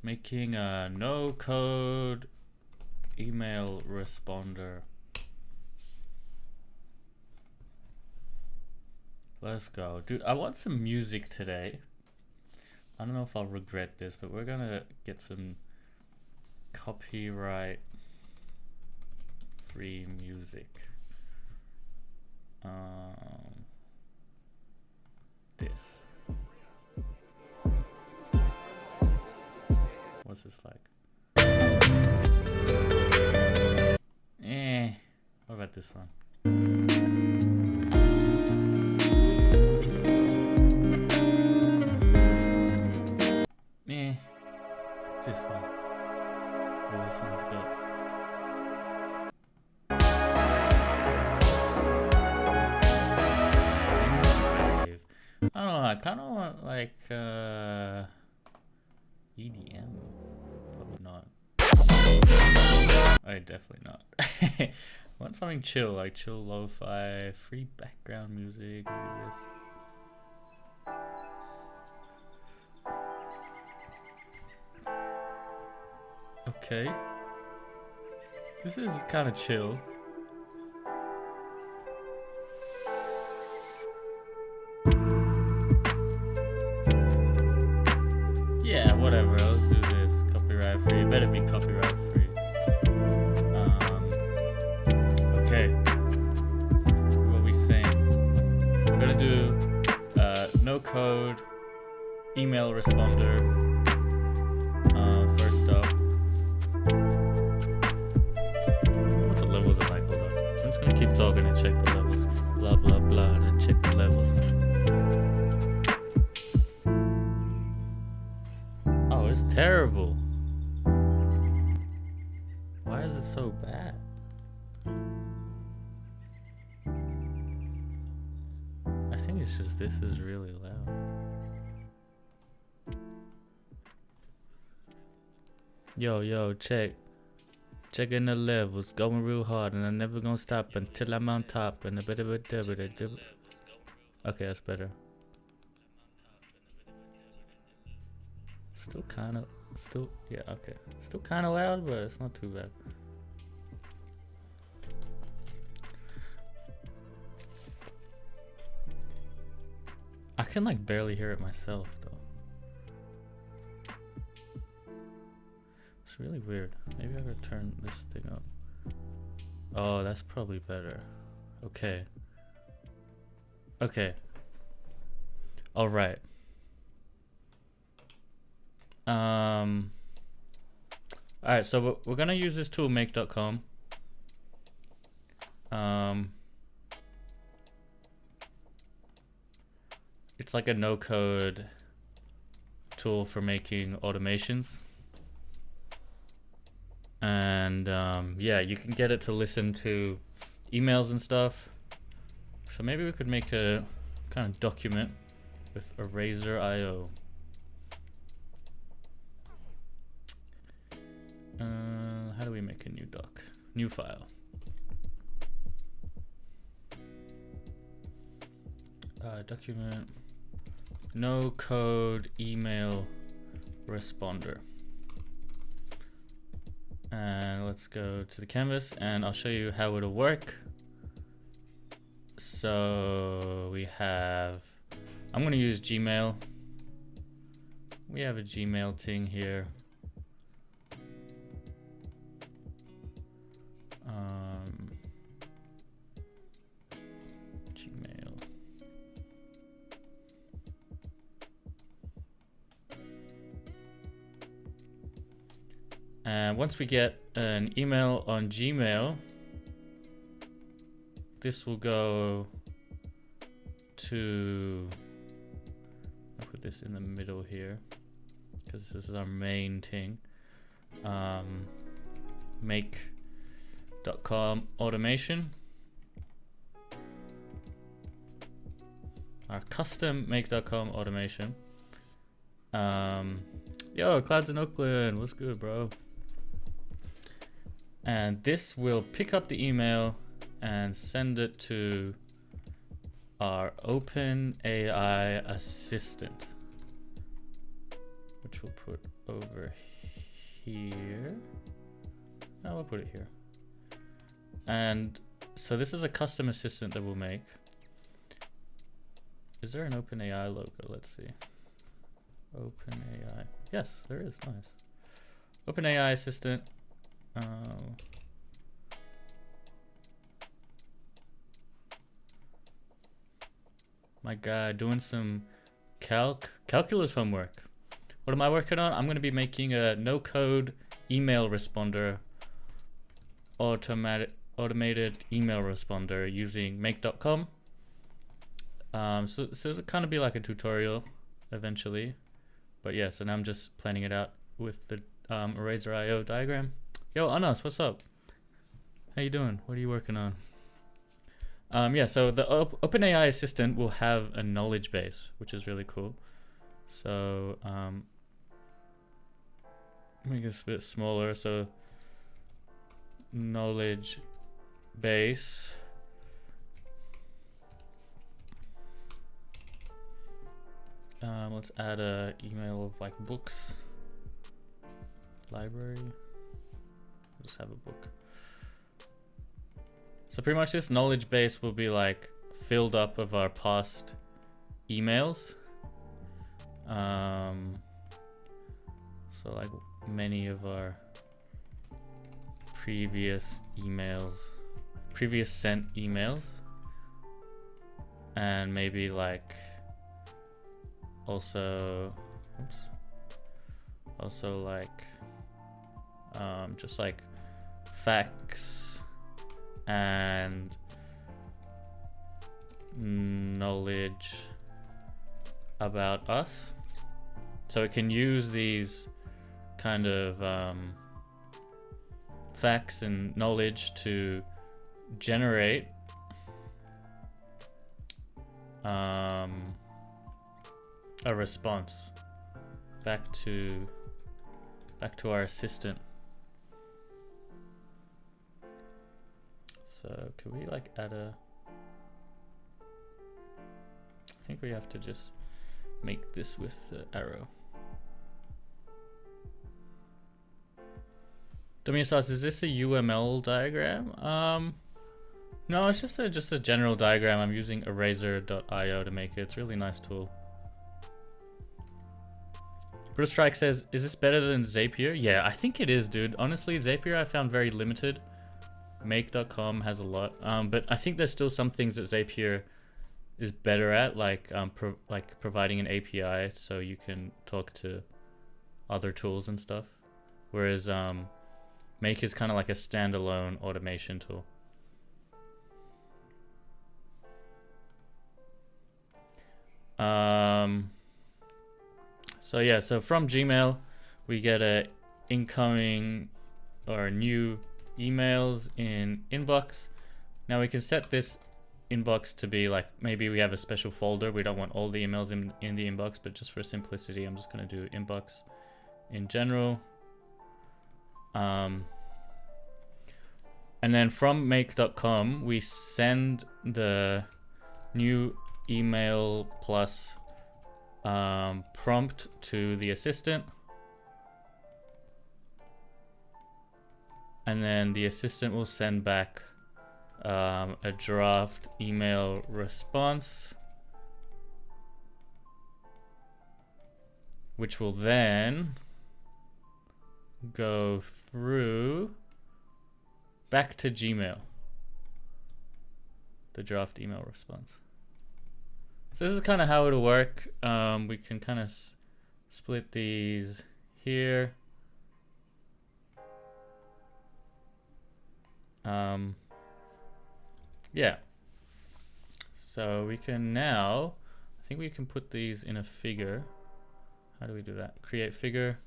Making a no code email responder. Let's go. Dude, I want some music today. I don't know if I'll regret this, but we're gonna get some copyright free music. This. What's this like? What about this one? This one. Oh, this one's good. Synthwave. I don't know, I kind of want like EDM. Probably not. Oh, definitely not. I want something chill, like chill lo-fi, free background music. Maybe this. Okay. This is kind of chill. Yeah, whatever. Let's do this. Copyright free. It better be copyright free. Okay. What are we saying? We're gonna do no code email responder. First up. Levels are like, hold on. I'm just gonna keep talking and check the levels. Blah blah blah, and then check the levels. Oh, it's terrible. Why is it so bad? I think it's just this is really loud. Yo, check. Checking the levels, going real hard, and I'm never gonna stop until I'm on top. And a bit of a okay, that's better. Still yeah, okay. Still kind of loud, but it's not too bad. I can like barely hear it myself though. It's really weird. Maybe I gotta turn this thing up. Oh, that's probably better. Okay. All right. All right. So we're gonna use this tool, make.com. It's like a no-code tool for making automations. And yeah, you can get it to listen to emails and stuff. So maybe we could make a kind of document with Eraser.io. How do we make a new doc? New file. Document. No code email responder. And let's go to the canvas and I'll show you how it'll work. So we have, I'm gonna use Gmail. We have a Gmail thing here. Gmail. And once we get an email on Gmail, this will go to, I'll put this in the middle here because this is our main thing. Make.com automation. Our custom make.com automation. Yo, Clouds in Oakland, what's good, bro? And this will pick up the email and send it to our OpenAI assistant. which we'll put over here. No, we'll put it here. And so this is a custom assistant that we'll make. Is there an OpenAI logo? Let's see. OpenAI. Yes, there is. Nice. OpenAI assistant. My guy doing some calculus homework. What am I working on? I'm going to be making a no-code email responder, automated email responder using make.com. So it'll kind of be like a tutorial eventually, but yeah. So now I'm just planning it out with the Eraser.io diagram. Yo, Anas, what's up? How you doing? What are you working on? Yeah, so the OpenAI assistant will have a knowledge base, which is really cool. So make this a bit smaller. So knowledge base. Let's add a email of like books. Library. Just have a book. So pretty much this knowledge base will be like filled up of our past emails. So like many of our previous sent emails, and maybe like also like just like facts and knowledge about us. So it can use these kind of facts and knowledge to generate a response back to our assistant. So can we like add a, I think we have to just make this with the arrow. Domiasas, is this a UML diagram? No, it's just a general diagram. I'm using Eraser.io to make it. It's a really nice tool. Bruce Strike says, is this better than Zapier? Yeah, I think it is, dude. Honestly, Zapier I found very limited. Make.com has a lot, but I think there's still some things that Zapier is better at, like providing an API so you can talk to other tools and stuff. Whereas Make is kind of like a standalone automation tool. So yeah, so from Gmail, we get a incoming or new emails in inbox. Now we can set this inbox to be like, maybe we have a special folder. We don't want all the emails in the inbox, but just for simplicity, I'm just going to do inbox in general. And then from make.com, we send the new email plus prompt to the assistant. And then the assistant will send back a draft email response, which will then go through back to Gmail, the draft email response. So this is kind of how it'll work. We can kind of split these here. Yeah. So we can now, I think we can put these in a figure. How do we do that? Create figure,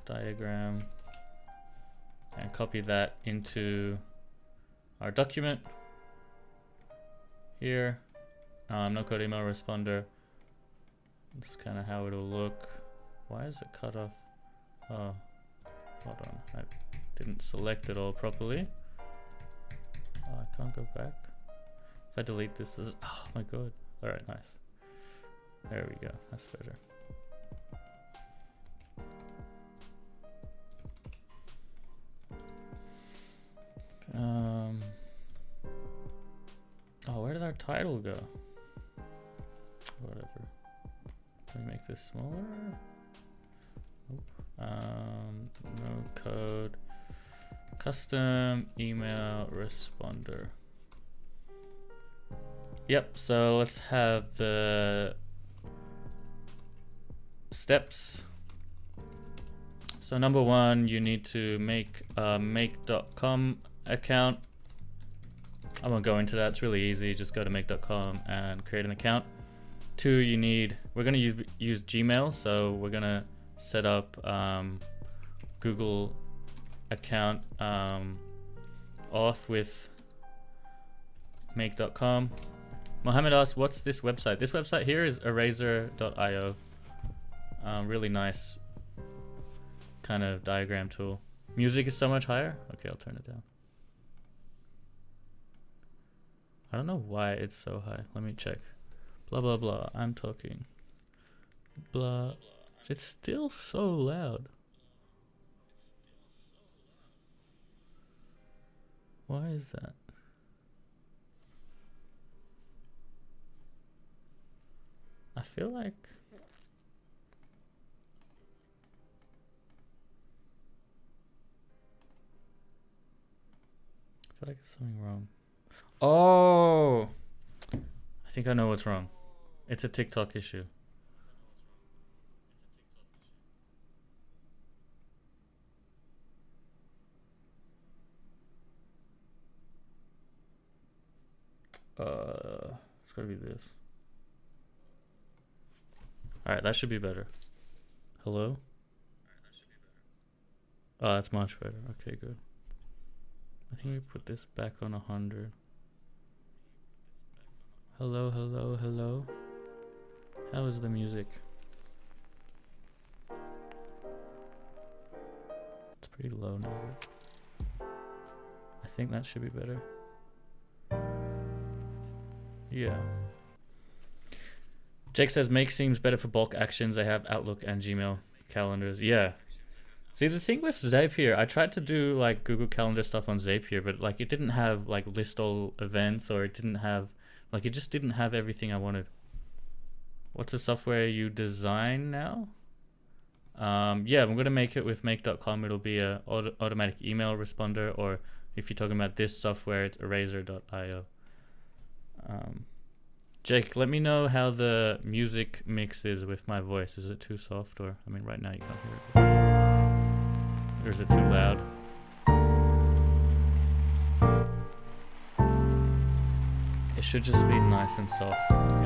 diagram, and copy that into our document here. No code email responder. This is kind of how it'll look. Why is it cut off? Oh, hold on. I didn't select it all properly. Oh, I can't go back. If I delete this, oh my god. All right, nice. There we go. That's better. Oh, where did our title go? Whatever. Can we make this smaller? No code. Custom email responder. Yep, so let's have the steps. So number one, you need to make a make.com account. I won't go into that, it's really easy. Just go to make.com and create an account. Two, we're gonna use Gmail, so we're gonna set up Google account auth with make.com. Mohammed asked, what's this website? This website here is eraser.io. Really nice kind of diagram tool. Music is so much higher. Okay, I'll turn it down. I don't know why it's so high. Let me check. Blah, blah, blah. I'm talking. Blah. It's still so loud. Why is that? I feel like it's something wrong. Oh, I think I know what's wrong. It's a TikTok issue. It's gotta be this. All right, that should be better. Hello? Oh, that's much better. Okay, good. I think we put this back on 100. Hello, hello, hello. How is the music? It's pretty low now. I think that should be better. Yeah. Jake says Make seems better for bulk actions. They have Outlook and Gmail calendars. Yeah. See, the thing with Zapier, I tried to do like Google Calendar stuff on Zapier, but like it didn't have like list all events, or it didn't have like, it just didn't have everything I wanted. What's the software you design now? Yeah, I'm going to make it with make.com. It'll be a automatic email responder, or if you're talking about this software, it's eraser.io. Jake, let me know how the music mix is with my voice. Is it too soft, or, I mean, right now you can't hear it. Or is it too loud? It should just be nice and soft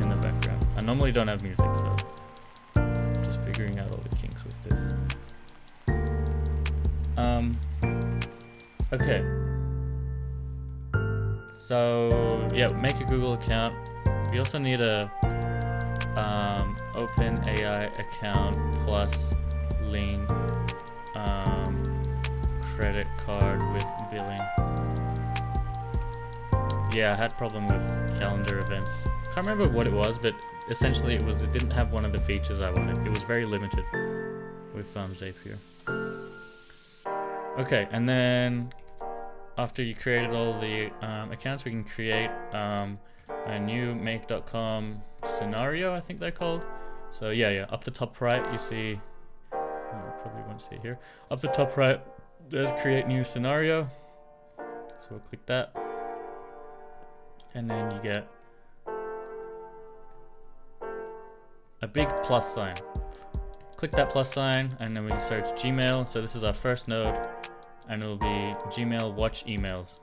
in the background. I normally don't have music, so just figuring out all the kinks with this. Okay. So, yeah, make a Google account. We also need a OpenAI account plus link credit card with billing. Yeah, I had a problem with calendar events. Can't remember what it was, but essentially it didn't have one of the features I wanted. It was very limited with Zapier. Okay, and then after you created all the accounts, we can create a new make.com scenario, I think they're called. So yeah, up the top right you see, you probably won't see it here. Up the top right, there's create new scenario. So we'll click that. And then you get a big plus sign. Click that plus sign, and then we can search Gmail. So this is our first node, and it'll be Gmail watch emails.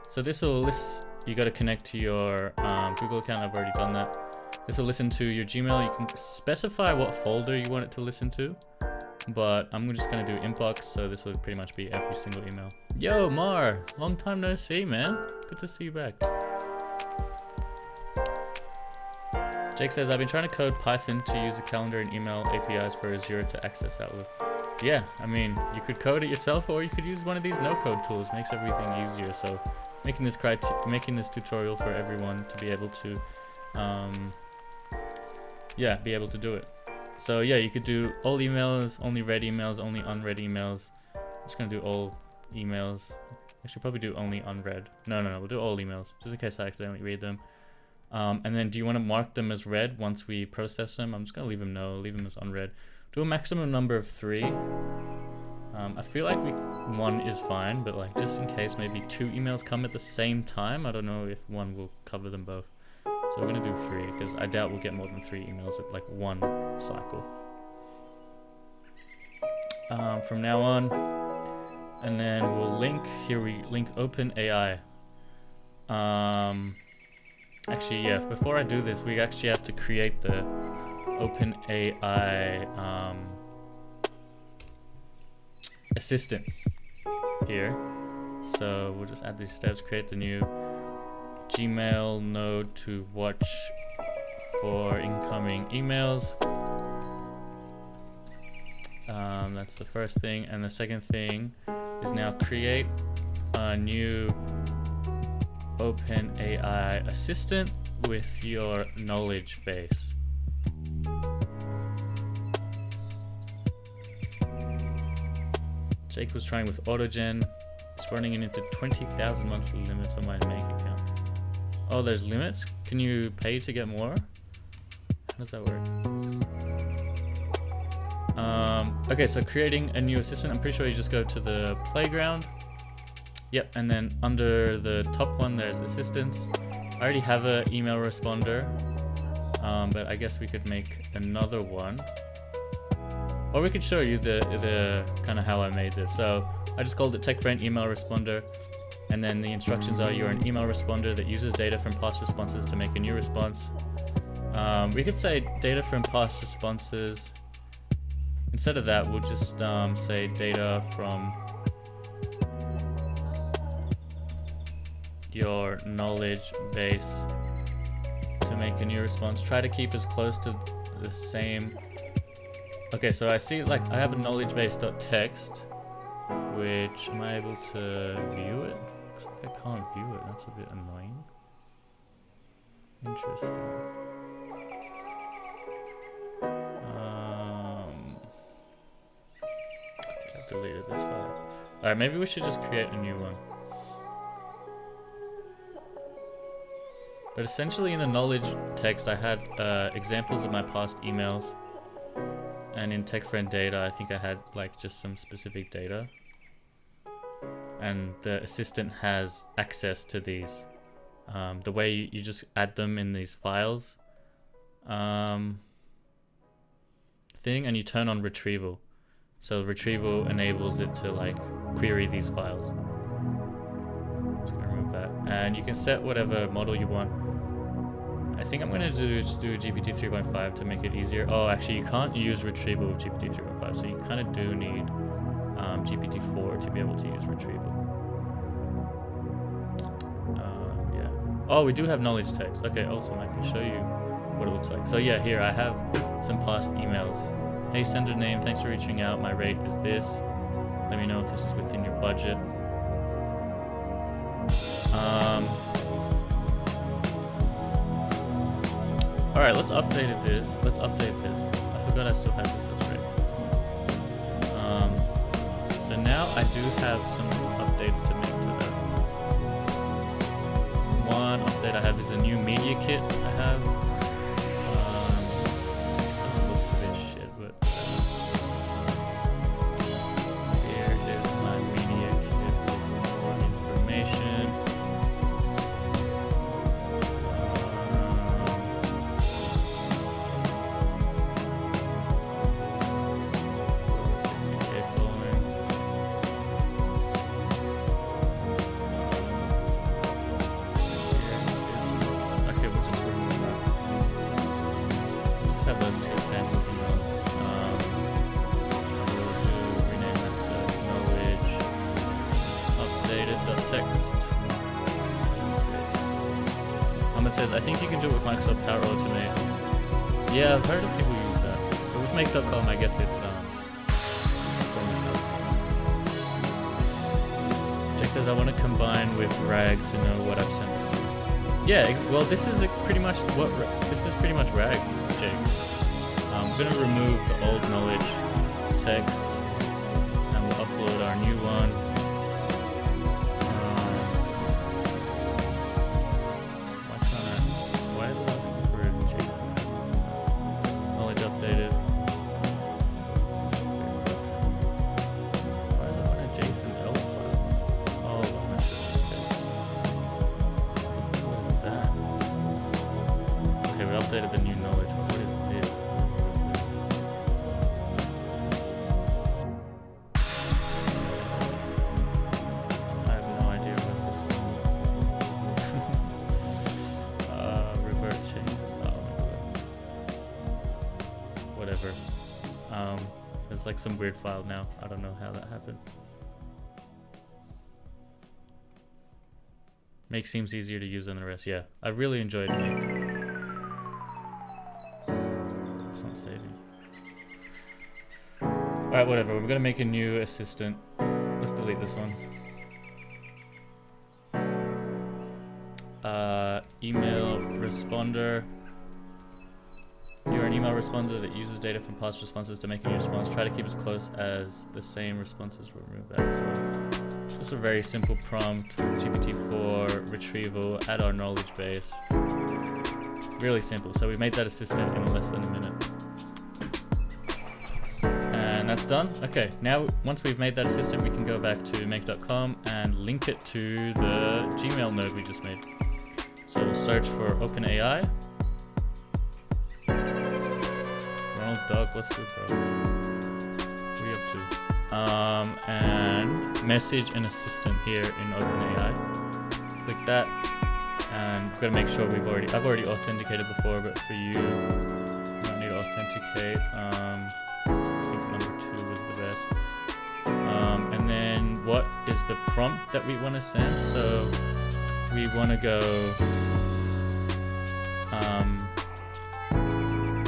So this will list, you got to connect to your Google account. I've already done that. This will listen to your Gmail. You can specify what folder you want it to listen to, but I'm just going to do inbox. So this will pretty much be every single email. Yo, Mar, long time no see, man. Good to see you back. Jake says, I've been trying to code Python to use the calendar and email APIs for Azure to access Outlook. Yeah, I mean, you could code it yourself, or you could use one of these no-code tools. Makes everything easier. So making this tutorial for everyone to be able to, be able to do it. So yeah, you could do all emails, only read emails, only unread emails. I'm just gonna do all emails. I should probably do only unread. No, we'll do all emails, just in case I accidentally read them. And then do you want to mark them as read once we process them? I'm just going to leave them no, leave them as unread. Do a maximum number of 3. I feel like 1 is fine, but like just in case maybe 2 emails come at the same time, I don't know if 1 will cover them both. So we're going to do 3, because I doubt we'll get more than 3 emails at like 1 cycle. From now on, and then we'll link, here we link OpenAI. Actually, yeah, before I do this, we actually have to create the OpenAI assistant here. So we'll just add these steps, create the new Gmail node to watch for incoming emails. That's the first thing, and the second thing is now create a new OpenAI assistant with your knowledge base. Jake was trying with AutoGen. It's running it into 20,000 monthly limits on my Make account. Oh, there's limits? Can you pay to get more? How does that work? Okay, so creating a new assistant, I'm pretty sure you just go to the playground. Yep, and then under the top one, there's assistants. I already have an email responder, but I guess we could make another one. Or we could show you the kind of how I made this. So I just called it TechBrain email responder, and then the instructions are you're an email responder that uses data from past responses to make a new response. We could say data from past responses. Instead of that, we'll just say data from your knowledge base to make a new response. Try to keep as close to the same. Okay, so I see, like, I have a knowledge base.txt, which am I able to view it? Looks like I can't view it. That's a bit annoying. Interesting. I think I've deleted this file. Alright, maybe we should just create a new one. But essentially in the knowledge text, I had examples of my past emails. And in TechFriend data, I think I had like just some specific data. And the assistant has access to these. The way you just add them in these files thing, and you turn on retrieval. So retrieval enables it to like query these files. Just gonna remove that. And you can set whatever model you want. I think I'm gonna just do GPT 3.5 to make it easier. Oh, actually you can't use retrieval with GPT 3.5, so you kind of do need GPT 4 to be able to use retrieval. Yeah. Oh, we do have knowledge text. Okay, awesome. I can show you what it looks like. So yeah, here I have some past emails. Hey, sender name, thanks for reaching out. My rate is this. Let me know if this is within your budget. All right, let's update this. Let's update this. I forgot I still had this. That's right. So now I do have some updates to make to that. One update I have is a new media kit I have. Looks a bit shit, but here is my media kit with more information. Have those two sample emails. We'll rename that to knowledge updated.txt. It says, I think you can do it with Microsoft Power Automate. Yeah, I've heard of people use that. But with Make.com, I guess it's Jake says, I want to combine with RAG to know what I've sent. Yeah, well, this is pretty much RAG, Jake. I'm going to remove the old knowledge text, and we'll upload our new one. new knowledge. What is this? I have no idea what this is. Revert changes. Oh my god. Whatever. There's like some weird file now. I don't know how that happened. Make seems easier to use than the rest. Yeah, I really enjoyed Make. It's not saving. Alright, whatever. We're gonna make a new assistant. Let's delete this one. Email responder. You're an email responder that uses data from past responses to make a new response. Try to keep as close as the same responses were removed as well. Just a very simple prompt, GPT-4 retrieval, add our knowledge base. Really simple. So we made that assistant in less than a minute. And that's done. Okay, now once we've made that assistant, we can go back to make.com and link it to the Gmail node we just made. So we'll search for OpenAI. Ronald Dog, what's good, bro? What are you up to? And message an assistant here in OpenAI. Click that, and we've got to make sure I've already authenticated before, but for you, you might need to authenticate. I think number 2 was the best. And then what is the prompt that we want to send? So we want to go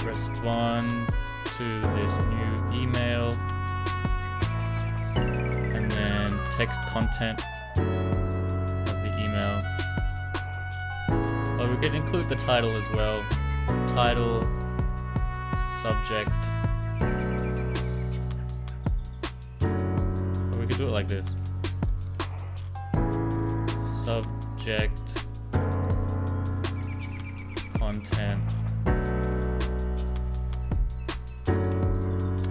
respond to this new email. Text content of the email. Oh, we could include the title as well. Title, subject. Or we could do it like this. Subject, content. I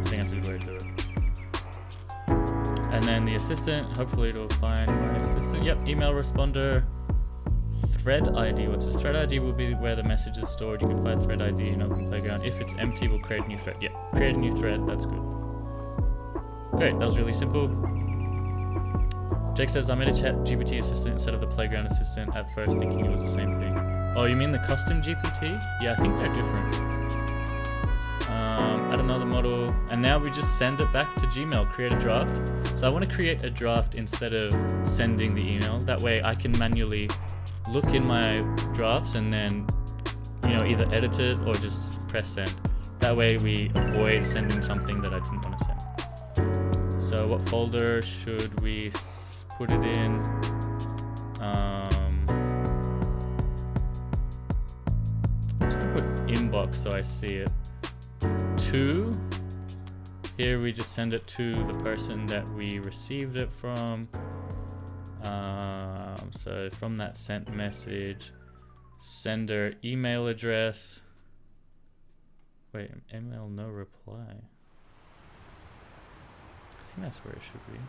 think that's a good way to do it. And then the assistant, hopefully it'll find my assistant. Yep, email responder, thread ID. What's this? Thread ID will be where the message is stored. You can find thread ID in Open Playground. If it's empty, we'll create a new thread. Yep, create a new thread. That's good. Great, that was really simple. Jake says, I made a chat GPT assistant instead of the playground assistant at first, thinking it was the same thing. Oh, you mean the custom GPT? Yeah, I think they're different. Add another model, and now we just send it back to Gmail, create a draft. So I want to create a draft instead of sending the email. That way I can manually look in my drafts and then, either edit it or just press send. That way we avoid sending something that I didn't want to send. So what folder should we put it in? I'm just gonna put inbox so I see it. To here we just send it to the person that we received it from. So from that sent message, sender email address. Wait, email no reply. I think that's where it should be.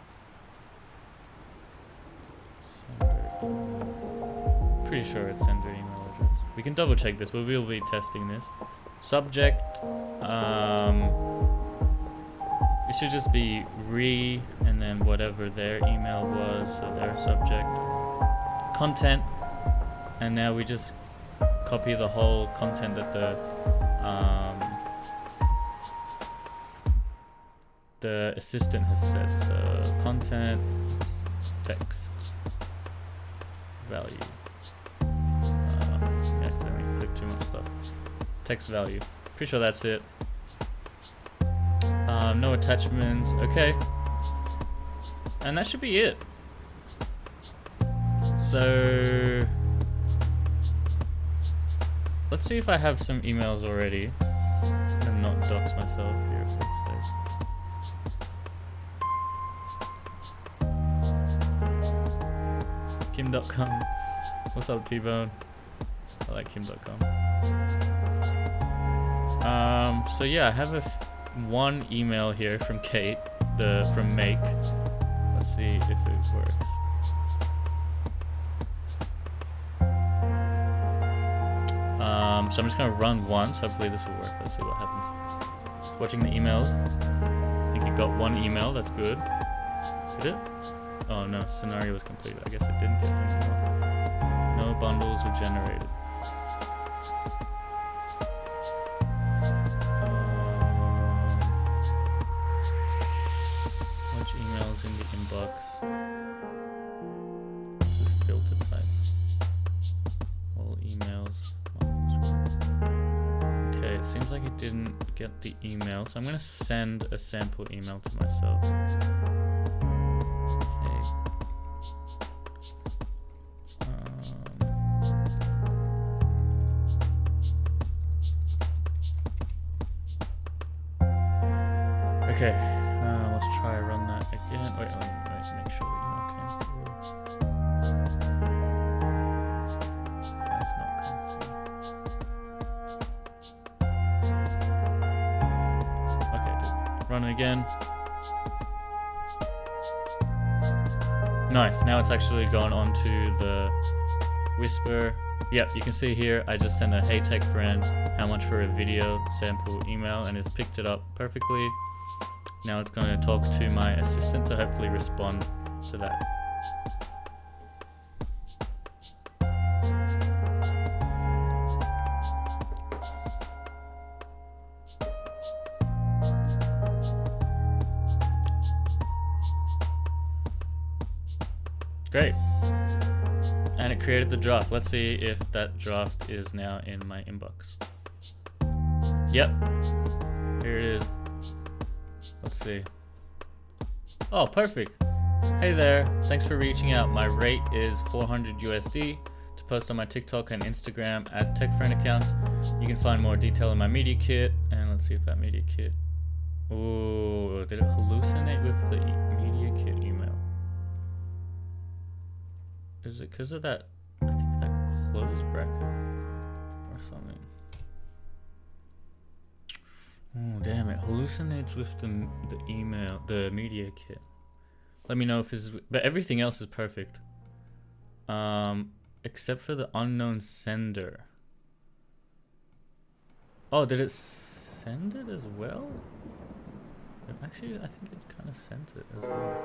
Sender. Pretty sure it's sender email address. We can double check this, but we'll be testing this. Subject, it should just be and then whatever their email was, so their subject. Content, and now we just copy the whole content that the assistant has said. So content, text, value. Accidentally clicked too much stuff. Text value. Pretty sure that's it. No attachments. Okay. And that should be it. So let's see if I have some emails already and not dox myself here. Kim.com. What's up, T-Bone? I like Kim.com. So yeah, I have one email here from Kate, from Make. Let's see if it works. So I'm just gonna run once. Hopefully this will work. Let's see what happens. Watching the emails. I think it got one email. That's good. Did it? Oh no, scenario was completed. I guess it didn't get any more. No bundles were generated. Watch emails in the inbox. This is filter type. All emails. Okay, it seems like it didn't get the email, so I'm gonna send a sample email to myself. Okay, let's try run that again. Wait, make sure the email came through. That's not come through. Okay, run it again. Nice, now it's actually gone onto the Whisper. Yep, you can see here, I just sent a hey tech friend, how much for a video sample email, and it's picked it up perfectly. Now it's going to talk to my assistant to hopefully respond to that. Great. And it created the draft. Let's see if that draft is now in my inbox. Yep. Here it is. Let's see. Oh, perfect. Hey there. Thanks for reaching out. My rate is 400 USD to post on my TikTok and Instagram at TechFriend accounts. You can find more detail in my media kit. And let's see if that media kit. Ooh, did it hallucinate with the media kit email? Is it because of that? I think that close bracket or something. Oh damn! It hallucinates with the email, the media kit. Let me know if this is, but everything else is perfect. Except for the unknown sender. Oh, did it send it as well? Actually, I think it kind of sent it as well.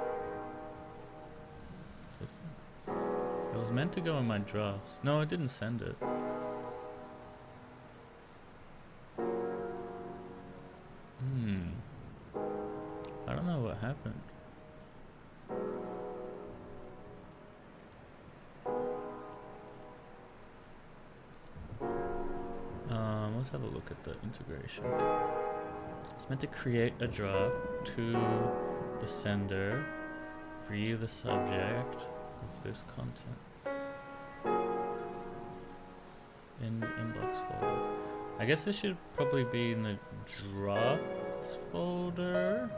It was meant to go in my drafts. No, it didn't send it. I don't know what happened. Let's have a look at the integration. It's meant to create a draft to the sender, read the subject of this content in the inbox folder. I guess this should probably be in the drafts folder.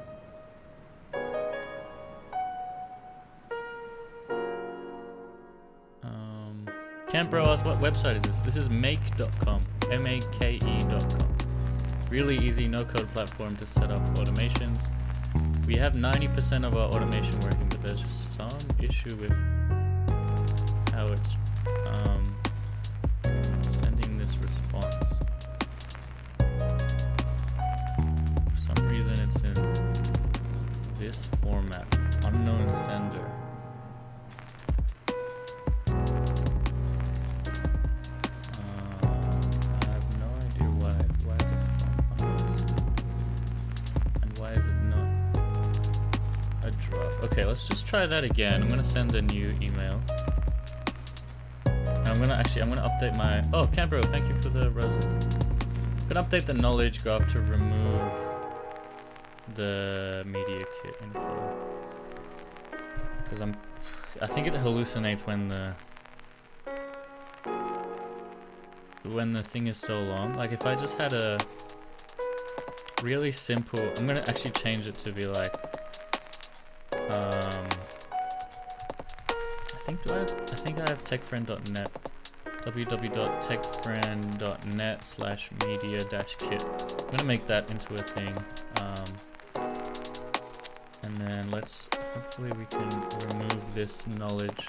Campbro asked, what website is this? This is make.com, make.com. Really easy no-code platform to set up automations. We have 90% of our automation working, but there's just some issue with how it's sending this response. For some reason it's in this format, unknown sender. Okay, let's just try that again. I'm gonna send a new email. And I'm gonna update my, oh, Campbro, thank you for the roses. I'm gonna update the knowledge graph to remove the media kit info. Because I think it hallucinates when the thing is so long. Like if I just had a really simple, I'm gonna actually change it to be like, I think I have techfriend.net, www.techfriend.net/media-kit. I'm gonna make that into a thing, and then hopefully we can remove this knowledge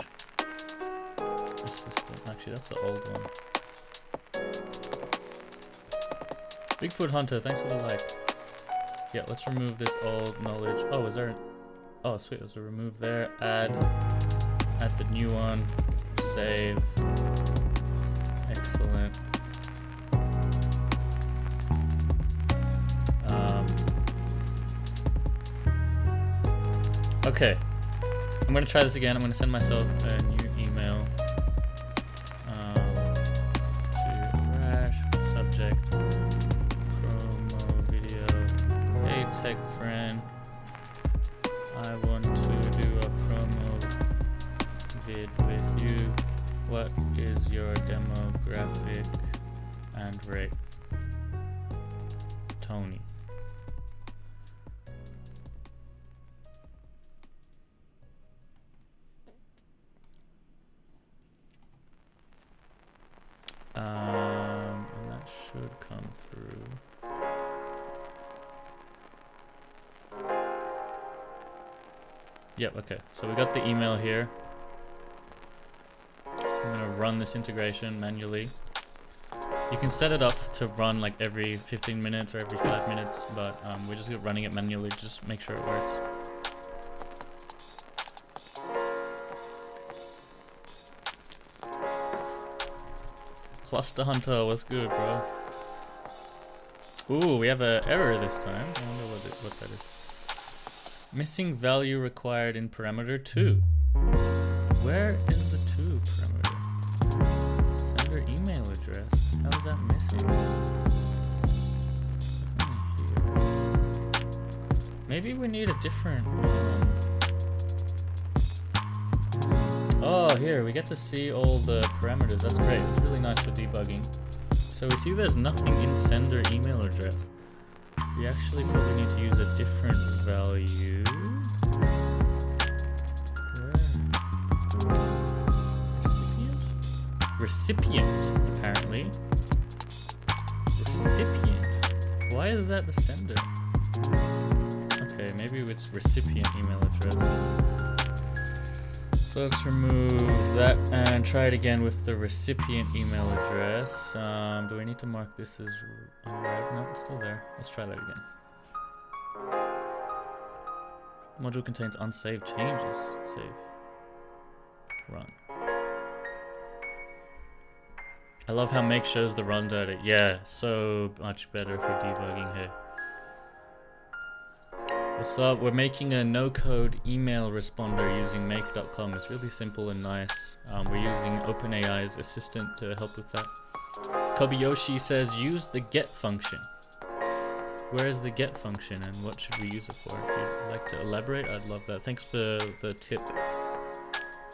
assistant. Actually, that's the old one. Bigfoot Hunter, thanks for the like. Yeah, let's remove this old knowledge. Oh, is there? Oh, sweet. There's a remove there. Add the new one. Save. Excellent. Okay. I'm gonna try this again. I'm gonna send myself a new email. To Rash subject promo video. Hey tech friend, I want to do a promo vid with you. What is your demographic and rate? Tony. And that should come through. Yep, okay. So we got the email here. I'm gonna run this integration manually. You can set it up to run like every 15 minutes or every 5 minutes, but we're just running it manually, just make sure it works. Cluster Hunter, what's good, bro? Ooh, we have an error this time. I wonder what that is. Missing value required in parameter 2. Where is the 2 parameter? Sender email address. How is that missing? Definitely here. Maybe we need a different. Oh, here, we get to see all the parameters. That's great. It's really nice for debugging. So we see there's nothing in sender email address. We actually probably need to use a different value. Where? Recipient, apparently. Recipient. Why is that the sender? Okay, maybe it's recipient email address. So let's remove that and try it again with the recipient email address. Do we need to mark this as unread? No, it's still there. Let's try that again. Module contains unsaved changes. Save. Run. I love how Make shows the run data. Yeah, so much better for debugging here. What's up? We're making a no-code email responder using make.com. It's really simple and nice. We're using OpenAI's assistant to help with that. Kobayashi says use the get function. Where is the get function and what should we use it for? If you'd like to elaborate, I'd love that. Thanks for the tip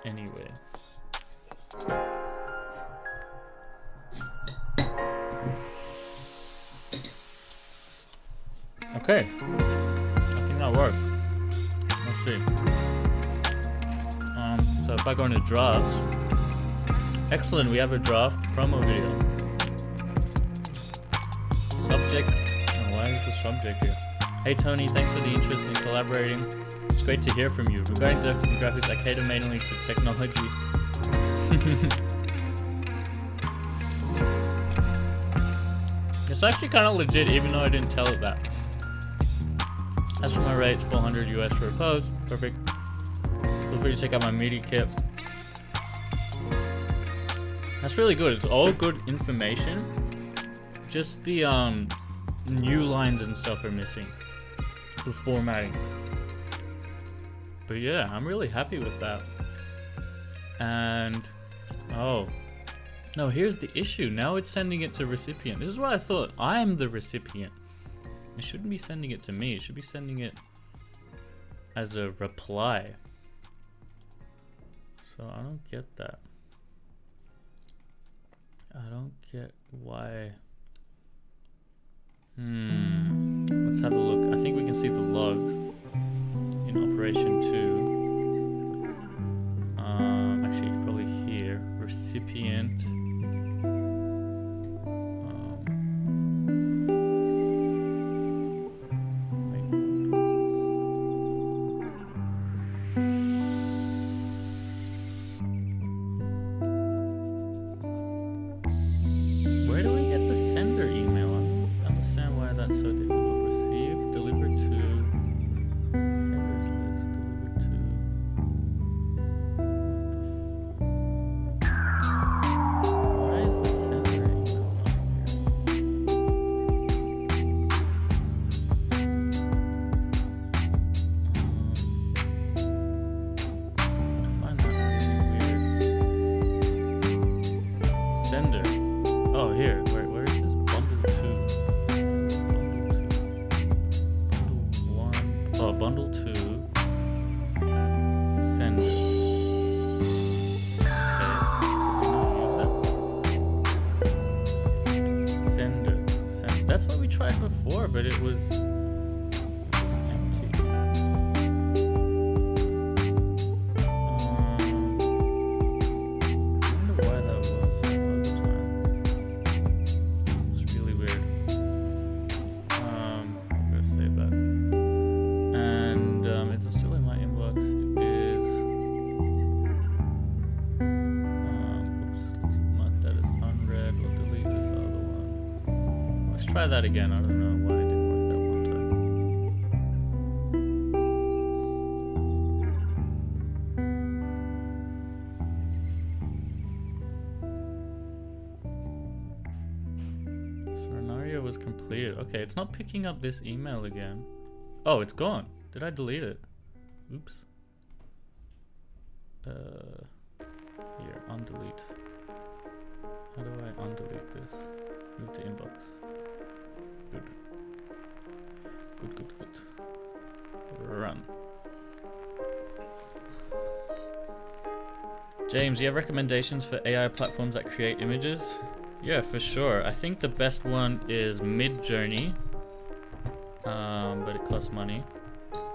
anyway. Okay. Work. Let's see. So if I go into drafts, excellent, we have a draft promo video. Subject, oh, why is the subject here? Hey Tony, thanks for the interest in collaborating. It's great to hear from you. Regarding demographics, I cater mainly to technology. It's actually kind of legit, even though I didn't tell it that. As for my rates, 400 US for a post. Perfect. Feel free to check out my media kit. That's really good. It's all good information. Just the new lines and stuff are missing. The formatting. But yeah, I'm really happy with that. And oh no, here's the issue. Now it's sending it to recipient. This is what I thought. I'm the recipient. It shouldn't be sending it to me. It should be sending it as a reply. So I don't get that. I don't get why. Let's have a look. I think we can see the logs in operation 2. Actually, probably here. Recipient. Oh, bundle to send. That's what we tried before, but it was empty. I wonder why that was all the time. It's really weird. I'm gonna save that. And it's still in my inbox. It is. Oops, let's mark that as unread. We'll delete this other one. Let's try that again. I don't know why it didn't work that one time. Scenario was completed. Okay, it's not picking up this email again. Oh, it's gone. Did I delete it? Oops. Here, undelete. How do I undelete this? Move to inbox. Good. Good. Run. James, do you have recommendations for AI platforms that create images? Yeah, for sure. I think the best one is Midjourney, but it costs money.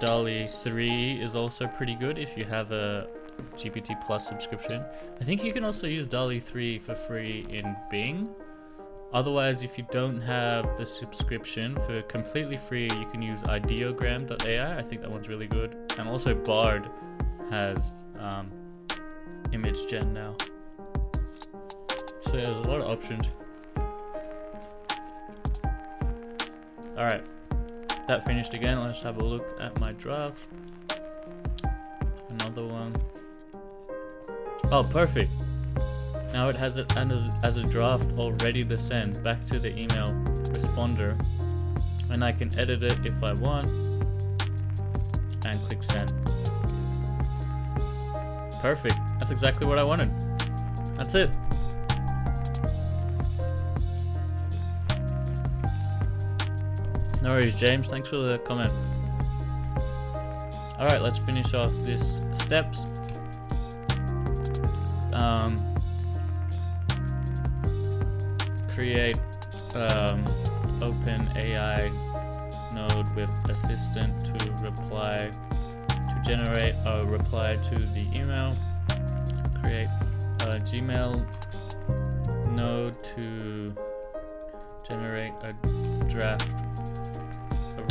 DALL-E 3 is also pretty good if you have a GPT Plus subscription. I think you can also use DALL-E 3 for free in Bing. Otherwise, if you don't have the subscription, for completely free, you can use ideogram.ai. I think that one's really good. And also Bard has image gen now. So yeah, there's a lot of options. Alright, that finished again. Let's have a look at my draft. Another one. Oh, perfect. Now it has it as a draft already to send back to the email responder, and I can edit it if I want and click send. Perfect. That's exactly what I wanted. That's it. No worries, James. Thanks for the comment. Alright, let's finish off this steps. Create OpenAI node with assistant to generate a reply to the email. Create a Gmail node to generate a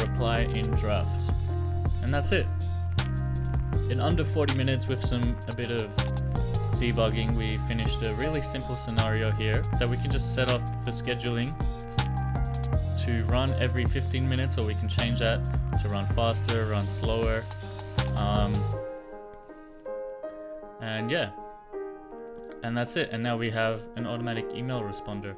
reply in draft. And that's it. In under 40 minutes with a bit of debugging, we finished a really simple scenario here that we can just set up for scheduling to run every 15 minutes, or we can change that to run faster, run slower. And yeah, and that's it. And now we have an automatic email responder.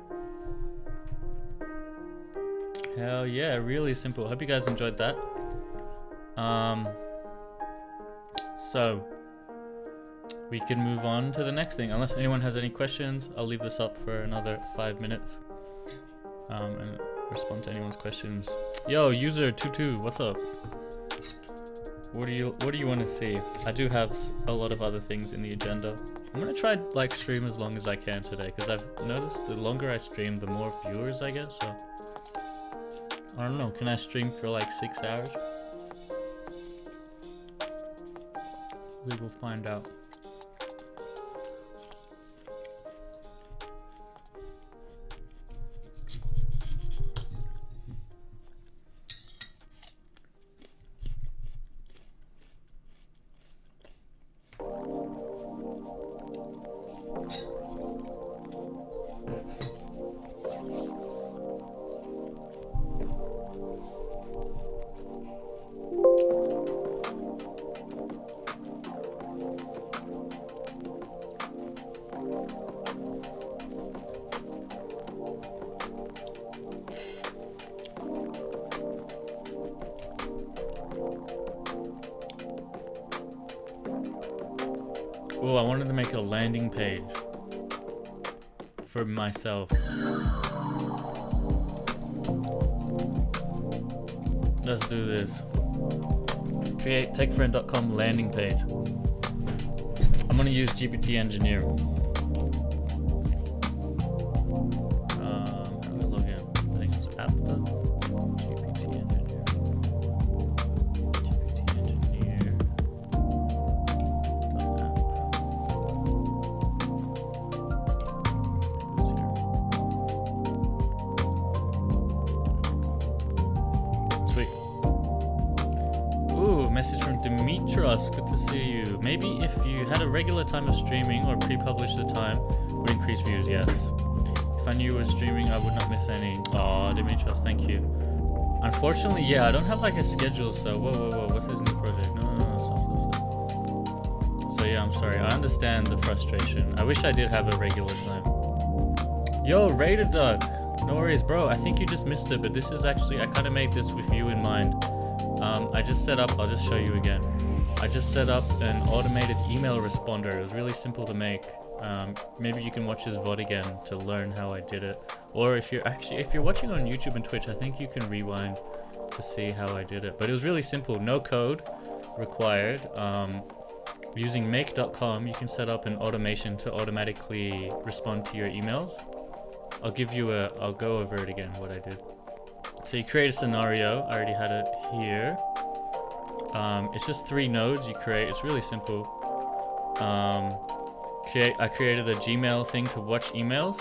Hell yeah, really simple. Hope you guys enjoyed that. So we can move on to the next thing. Unless anyone has any questions, I'll leave this up for another 5 minutes and respond to anyone's questions. Yo, user 22, what's up? What do you want to see? I do have a lot of other things in the agenda. I'm gonna try like stream as long as I can today, because I've noticed the longer I stream, the more viewers I get. So I don't know. Can I stream for like 6 hours? We will find out. Oh, I wanted to make a landing page for myself. Let's do this. create techfriend.com landing page. I'm gonna use GPT Engineer. How do I log in? I think it's app. GPT Engineer. GPT Engineer. Sweet. Ooh, message from Dimitros. Good to see you. Maybe if you had a regular time of streaming or pre-publish the time, would increase views. Yes. If I knew you were streaming, I would not miss any. Aw, Dimitros, thank you. Unfortunately, yeah, I don't have like a schedule. So whoa, what's this new project? No, stop. So yeah, I'm sorry. I understand the frustration. I wish I did have a regular time. Yo, Raider Duck. No worries, bro. I think you just missed it, but this is actually, I kind of made this with you in mind. I just set up, I'll just show you again. I just set up an automated email responder. It was really simple to make. Maybe you can watch this VOD again to learn how I did it. Or if you're watching on YouTube and Twitch, I think you can rewind to see how I did it. But it was really simple, no code required. Using make.com, you can set up an automation to automatically respond to your emails. I'll go over it again, what I did. So you create a scenario. I already had it here. It's just 3 nodes you create. It's really simple. I created a Gmail thing to watch emails,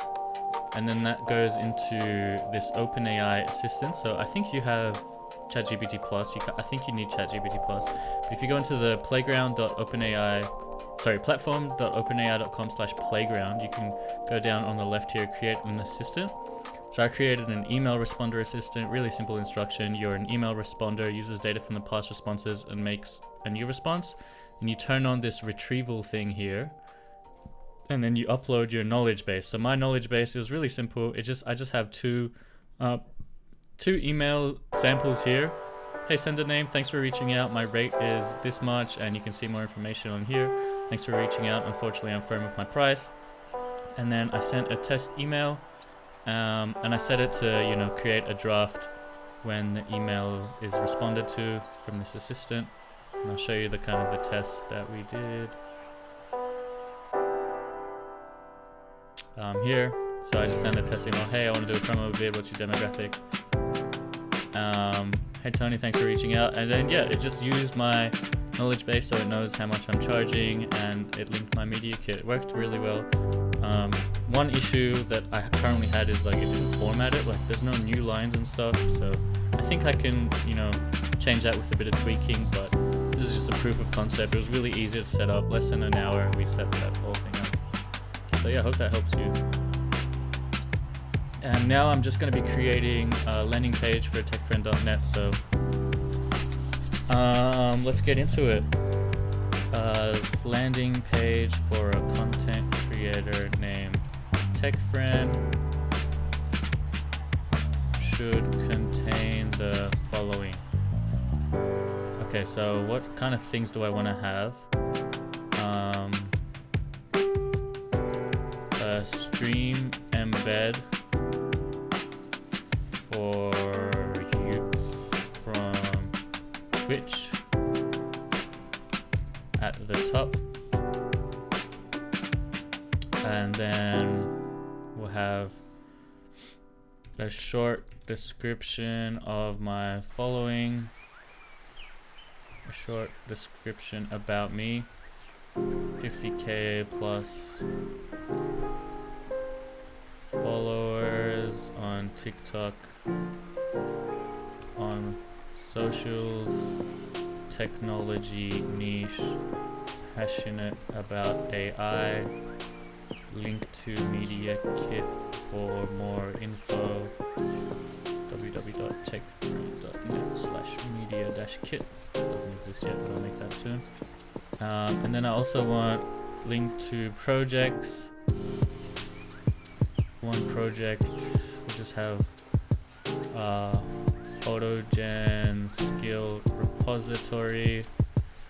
and then that goes into this OpenAI assistant. So I think you have ChatGPT Plus. I think you need ChatGPT Plus. But if you go into the platform.openai.com/playground, you can go down on the left here, create an assistant. So I created an email responder assistant, really simple instruction. You're an email responder, uses data from the past responses and makes a new response. And you turn on this retrieval thing here, and then you upload your knowledge base. So my knowledge base, it was really simple. I just have two email samples here. Hey, sender name, thanks for reaching out. My rate is this much, and you can see more information on here. Thanks for reaching out. Unfortunately, I'm firm with my price. And then I sent a test email. And I set it to, create a draft when the email is responded to from this assistant. And I'll show you the kind of the test that we did. Here. So I just sent a test email. Hey, I want to do a promo vid. What's your demographic? Hey, Tony, thanks for reaching out. And then, yeah, it just used my knowledge base so it knows how much I'm charging, and it linked my media kit. It worked really well. One issue that I currently had is like it didn't format it, like there's no new lines and stuff, so I think I can, change that with a bit of tweaking, but this is just a proof of concept. It was really easy to set up, less than an hour we set that whole thing up. So yeah, I hope that helps you. And now I'm just going to be creating a landing page for techfriend.net, so let's get into it. Landing page for a content creator named TechFriend should contain the following. Okay, so what kind of things do I want to have? A stream embed for you from Twitch at the top, and then we'll have a short description of my following, a short description about me, 50k plus followers on TikTok, on socials, technology niche, passionate about AI, link to media kit for more info, www.techfriend.net/media-kit. Doesn't exist yet, but I'll make that soon. And then I also want link to projects. One project, we just have AutoGen skill repository.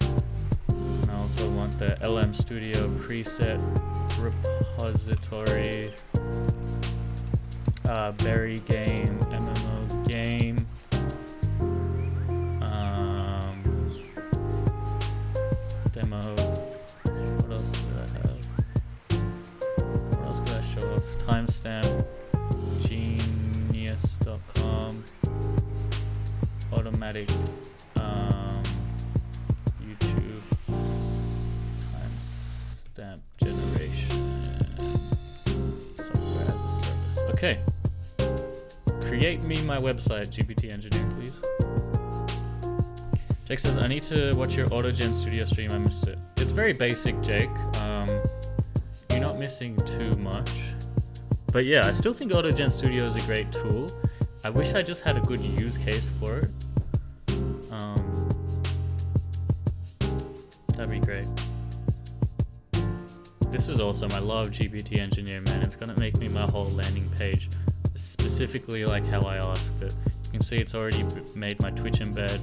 And I also want the LM Studio preset repository, Berry game, MMO game, timestamp genius.com automatic YouTube timestamp generation software as a service. Okay, create me my website, GPT engineer, please. Jake says, I need to watch your AutoGen Studio stream, I missed it. It's very basic, Jake. You're not missing too much. But yeah, I still think AutoGen Studio is a great tool. I wish I just had a good use case for it. That'd be great. This is awesome. I love GPT Engineer, man. It's gonna make me my whole landing page specifically like how I asked it. You can see it's already made my Twitch embed,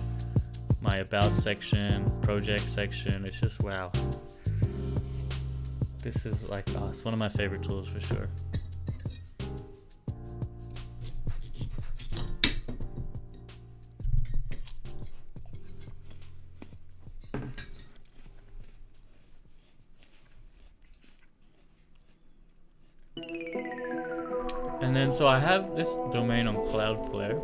my about section, project section. It's just wow. This is like, it's one of my favorite tools for sure. And then, so I have this domain on Cloudflare.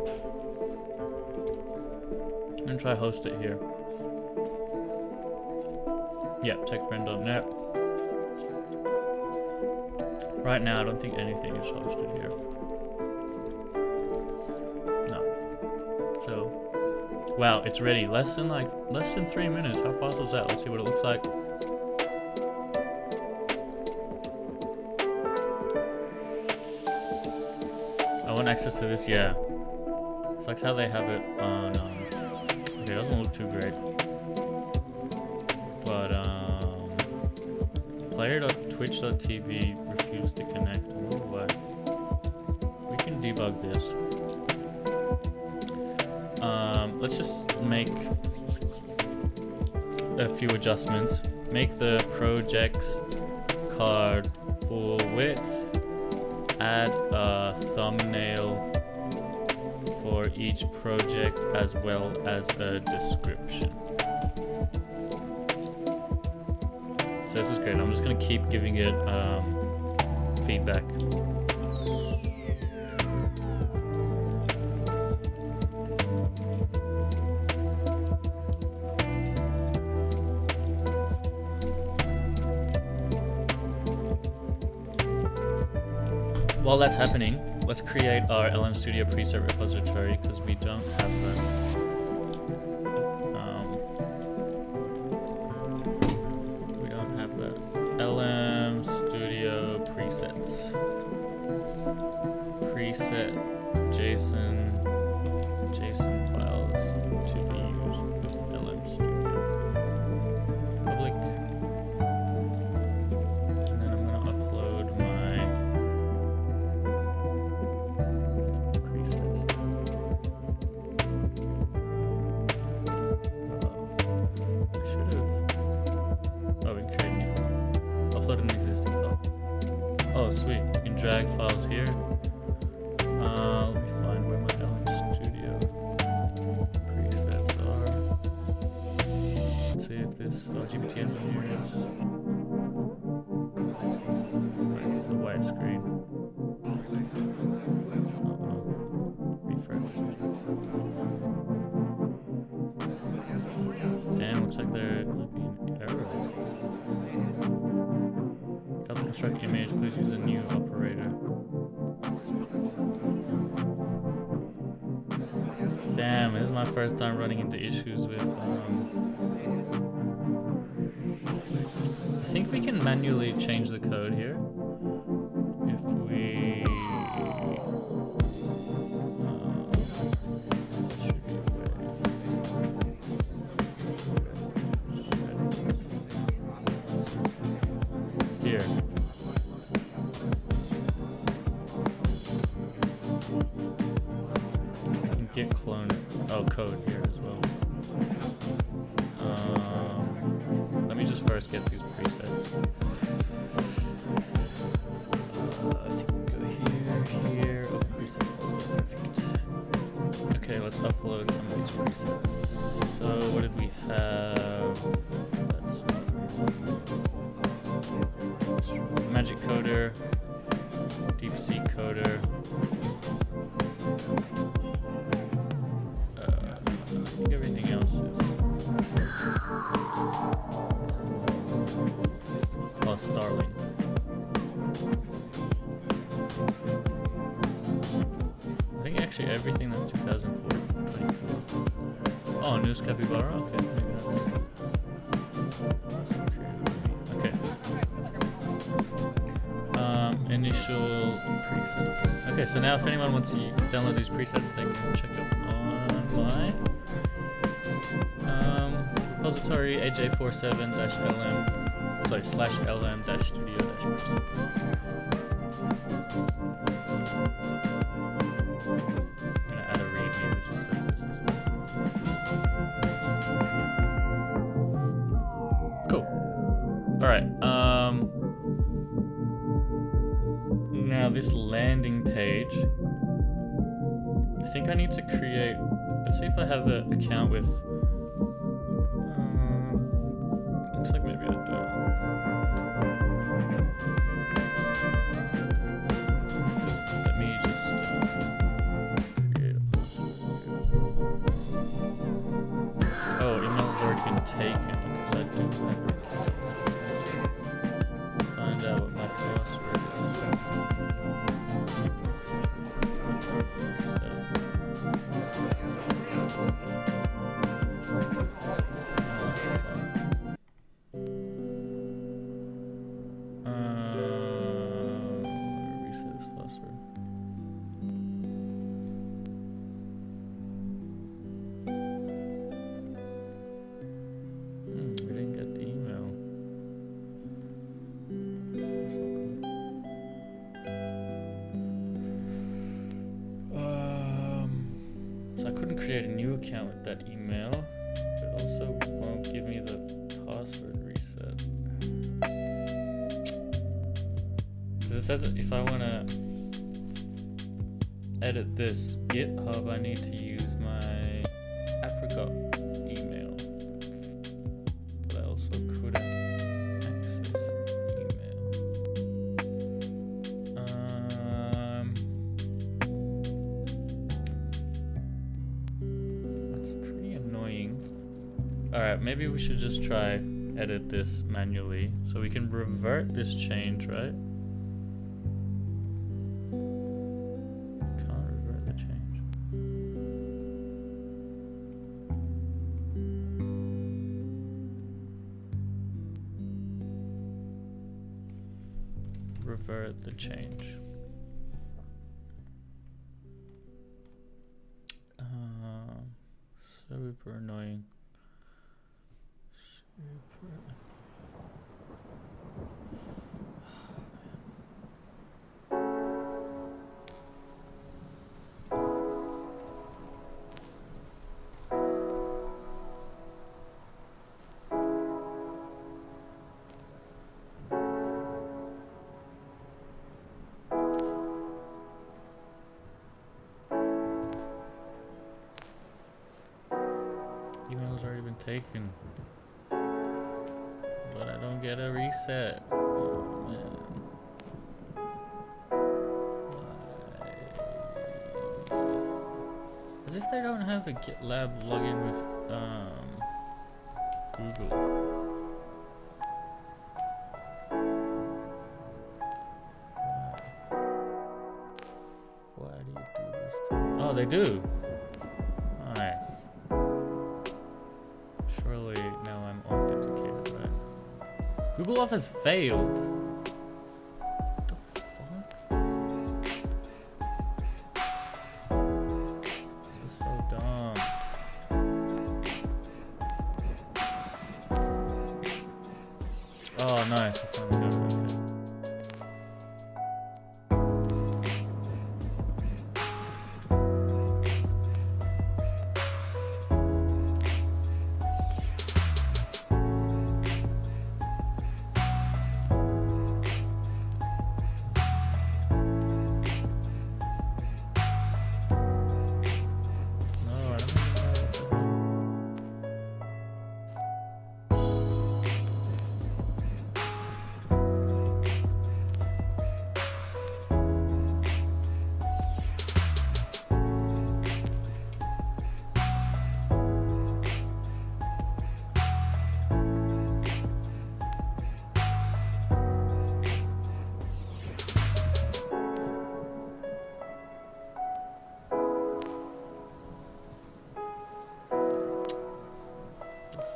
I'm gonna try host it here. Yeah, techfriend.net. Right now, I don't think anything is hosted here. No. So, wow, it's ready. Less than 3 minutes. How fast was that? Let's see what it looks like. I want access to this, yeah. It's like how they have it on, okay, it doesn't look too great. But, player.twitch.tv refused to connect. I wonder why. We can debug this. Let's just make a few adjustments. Make the projects card full width. Add a thumbnail for each project as well as a description. So this is great. I'm just going to keep giving it feedback. While that's happening, let's create our LM Studio preset repository because we don't have that. We don't have that. LM Studio presets. Preset JSON files to be used with LM Studio. Public. And then I'm going to upload my presets. I should have. Oh, we can create a new file. Upload an existing file. Oh, sweet. We can drag files here. Let me find where my LM Studio presets are. Let's see if this GPT engineer is. Or is this a white screen? Refresh. Damn, looks like there might be an error. Got the construct image, please use a new operator. Damn, this is my first time running into issues with I think we can manually change the code here. If we here. Git clone code here as well. Let me just first get these presets. I think we go here, open presets folder, perfect. Okay, let's upload some of these presets. So what did we have? Magic Coder, DeepSeek Coder. I think everything else is. Oh, Starling. I think actually everything that's 2004, 24. Oh, News Capybara? Okay, maybe that's okay. Initial presets. Okay, so now if anyone wants to download these presets, they can check them online. Repository aj47-lm, sorry, /lm-studio-preset. I'm gonna add a readme that just says this as well. Cool. All right. Now this landing page. I think I need to create. Let's see if I have an account with. Looks like maybe I don't. Let me just create a password. Oh, email's already been taken because I do have it. Find out what my password is. Reset this password. We didn't get the email. That's not good. So I couldn't create a new account with that email. It also won't give me the password reset. Because it says if I want to edit this GitHub, I need to use my Apricot email. But I also couldn't access email. That's pretty annoying. Alright, maybe we should just try edit this manually. So we can revert this change, right? Can't revert the change. Revert the change. Super annoying. Email's already been taken. But I don't get a reset. Oh man. Why? As if they don't have a GitLab login with Google. Why do you do this to me? Oh, they do. Nice. Surely now I'm authenticated, right? Google Auth has failed. What the fuck? This is so dumb. Oh, nice. I finally got it. Okay.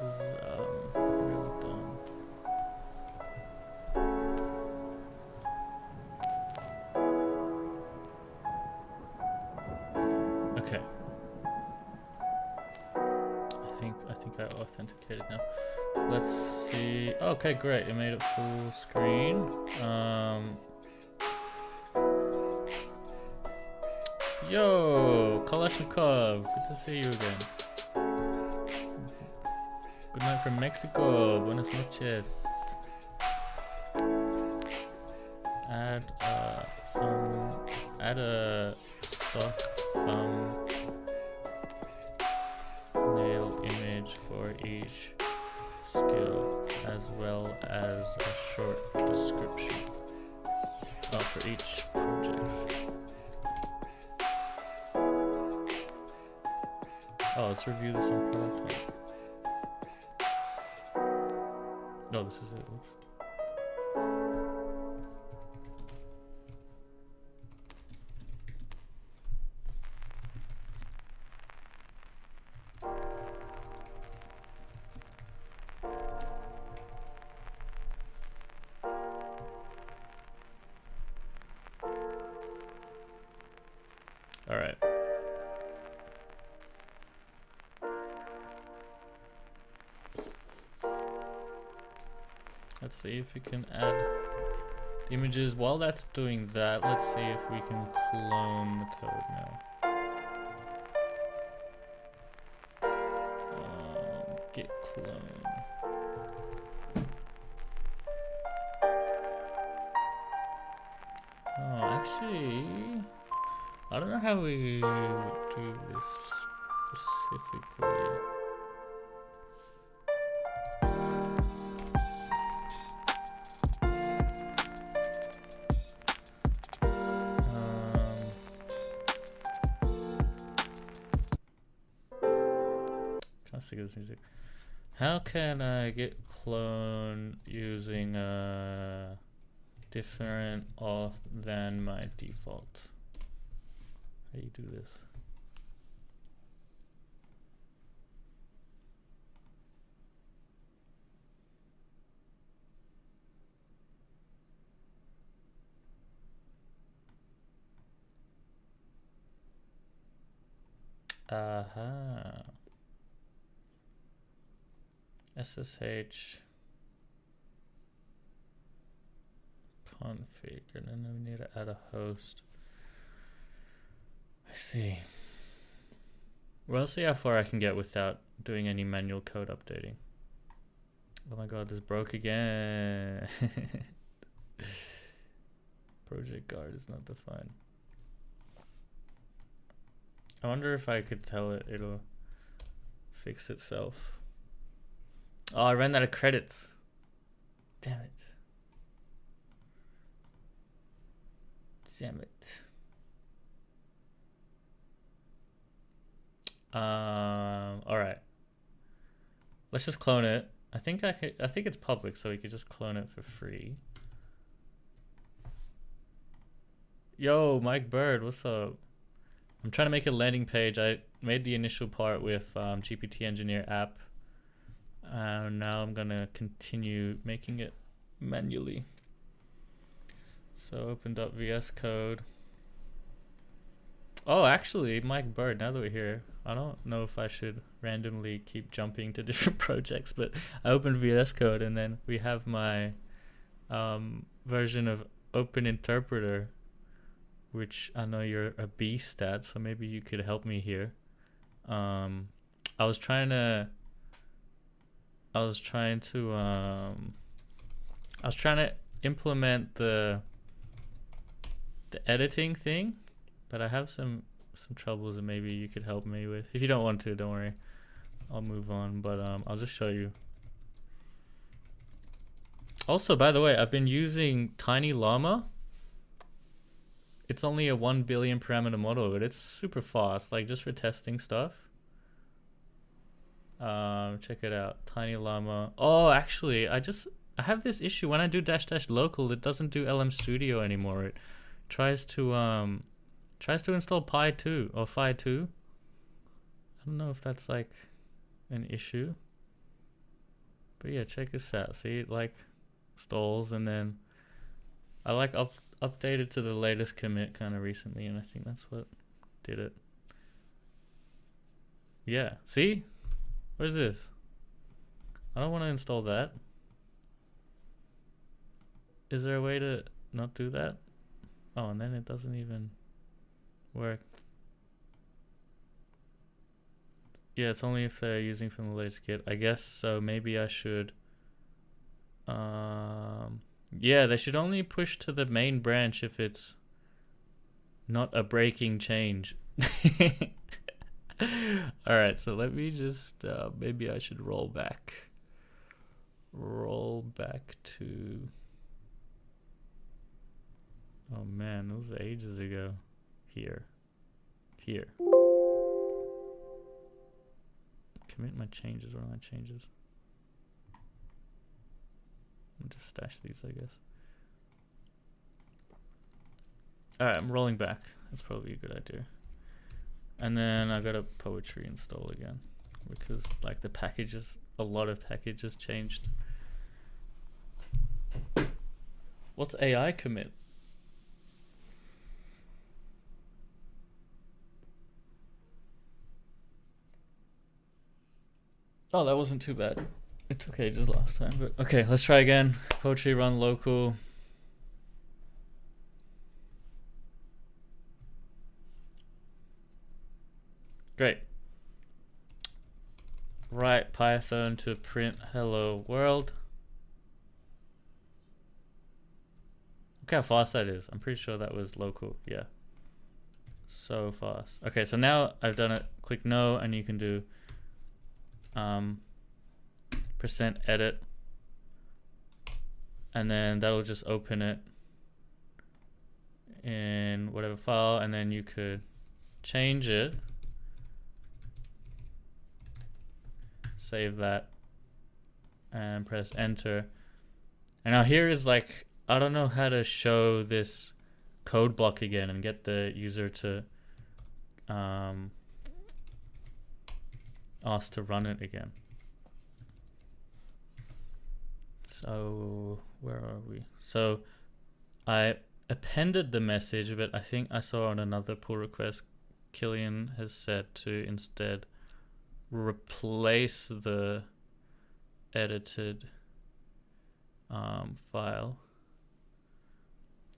is really dumb. Okay. I think I authenticated now. Let's see. Okay, great. It made it full screen. Yo, Kalashnikov. Good to see you again. Good night from Mexico. Buenas noches. Add a stock thumbnail image for each skill, as well as a short description for each project. Oh, let's review this on prototype. Oh, this is it. Oops. All right. Let's see if we can add the images. While that's doing that, let's see if we can clone the code now. Git clone. Oh, actually, I don't know how we would do this specifically. Sick of this music. How can I get clone using a different auth than my default? How do you do this? Aha. SSH config, and then we need to add a host. I see. Well, let's see how far I can get without doing any manual code updating. Oh my god, this broke again. Project guard is not defined. I wonder if I could tell it it'll fix itself. Oh, I ran out of credits. Damn it. Damn it. All right. Let's just clone it. I think it's public, so we could just clone it for free. Yo, Mike Bird, what's up? I'm trying to make a landing page. I made the initial part with GPT Engineer app. Now I'm gonna continue making it manually. So opened up VS Code. Oh, actually, Mike Bird, now that we're here, I don't know if I should randomly keep jumping to different projects, but I opened VS Code and then we have my version of Open Interpreter, which I know you're a beast at, so maybe you could help me here. I was trying to implement the editing thing, but I have some troubles that maybe you could help me with. If you don't want to, don't worry. I'll move on, but I'll just show you. Also, by the way, I've been using Tiny Llama. It's only a 1 billion parameter model, but it's super fast, like just for testing stuff. Check it out, Tiny Llama. Oh, actually, I have this issue when I do -- local. It doesn't do LM Studio anymore. It tries to install Pi 2 or Phi 2. I don't know if that's like an issue. But yeah, check this out. See, it like stalls, and then I like updated to the latest commit kind of recently, and I think that's what did it. Yeah, see? What is this? I don't want to install that. Is there a way to not do that? Oh, and then it doesn't even work. Yeah, it's only if they're using from the latest kit. I guess so. Maybe I should. Yeah, they should only push to the main branch if it's not a breaking change. Alright, so let me just, maybe I should roll back. Roll back to... Oh man, that was ages ago. Here. Commit my changes. What are my changes? I'll just stash these, I guess. Alright, I'm rolling back. That's probably a good idea. And then I got a Poetry install again, because like the packages, a lot of packages changed. What's AI commit? Oh, that wasn't too bad. It took ages last time, but okay, let's try again. Poetry run local. Great. Write Python to print hello world. Look how fast that is. I'm pretty sure that was local. Yeah. So fast. Okay, so now I've done it. Click no, and you can do %edit, and then that'll just open it in whatever file, and then you could change it, save that, and press enter. And now here is like, I don't know how to show this code block again and get the user to ask to run it again. So where are we? So I appended the message, but I think I saw on another pull request Killian has said to instead replace the edited file.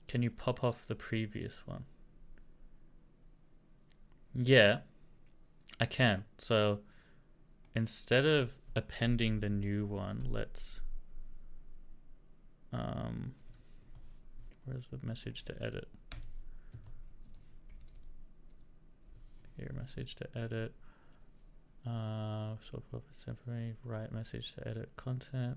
Can you pop off the previous one? Yeah, I can. So instead of appending the new one, let's where's the message to edit? Here, message to edit. So temporary write message to edit content.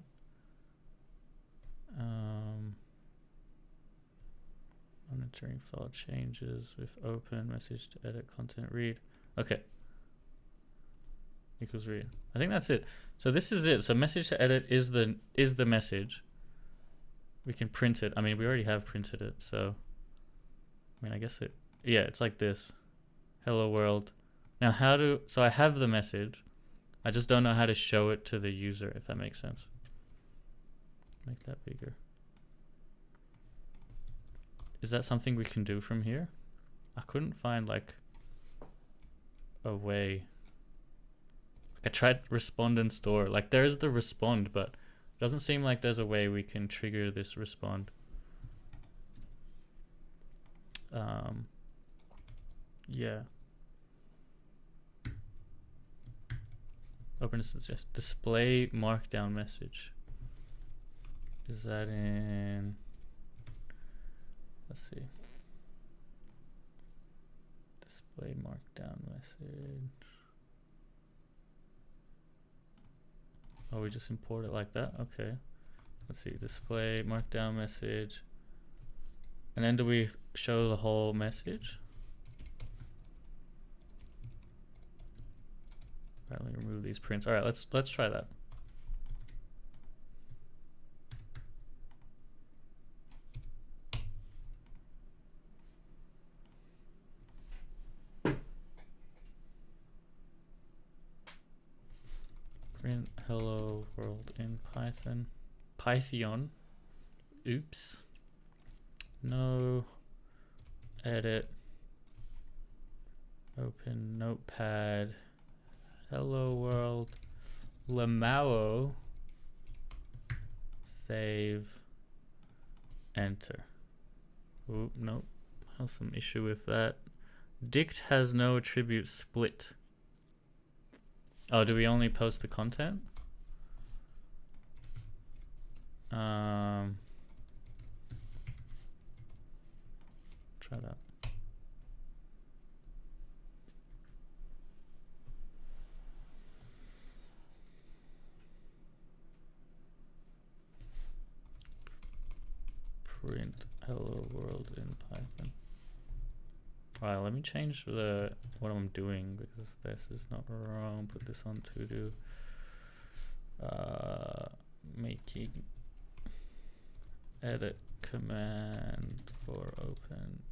Monitoring file changes with open message to edit content read. Okay. Equals read. I think that's it. So this is it. So message to edit is the message. We can print it. I mean, we already have printed it. So, I mean, I guess it. Yeah, it's like this. Hello world. Now, so I have the message. I just don't know how to show it to the user, if that makes sense. Make that bigger. Is that something we can do from here? I couldn't find like a way. Like I tried respond and store. Like there's the respond, but it doesn't seem like there's a way we can trigger this respond. Yeah. Open this just display markdown message. Is that in? Let's see. Display markdown message. Oh, we just import it like that? Okay. Let's see. Display markdown message. And then do we show the whole message? Alright, let me remove these prints. Alright, let's try that. Print hello world in Python. Python. Oops. No. Edit. Open notepad. Hello world. Lamao. Save. Enter. Oh, nope. Have some issue with that. Dict has no attribute split. Oh, do we only post the content? Try that. Print hello world in Python. Alright, let me change what I'm doing because this is not wrong. Put this on to do. Making edit command for open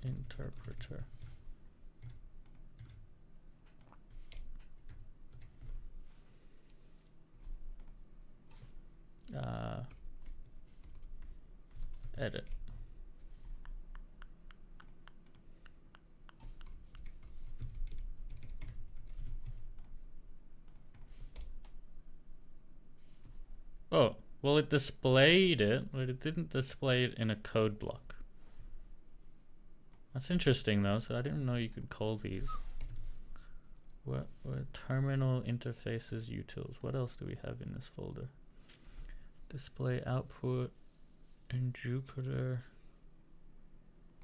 interpreter. Edit. Oh, well, it displayed it, but it didn't display it in a code block. That's interesting though, so I didn't know you could call these. What terminal interfaces utils? What else do we have in this folder? Display output in Jupyter.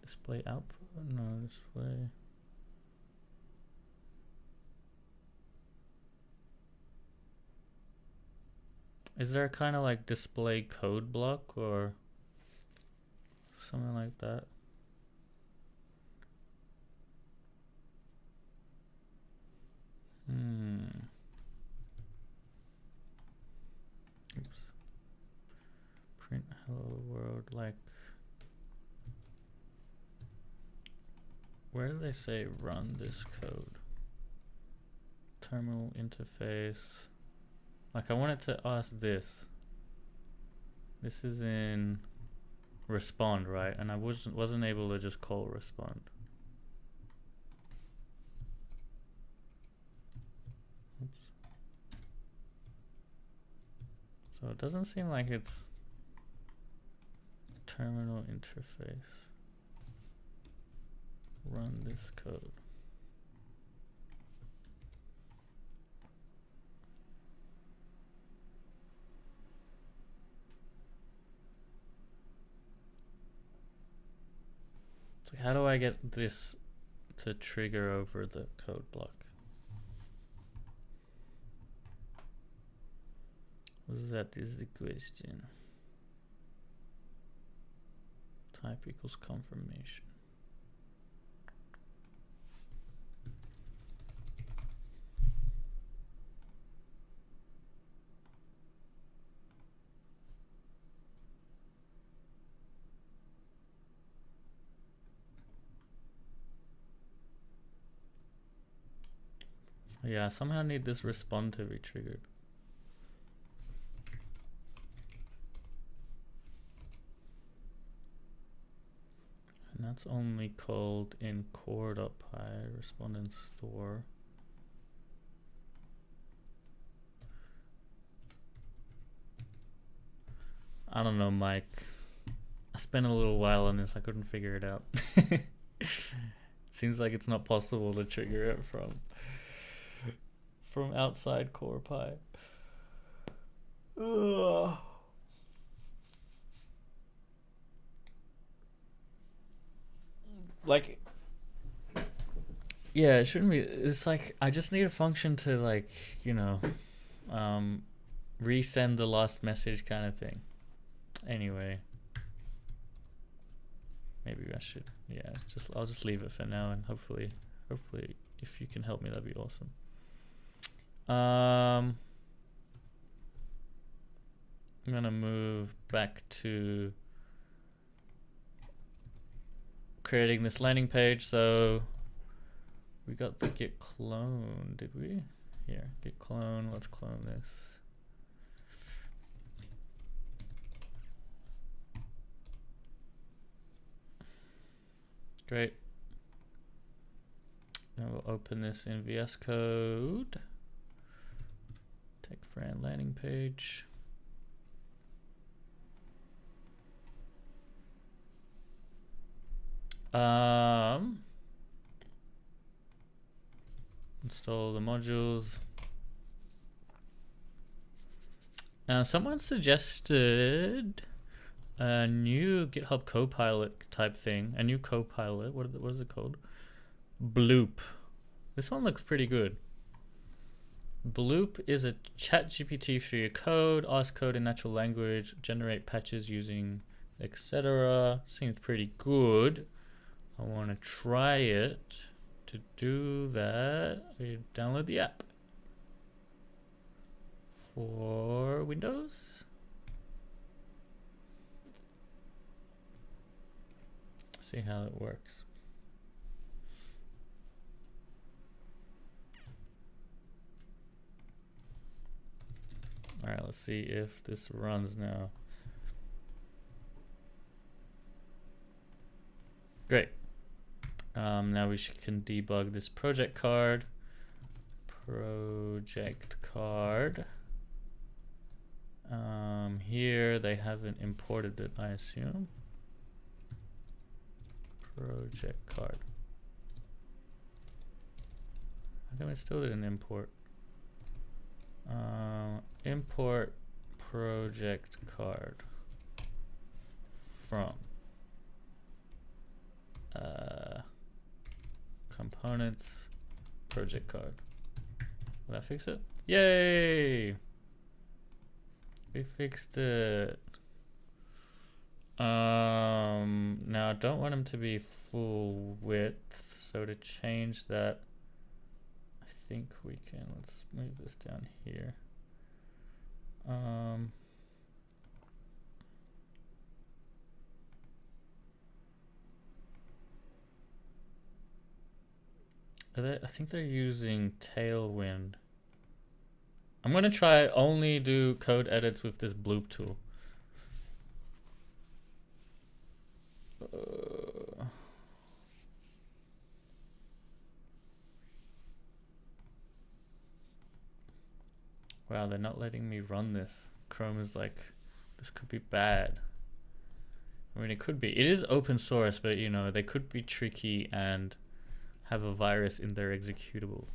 Display output? No, display. Is there kind of like display code block or something like that? Oops. Print hello world, like, where do they say run this code? Terminal interface. Like, I wanted to ask this. This is in respond, right? And I wasn't able to just call respond. Oops. So it doesn't seem like it's terminal interface. Run this code. So how do I get this to trigger over the code block? That is the question. Type equals confirmation. Yeah, somehow I need this respond to be triggered. And that's only called in core.py, respond in store. I don't know, Mike. I spent a little while on this, I couldn't figure it out. Seems like it's not possible to trigger it from outside core.py. Ugh. Like, yeah, it shouldn't be. It's like I just need a function to, like, you know, resend the last message kind of thing. Anyway, maybe I should. Yeah, I'll just leave it for now, and hopefully, if you can help me, that'd be awesome. I'm gonna move back to creating this landing page. So we got the git clone, did we? Here, git clone. clone. Let's clone this. Great. Now we'll open this in VS Code. TechFran landing page. Install the modules. Someone suggested a new GitHub Copilot type thing. A new Copilot. What is it called? Bloop. This one looks pretty good. Bloop is a chat GPT for your code, ask code in natural language, generate patches using etc. Seems pretty good. I want to try it. To do that, we download the app for Windows. See how it works. All right, let's see if this runs now. Great. Now we can debug this project card. Project card. Here they haven't imported it, I assume. Project card. How come it still didn't import? Import project card from components project card. Will that fix it? Yay! We fixed it. Now I don't want them to be full width, so to change that, I think we can, let's move this down here. I think they're using Tailwind. I'm gonna try only do code edits with this Bloop tool. Wow, they're not letting me run this. Chrome is like, this could be bad. I mean, it could be. It is open source, but you know, they could be tricky and have a virus in their executable.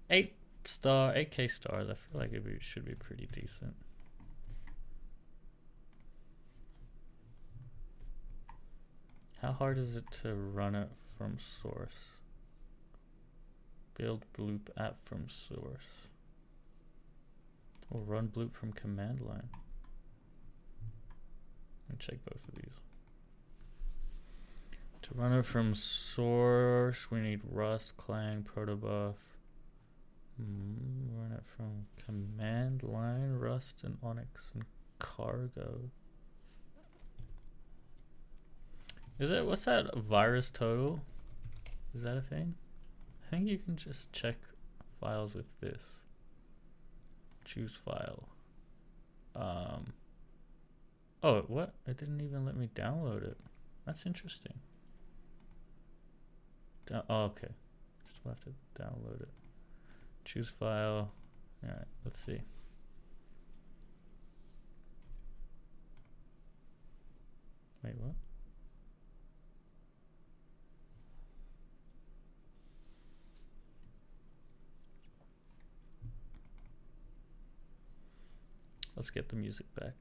8K stars. I feel like it should be pretty decent. How hard is it to run it from source? Build Bloop app from source. Or run Bloop from command line. Let me check both of these. To run it from source, we need Rust, Clang, Protobuf. Run it from command line, Rust, and Onyx, and Cargo. Is it, what's that virus total? Is that a thing? I think you can just check files with this. Choose file. Oh, what? It didn't even let me download it. That's interesting. Oh, okay. Still have to download it. Choose file. All right, let's see. Wait, what? Let's get the music back.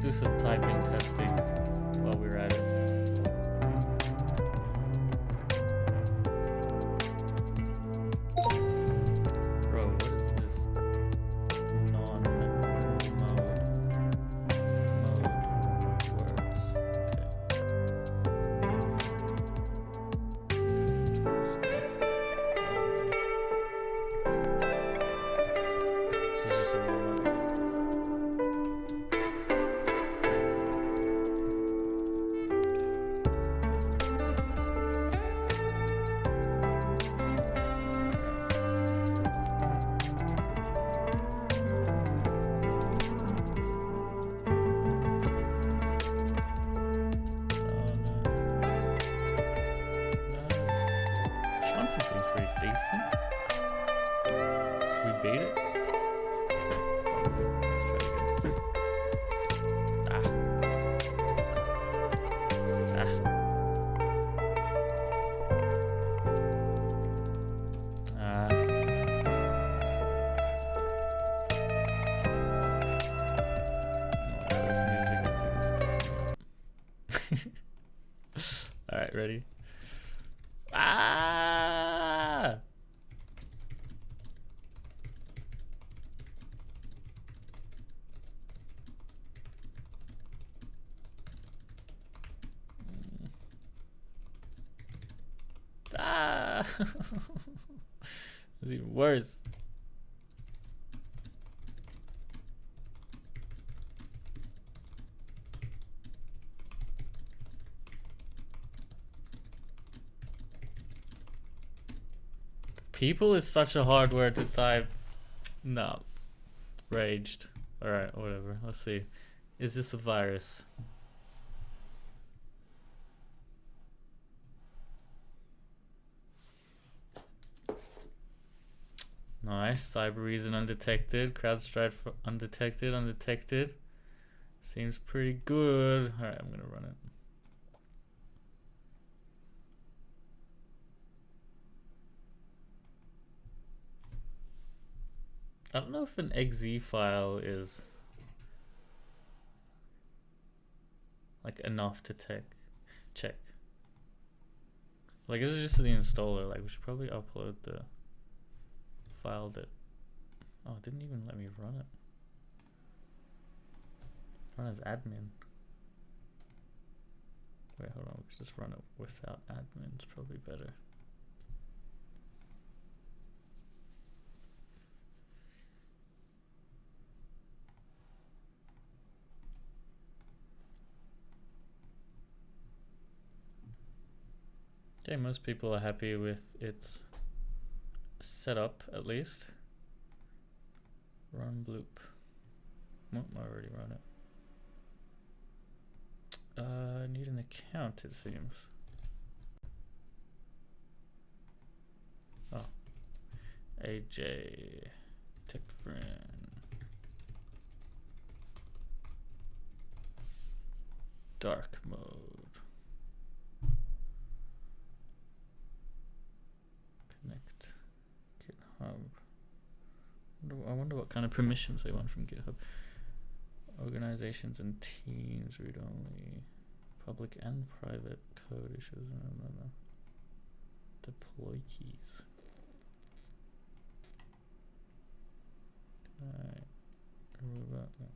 do some typing testing while we're at it. Bro, what is this non-mode words? This is just a warm-up. Beat it? Let's try again. Alright, ready? It's even worse. People is such a hard word to type. No. Raged. Alright, whatever. Let's see. Is this a virus? Nice. Cyber Reason undetected. CrowdStrike undetected. Undetected. Seems pretty good. Alright, I'm gonna run it. I don't know if an exe file is like enough to check. Like, this is just the installer. Like, we should probably upload the file that. Oh, it didn't even let me run it. Run as admin. Wait, hold on. We should just run it without admin. It's probably better. Okay, most people are happy with its setup, at least. Run bloop. Well, I already run it. I need an account, it seems. Oh. AJ Tech Friend. Dark mode. Connect. GitHub. I wonder what kind of permissions they want from GitHub. Organizations and teams, read only. Public and private code issues. No. Deploy keys. Alright. Remove that. No.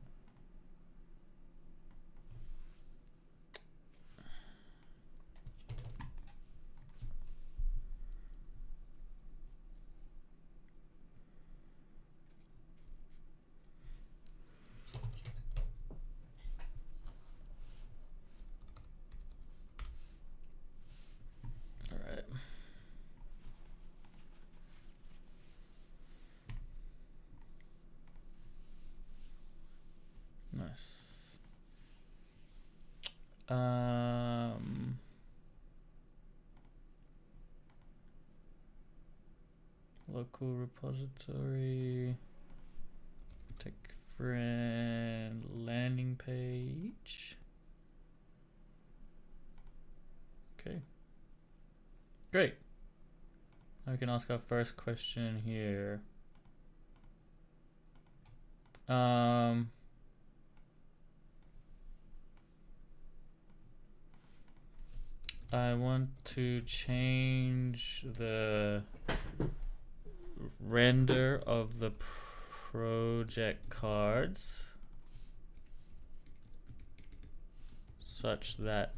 Local repository, tech friend, landing page. Okay, great. Now we can ask our first question here. I want to change the render of the project cards such that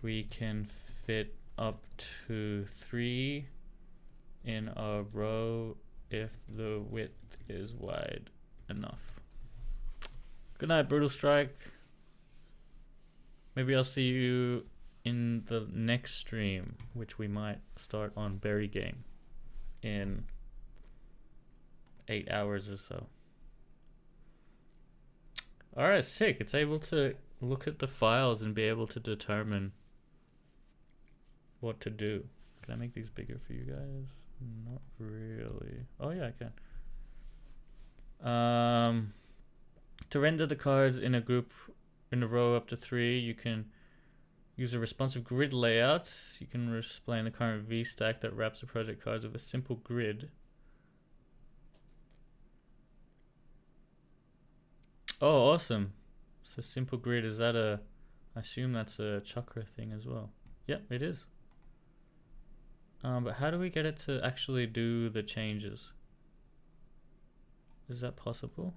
we can fit up to 3 in a row if the width is wide enough. Good night, Brutal Strike. Maybe I'll see you in the next stream, which we might start on Berry Game in 8 hours or so. Alright, sick. It's able to look at the files and be able to determine what to do. Can I make these bigger for you guys? Not really. Oh yeah, I can. To render the cards in a group in a row up to 3, you can use a responsive grid layout. You can explain the current VStack that wraps the project cards with a simple grid. Oh, awesome. So simple grid, is that a, I assume that's a chakra thing as well. Yep, it is. But how do we get it to actually do the changes? Is that possible?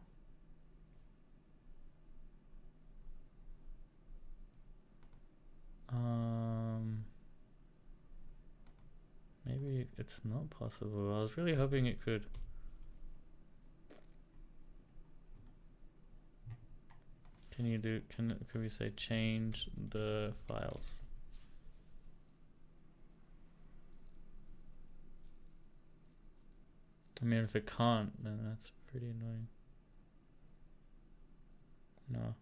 Maybe it's not possible. I was really hoping it could. Can you do, can we say change the files? I mean, if it can't, then that's pretty annoying. No.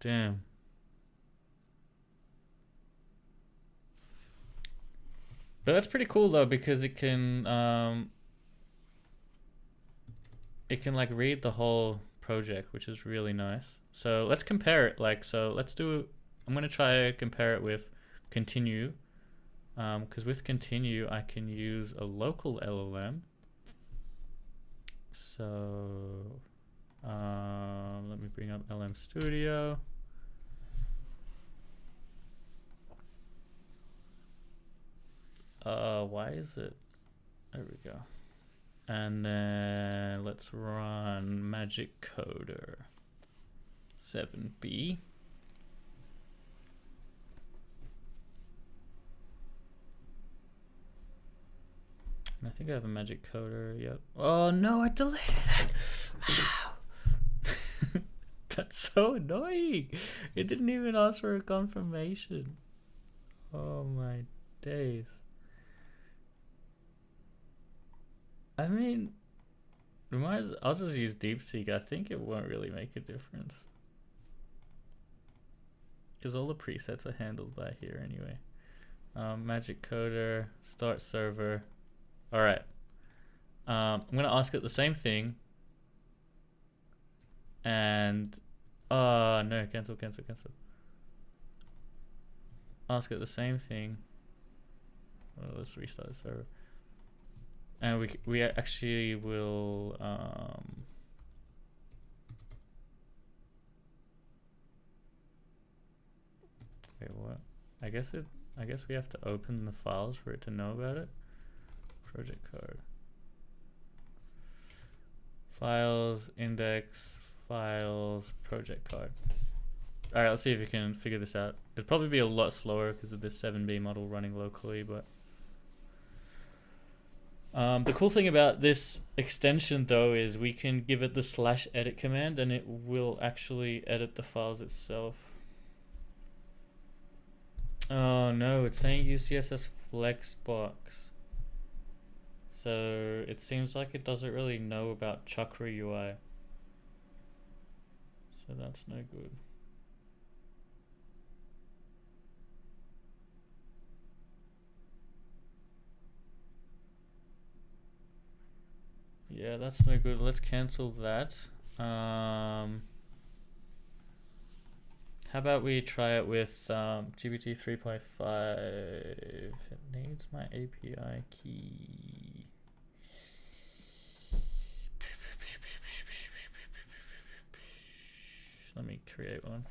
Damn. But that's pretty cool though, because it can like read the whole project, which is really nice. So let's compare it. Like, so let's do, I'm gonna try to compare it with continue, because with continue I can use a local LLM. So let me bring up LM Studio. Why is it? There we go. And then let's run Magic Coder 7B. And I think I have a Magic Coder. Yep. Oh no, I deleted it. Ow. That's so annoying. It didn't even ask for a confirmation. Oh my days. I mean, I'll just use DeepSeek. I think it won't really make a difference, because all the presets are handled by here anyway. Magic Coder, start server. All right. I'm gonna ask it the same thing. And no, cancel. Ask it the same thing. Well, let's restart the server. And we actually will wait, what? I guess we have to open the files for it to know about it. Project card. Files, index, files, project card. Alright, let's see if we can figure this out. It'll probably be a lot slower because of this 7B model running locally, but the cool thing about this extension though is we can give it the /edit command and it will actually edit the files itself. Oh no, it's saying use CSS Flexbox. So it seems like it doesn't really know about Chakra UI. So that's no good. Yeah, that's no good. Let's cancel that. How about we try it with GPT 3.5? It needs my API key. Let me create one.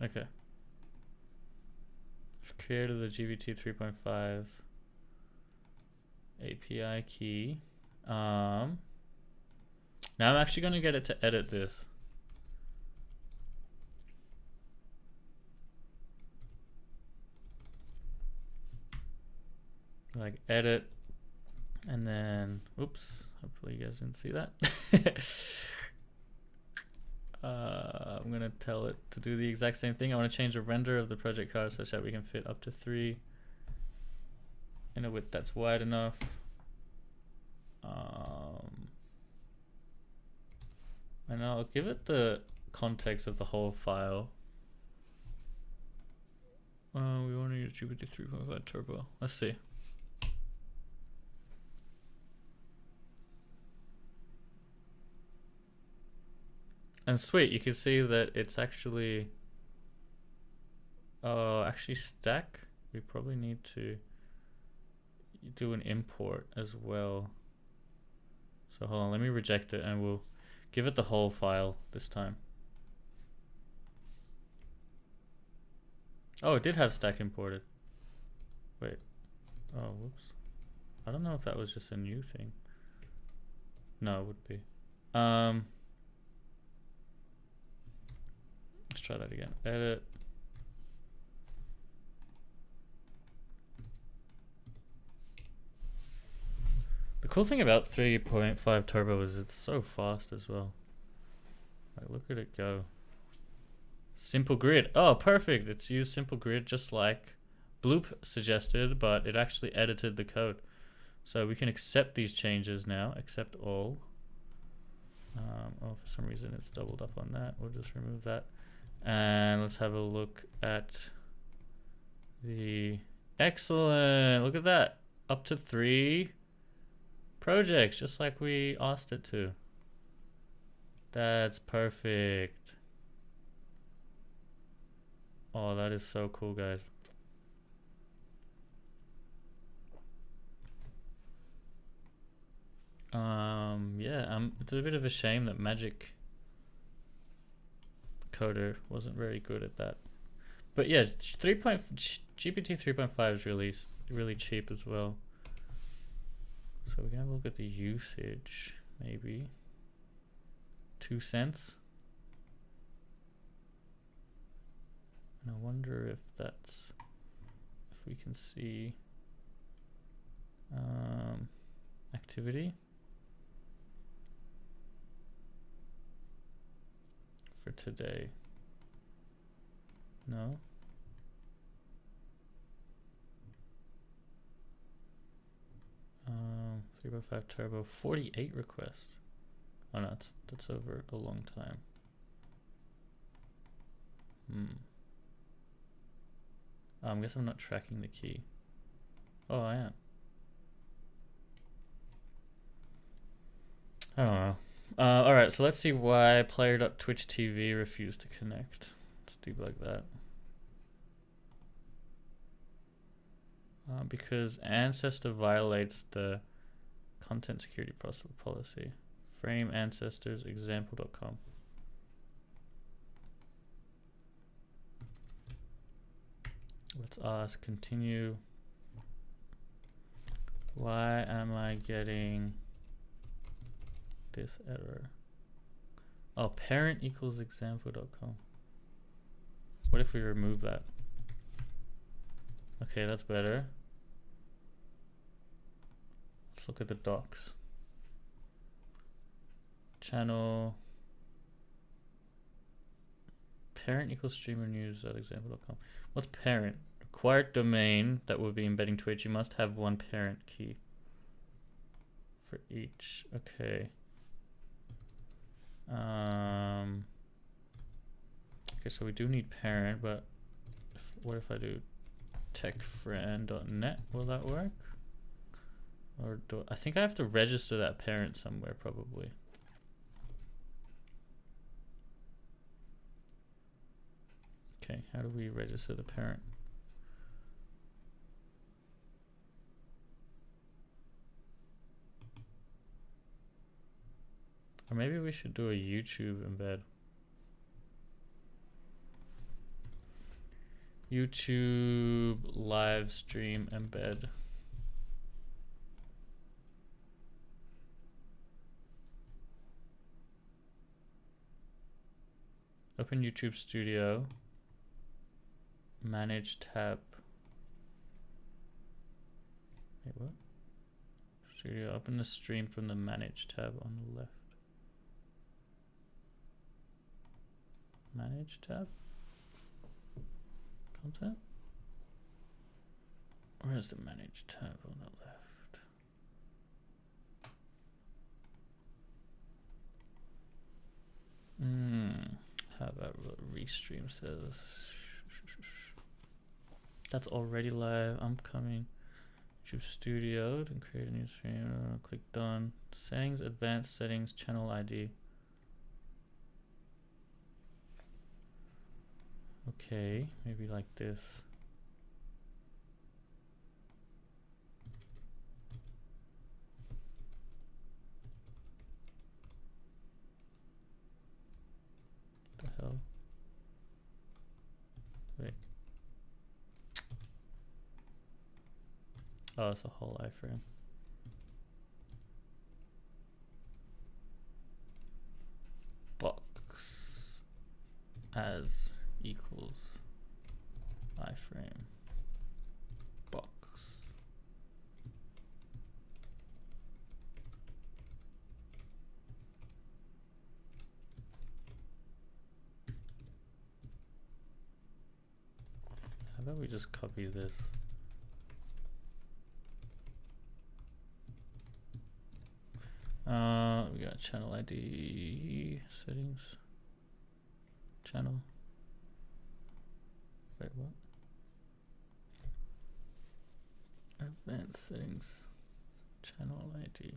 Okay. I've created the GPT 3.5 API key. Now I'm actually going to get it to edit this. Like edit, and then, oops, hopefully you guys didn't see that. I'm gonna tell it to do the exact same thing. I want to change the render of the project card such that we can fit up to 3 in a width that's wide enough. And I'll give it the context of the whole file. We want to use GPT 3.5 Turbo. Let's see. And sweet, you can see that it's actually stack. We probably need to do an import as well. So hold on, let me reject it and we'll give it the whole file this time. Oh, it did have stack imported. Wait. Oh, whoops. I don't know if that was just a new thing. No, it would be. Let's try that again. Edit. The cool thing about 3.5 Turbo is it's so fast as well. Like, look at it go. Simple grid. Oh, perfect. It's used simple grid just like Bloop suggested, but it actually edited the code. So we can accept these changes now. Accept all. Oh, for some reason it's doubled up on that. We'll just remove that. And let's have a look at the... Excellent. Look at that. Up to 3 projects, just like we asked it to. That's perfect. Oh, that is so cool, guys. Yeah, it's a bit of a shame that Magic Coder wasn't very good at that. But yeah, GPT 3.5 is really cheap as well. So we can have a look at the usage, maybe 2 cents. And I wonder if we can see activity for today. No. Um, 3.5 Turbo, 48 requests. Oh no, that's over a long time. I guess I'm not tracking the key. Oh, I am. I don't know. Alright, so let's see why player.twitch TV refused to connect. Let's debug that. Because Ancestor violates the content security policy. Frame ancestors example.com. Let's ask continue. Why am I getting this error? Oh, parent equals example.com. What if we remove that? Okay, that's better. Let's look at the docs. Channel parent equals streamernews.example.com. What's parent? Required domain that will be embedding Twitch. You must have one parent key for each. Okay. Okay, so we do need parent, but what if I do techfriend.net? Will that work? Or I think I have to register that parent somewhere probably. Okay, how do we register the parent? Or maybe we should do a YouTube embed. YouTube live stream embed. Open YouTube Studio. Manage tab. Wait, what? Studio. Open the stream from the Manage tab on the left. Manage tab? Content? Where's the Manage tab on the left? How about what Restream says? That's already live. I'm coming. YouTube Studio and create a new stream. Click done. Settings, advanced settings, channel ID. Okay, maybe like this. What the hell? Wait. Oh, it's a whole iframe. Box as equals iframe box. How about we just copy this? We got channel ID settings. Channel. Wait, what? Advanced settings. Channel ID.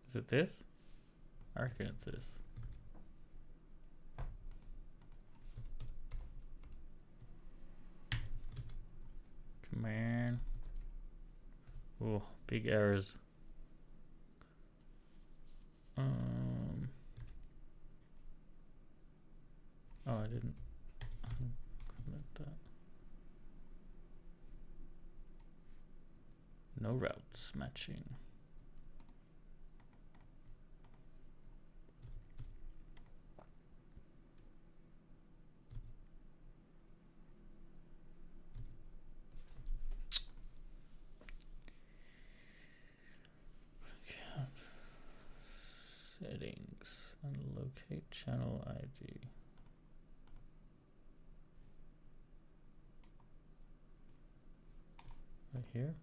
Is it this? I reckon it's this. Command. Oh, big errors. Oh, I didn't commit that. No routes matching. Settings and locate channel ID. Right here.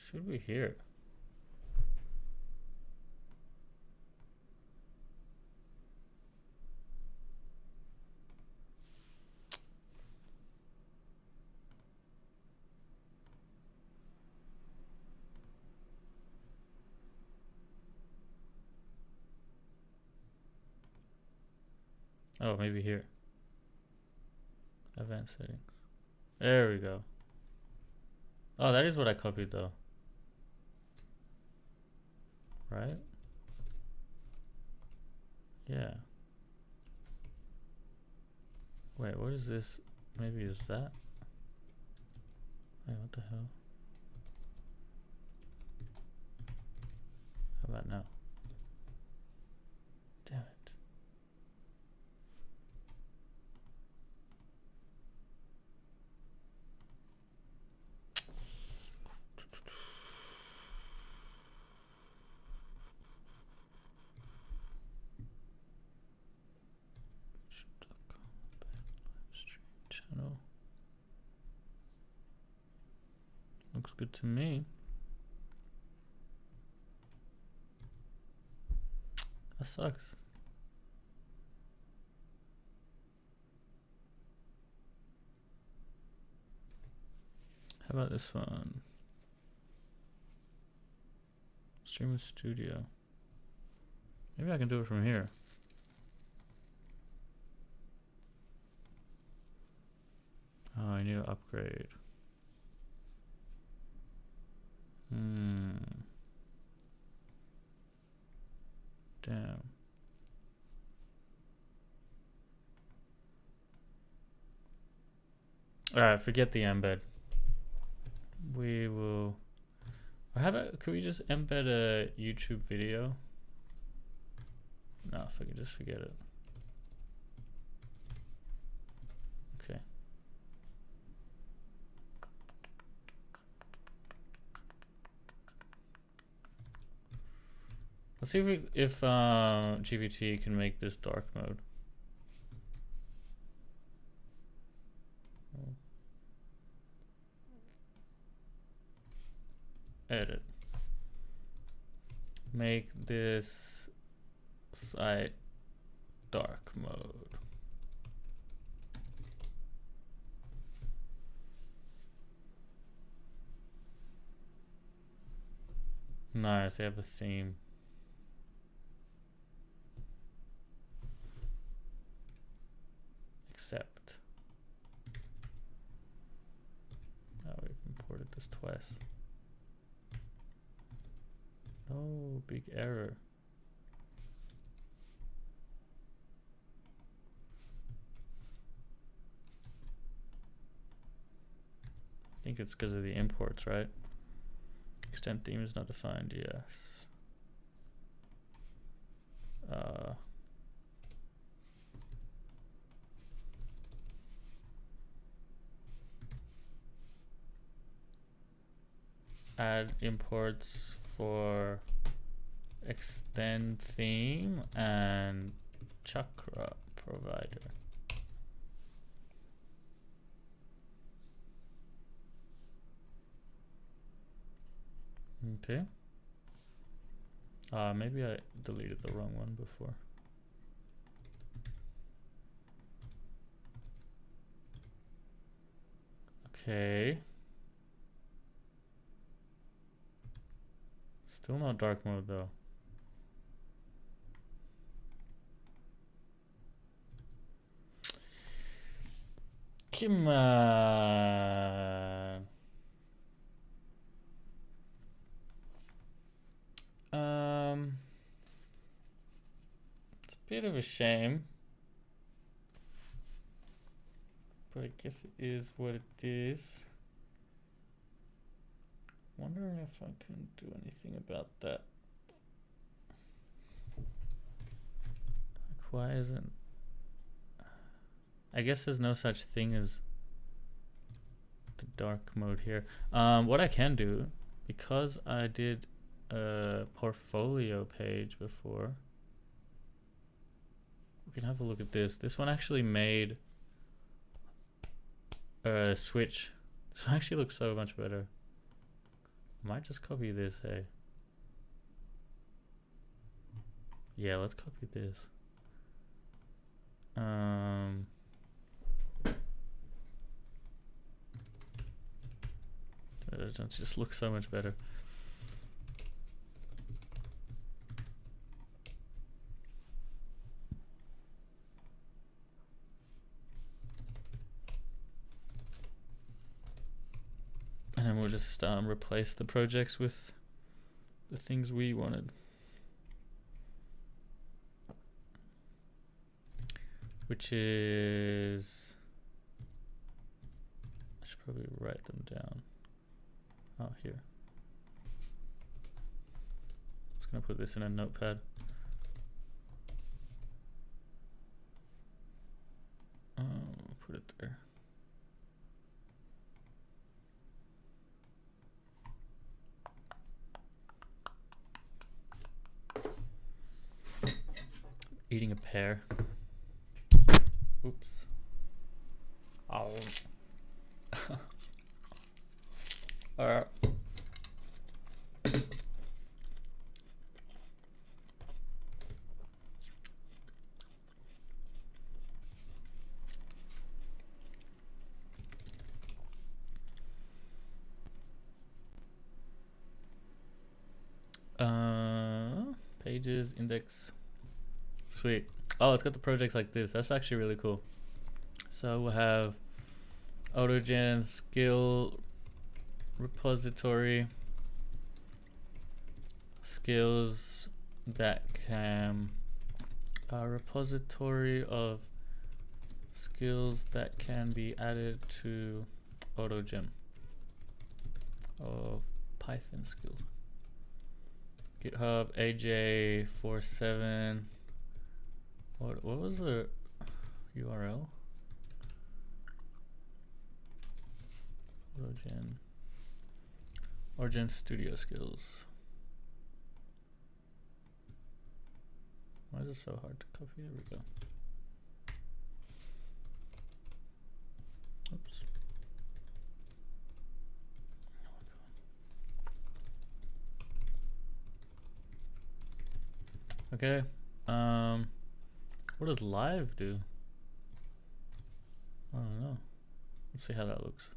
Should we hear? Oh, maybe here. Advanced settings. There we go. Oh, that is what I copied though. Right? Yeah. Wait, what is this? Maybe it's that? Wait, what the hell? How about now? Damn it. Channel. Looks good to me. sucks. How about this one? Streamer Studio. Maybe I can do it from here. Oh, I need to upgrade. Damn. Alright, forget the embed. We will... Or how about, could we just embed a YouTube video? No, if I can just forget it. Okay. Let's see if GPT can make this dark mode. Edit. Make this site dark mode. Nice, they have a theme. Accept. Now we've imported this twice. Oh, big error. I think it's because of the imports, right? Extend theme is not defined, yes. Add imports for extend theme and chakra provider. Okay. Maybe I deleted the wrong one before. Okay. Still not dark mode though. Come on. It's a bit of a shame, but I guess it is what it is. Wondering if I can do anything about that. Like, why isn't... I guess there's no such thing as the dark mode here. What I can do, because I did a portfolio page before, we can have a look at this. This one actually made a switch. This one actually looks so much better. I might just copy this, hey. Yeah, let's copy this. It just looks so much better. And then we'll just replace the projects with the things we wanted. Which is... I should probably write them down. Oh, here. Just gonna put this in a notepad. Put it there. Eating a pear. Oops. Oh. Alright. pages, index. Sweet. Oh, it's got the projects like this. That's actually really cool. So we'll have AutoGen skill repository, skills that can, repository of skills that can be added to AutoGen of Python skills. GitHub AJ47. What was the URL? AutoGen Studio Skills. Why is it so hard to copy? There we go. Oops. Okay. What does live do? I don't know. Let's see how that looks.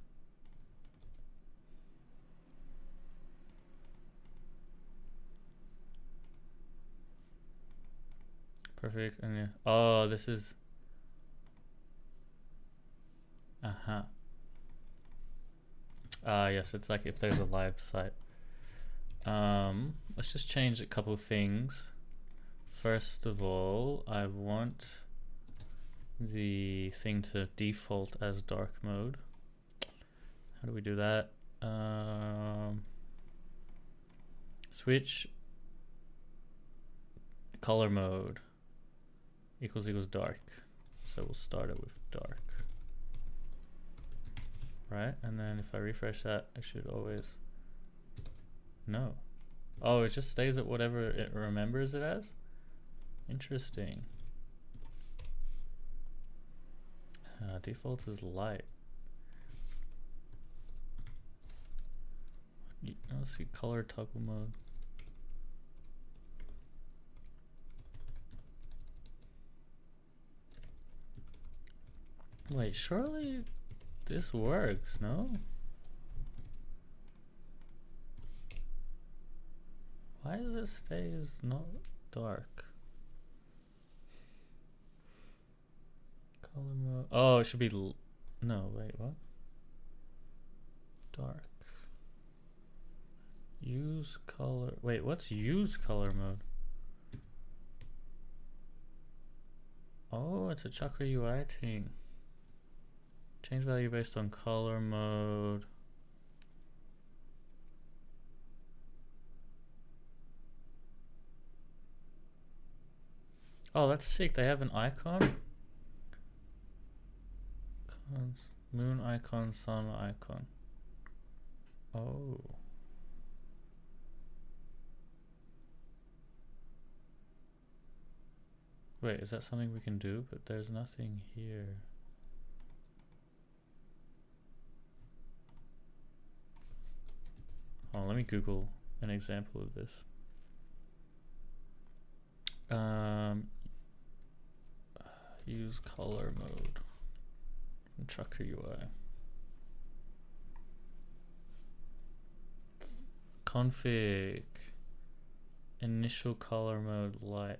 Perfect. And yeah. Oh, this is. Yes, it's like if there's a live site. Let's just change a couple things. First of all, I want the thing to default as dark mode. How do we do that? Switch color mode equals dark. So we'll start it with dark. Right? And then if I refresh that, I should always. No. Oh, it just stays at whatever it remembers it as? Interesting. Default is light. Let's see, color toggle mode. Wait, surely this works, no? Why does it stay as not dark? Color mode. Oh, it should be. No, wait, what? Dark. Use color. Wait, what's use color mode? Oh, it's a Chakra UI thing. Change value based on color mode. Oh, that's sick. They have an icon. Moon icon, sun icon. Oh. Wait, is that something we can do? But there's nothing here. Oh, let me Google an example of this. Use color mode from Chakra UI. Config. Initial color mode light.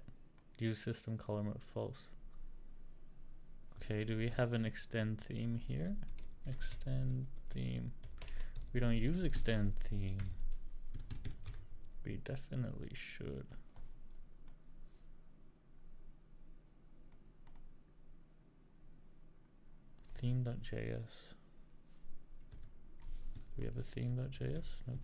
Use system color mode false. Okay, do we have an extend theme here? Extend theme. We don't use extend theme. We definitely should. Theme.js. Do we have a theme.js? Nope.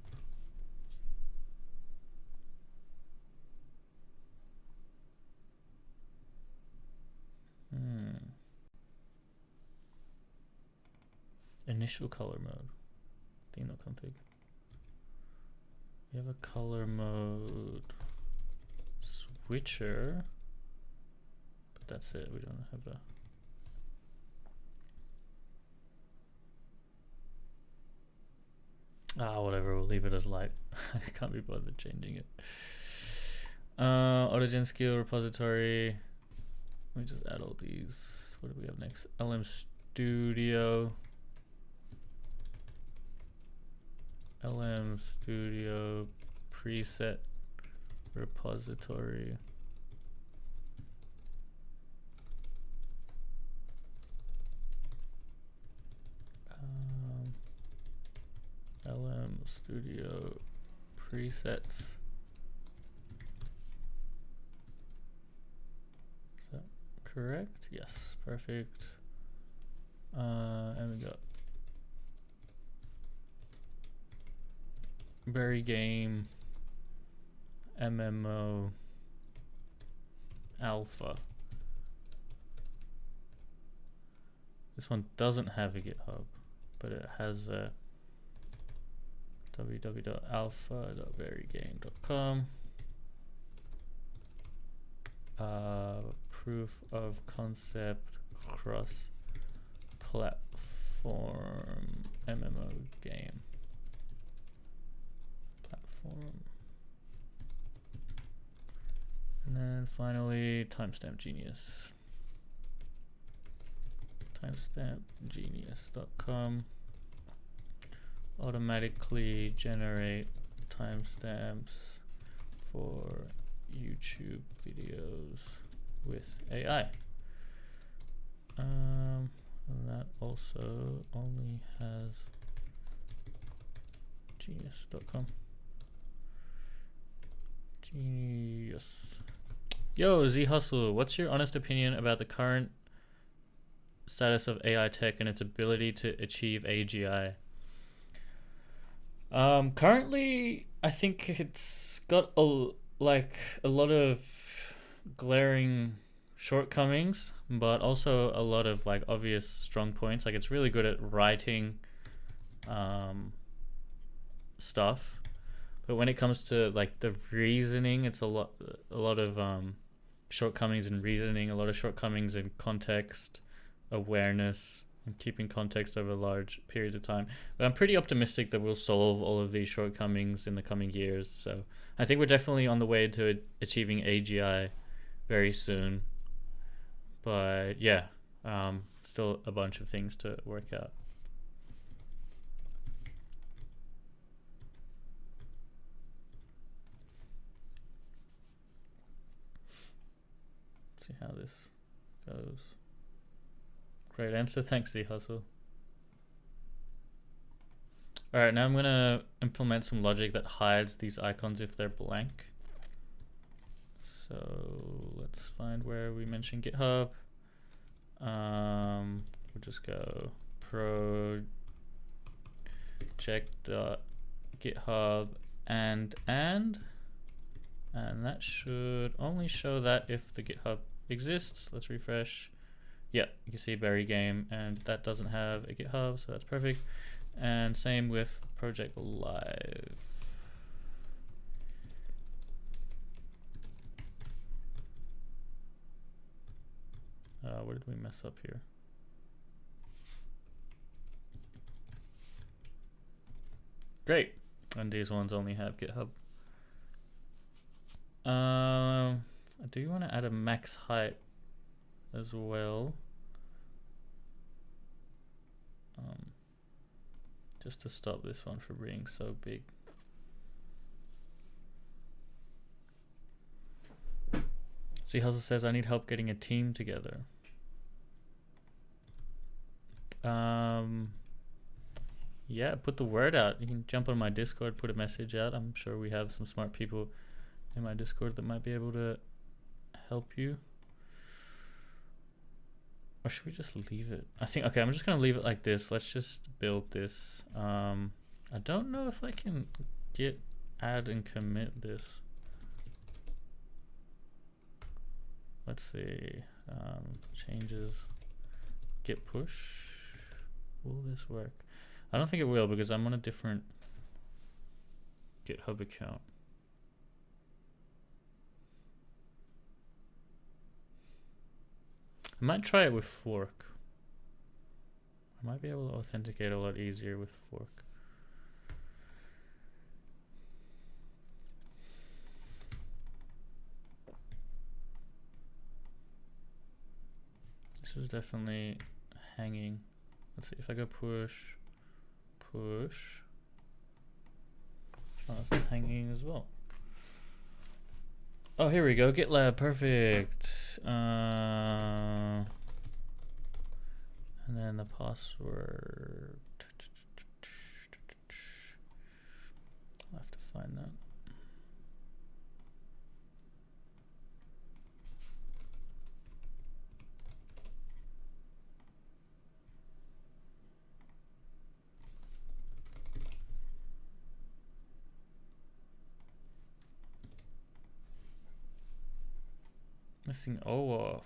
Initial color mode. Theme.config. We have a color mode switcher, but that's it. We don't have a. Whatever, we'll leave it as light. I can't be bothered changing it. AutoGen skill repository. Let me just add all these. What do we have next? LM Studio. LM Studio preset repository. LM Studio presets. Is that correct? Yes, perfect. And we got Berry Game MMO Alpha. This one doesn't have a GitHub, but it has a www.alpha.berrygame.com. Proof of concept cross platform MMO game platform. And then finally Timestamp Genius. Timestampgenius.com. Automatically generate timestamps for YouTube videos with AI. And that also only has genius.com. Genius. Yo, Z Hustle, what's your honest opinion about the current status of AI tech and its ability to achieve AGI? Currently, I think it's got a lot of glaring shortcomings, but also a lot of like obvious strong points. Like it's really good at writing stuff, but when it comes to like the reasoning, it's a lot of shortcomings in reasoning, a lot of shortcomings in context awareness and keeping context over large periods of time. But I'm pretty optimistic that we'll solve all of these shortcomings in the coming years. So I think we're definitely on the way to achieving AGI very soon. But yeah, still a bunch of things to work out. Let's see how this goes. Great answer. Thanks, Z Hustle. All right, now I'm gonna implement some logic that hides these icons if they're blank. So let's find where we mentioned GitHub. We'll just go project.github and that should only show that if the GitHub exists. Let's refresh. Yeah, you can see Berry Game, and that doesn't have a GitHub, so that's perfect. And same with Project Live. Where did we mess up here? Great, and these ones only have GitHub. Do you want to add a max height as well? Just to stop this one from being so big. Z Hustle says, I need help getting a team together. Yeah, put the word out. You can jump on my Discord, put a message out. I'm sure we have some smart people in my Discord that might be able to help you. Or should we just leave it? I think, okay, I'm just gonna leave it like this. Let's just build this. I don't know if I can git add and commit this. Let's see, changes, git push. Will this work? I don't think it will because I'm on a different GitHub account. I might try it with fork. I might be able to authenticate a lot easier with fork. This is definitely hanging. Let's see if I go push. Oh, it's hanging as well. Oh, here we go. GitLab, perfect. And then the password. I'll have to find that. Missing OAuth.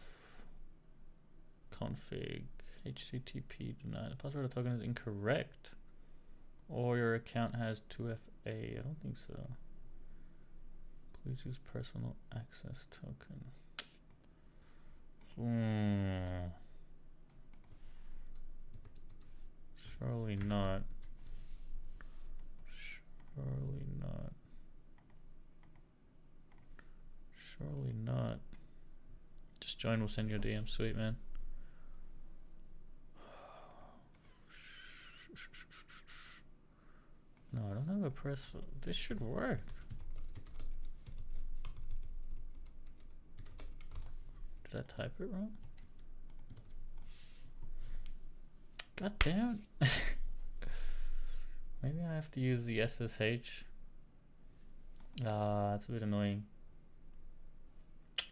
Config. HTTP denied. The password of the token is incorrect. Or your account has 2FA. I don't think so. Please use personal access token. Surely not. Surely not. Surely not. Just join, we'll send you a DM. Sweet, man. No, I don't have a press. This should work. Did I type it wrong? God damn it. Maybe I have to use the SSH. That's a bit annoying.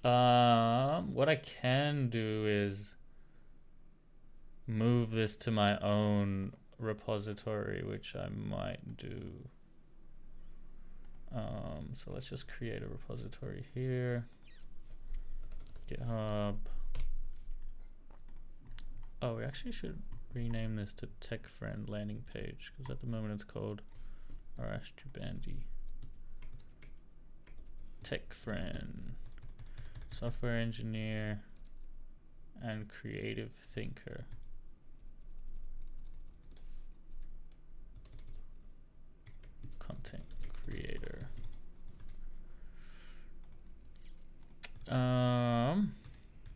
What I can do is move this to my own repository, which I might do. So let's just create a repository here. GitHub. Oh, we actually should rename this to TechFriend landing page, because at the moment it's called Arashtubandi. TechFriend. Software engineer and creative thinker. Content creator.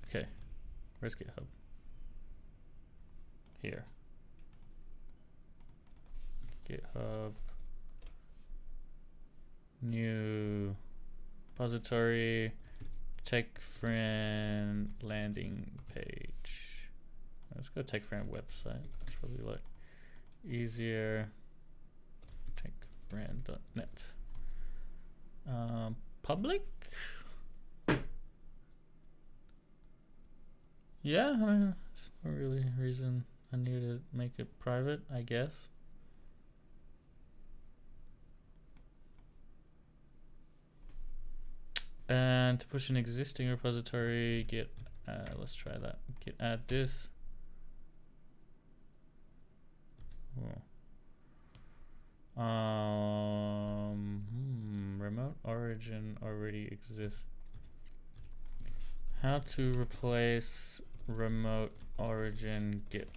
Okay. Where's GitHub? Here. GitHub. New repository. TechFriend landing page. Let's go TechFriend website. It's probably like easier. TechFriend.net. Public? Yeah, I mean, there's no really reason I need to make it private, I guess. And to push an existing repository, git, let's try that. Git add this. Remote origin already exists. How to replace remote origin git.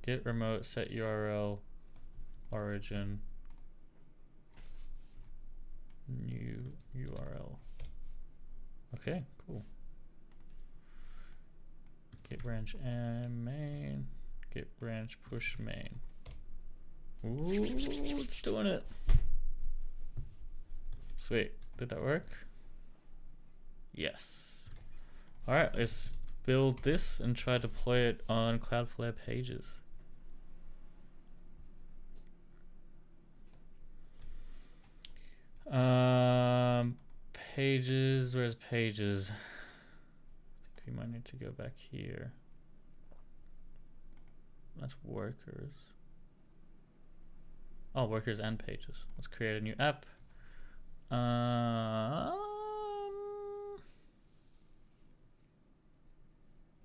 Git remote set URL origin. New URL. Okay, cool. Git branch and main. Git branch push main. Ooh, it's doing it. Sweet. Did that work? Yes. Alright, let's build this and try to deploy it on Cloudflare pages. Pages, where's pages? I think we might need to go back here. That's workers. Oh, workers and pages. Let's create a new app.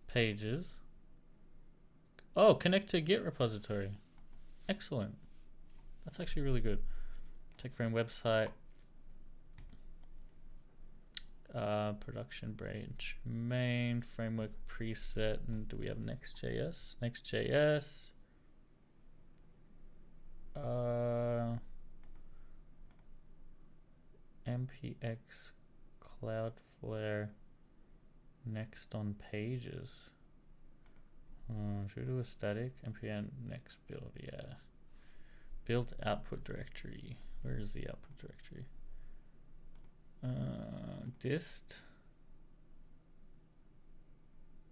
Pages. Oh, connect to Git repository. Excellent. That's actually really good. TechFriend website. Production branch main framework preset. And do we have Next.js? Next.js. MPX Cloudflare next on pages. Should we do a static npm next build? Yeah. Build output directory. Where is the output directory? Dist.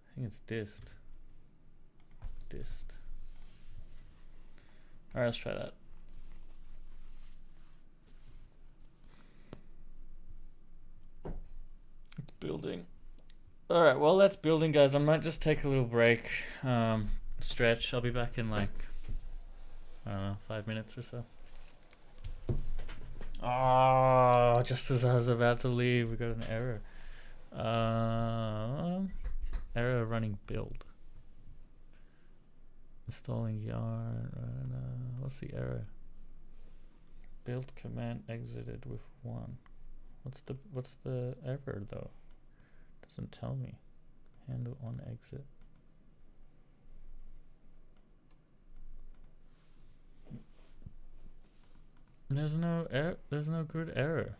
I think it's dist. Dist. All right, let's try that. It's building. All right, while that's building, guys, I might just take a little break, stretch. I'll be back in like, I don't know, 5 minutes or so. Oh, just as I was about to leave, we got an error. Error running build. Installing yarn. What's the error? Build command exited with 1. What's the error though? Doesn't tell me. Handle on exit. There's no error. There's no good error.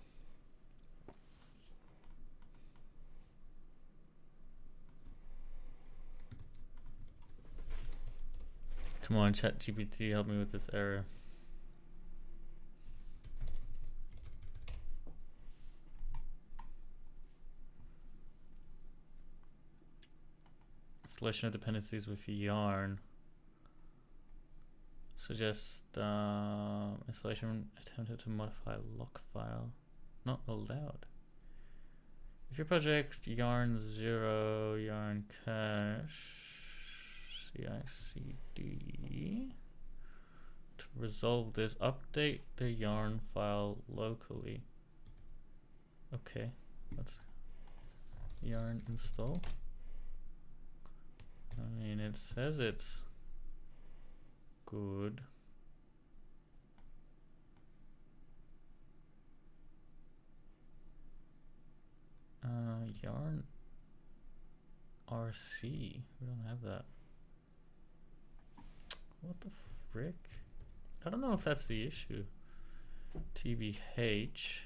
Come on, ChatGPT, help me with this error. Installation of dependencies with yarn. Suggest installation attempted to modify lock file. Not allowed. If your project yarn 0 yarn cache CICD to resolve this, update the yarn file locally. Okay, let's yarn install. I mean, it says it's good. Yarn RC. We don't have that. What the frick? I don't know if that's the issue. TBH.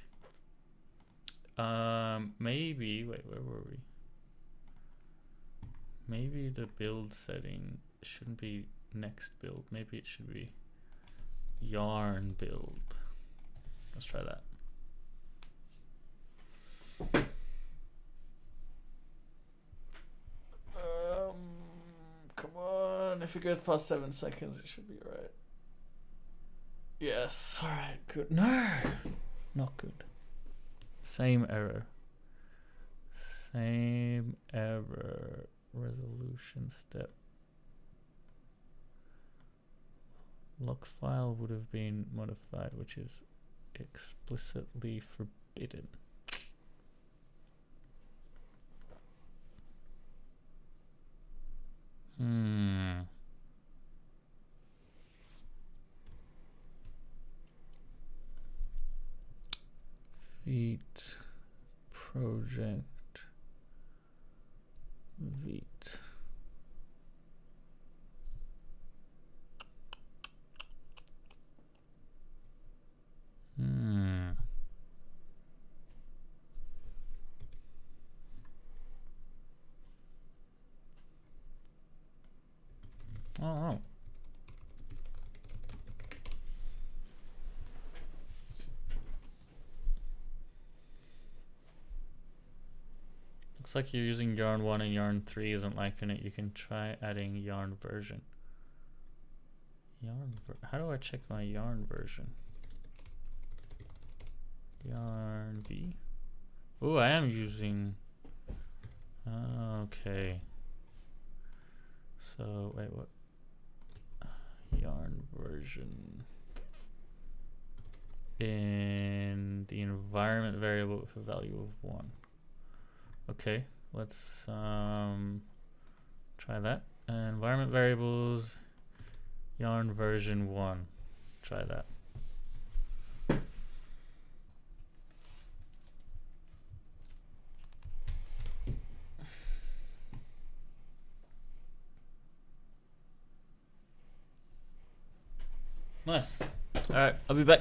Maybe. Wait, where were we? Maybe the build setting shouldn't be next build. Maybe it should be yarn build. Let's try that. Come on. If it goes past 7 seconds, it should be right. Yes. All right. Good. No, not good. Same error. Same error. Resolution step. Lock file would have been modified, which is explicitly forbidden. Vite project Vite. Oh. Looks like you're using yarn 1 and yarn 3 isn't liking it. You can try adding yarn version. How do I check my yarn version? Yarn V. Oh, I am using. Okay. So wait, what? Yarn version in the environment variable with a value of 1. Okay, let's try that. Environment variables, yarn version 1. Try that. Nice. All right, I'll be back.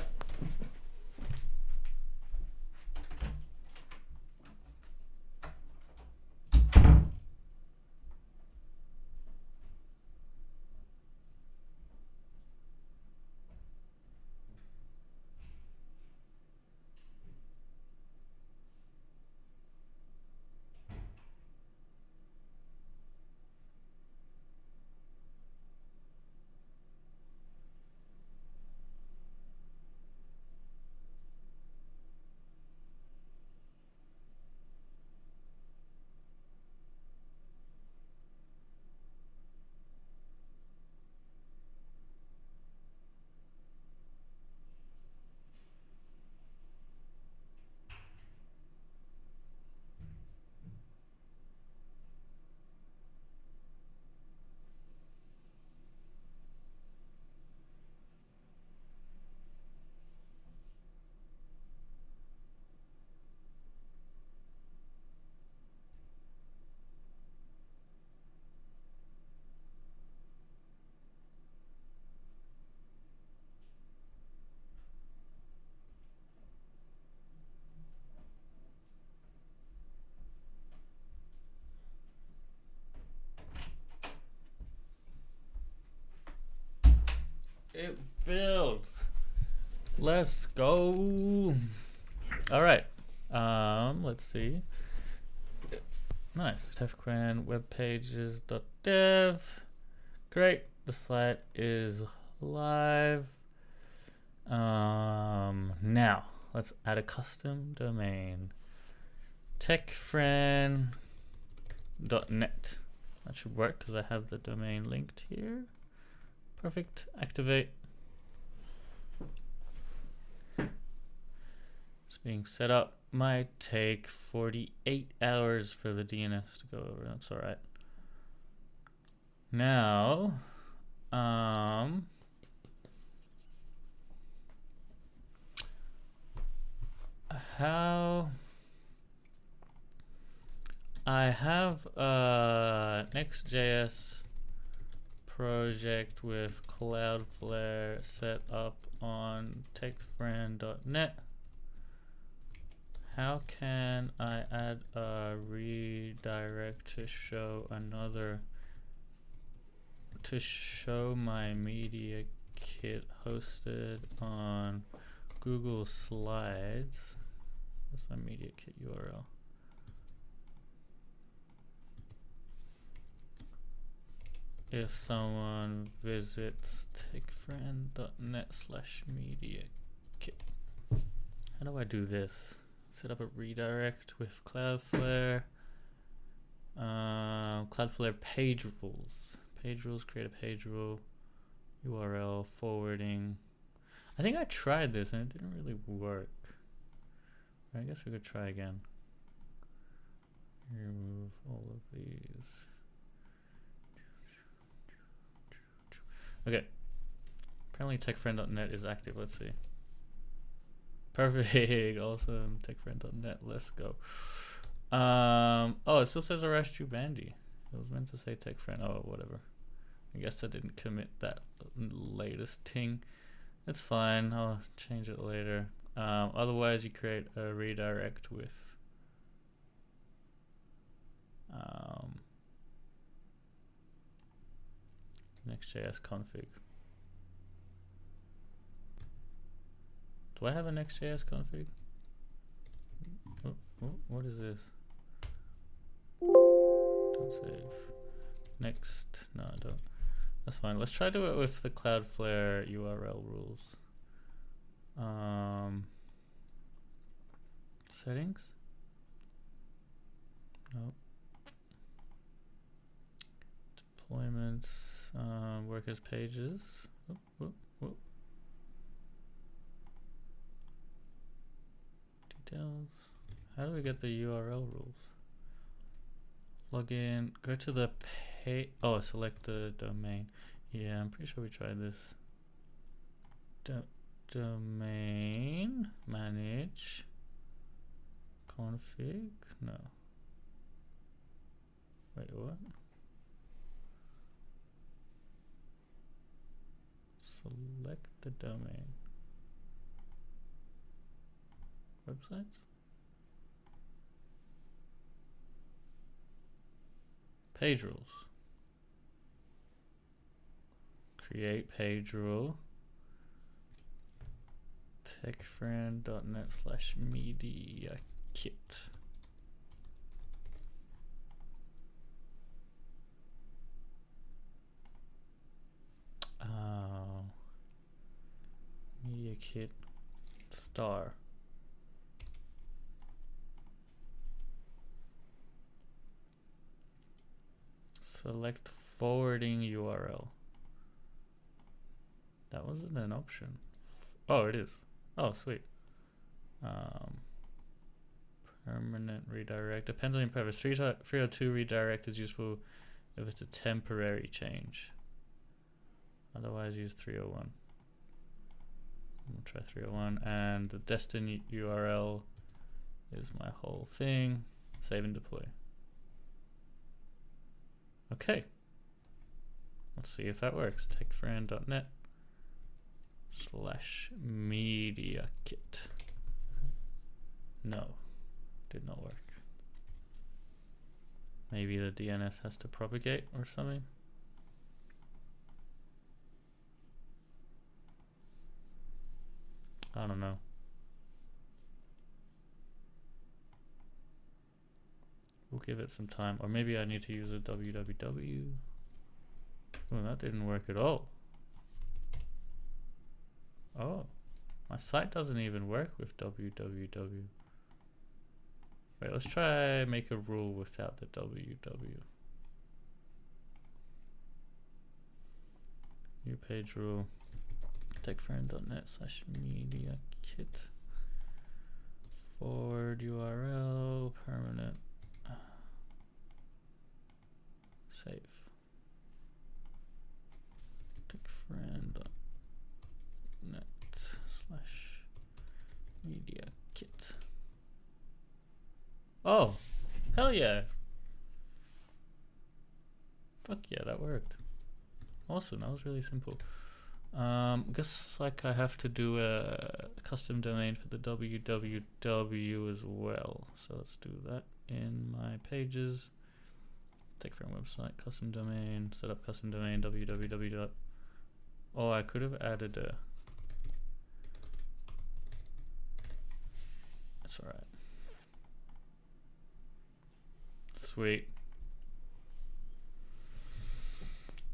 it builds. Let's go. All right. Let's see. Nice. Tefcran webpages.dev. Great. The site is live. Now let's add a custom domain. Techfriend.net. That should work because I have the domain linked here. Perfect. Activate. It's being set up. Might take 48 hours for the DNS to go over. That's all right. Now, how I have a Next.js project with Cloudflare set up on techfriend.net. How can I add a redirect to show my media kit hosted on Google Slides? That's my media kit URL. If someone visits techfriend.net/media kit. How do I do this? Set up a redirect with Cloudflare. Cloudflare page rules. Page rules, create a page rule. URL, forwarding. I think I tried this and it didn't really work. I guess we could try again. Remove all of these. Okay. Apparently techfriend.net is active. Let's see. Perfect. Awesome. Techfriend.net. Let's go. Oh, it still says Arash Bandy. It was meant to say Techfriend. Oh, whatever. I guess I didn't commit that latest thing. It's fine. I'll change it later. Otherwise, you create a redirect with Next.js config. Do I have a Next.js config? What is this? Don't save. Next. No, I don't. That's fine. Let's try to do it with the Cloudflare URL rules. Settings? Nope. Deployments. Workers pages. Details. How do we get the URL rules? Log in. Go to the page. Oh, select the domain. Yeah, I'm pretty sure we tried this. Domain. Manage. Config. No. Wait, what? Select the domain. Websites? Page rules. Create page rule. Techfriend.net/media kit. Media kit star. Select forwarding URL. That wasn't an option. Oh, it is. Oh, sweet. Permanent redirect. Depends on your purpose. 302 redirect is useful if it's a temporary change. Otherwise, use 301. We'll try 301. And the destined URL is my whole thing. Save and deploy. Okay. Let's see if that works. Techfriend.net/media kit. No, did not work. Maybe the DNS has to propagate or something. I don't know. We'll give it some time. Or maybe I need to use a www. Oh, that didn't work at all. Oh, my site doesn't even work with www. Wait, let's try make a rule without the www. New page rule. techfriend.net/media kit. Forward URL permanent. Save. techfriend.net/media kit. Oh, hell yeah. Fuck yeah, that worked. Awesome, that was really simple. Guess like I have to do a custom domain for the www as well. So let's do that in my pages. TechFriend website, custom domain, set up custom domain, www. Oh, I could have added a. That's alright. Sweet.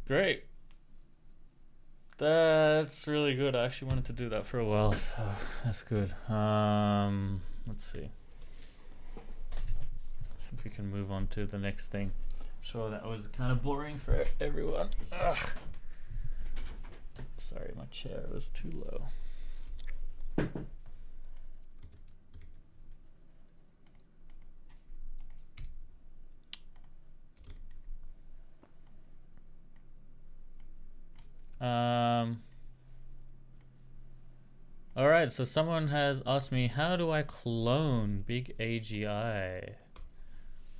Great. That's really good. I actually wanted to do that for a while, so that's good. Let's see. I think we can move on to the next thing. Sure, that was kind of boring for everyone. Ugh. Sorry, my chair was too low. All right, so someone has asked me, how do I clone Big AGI?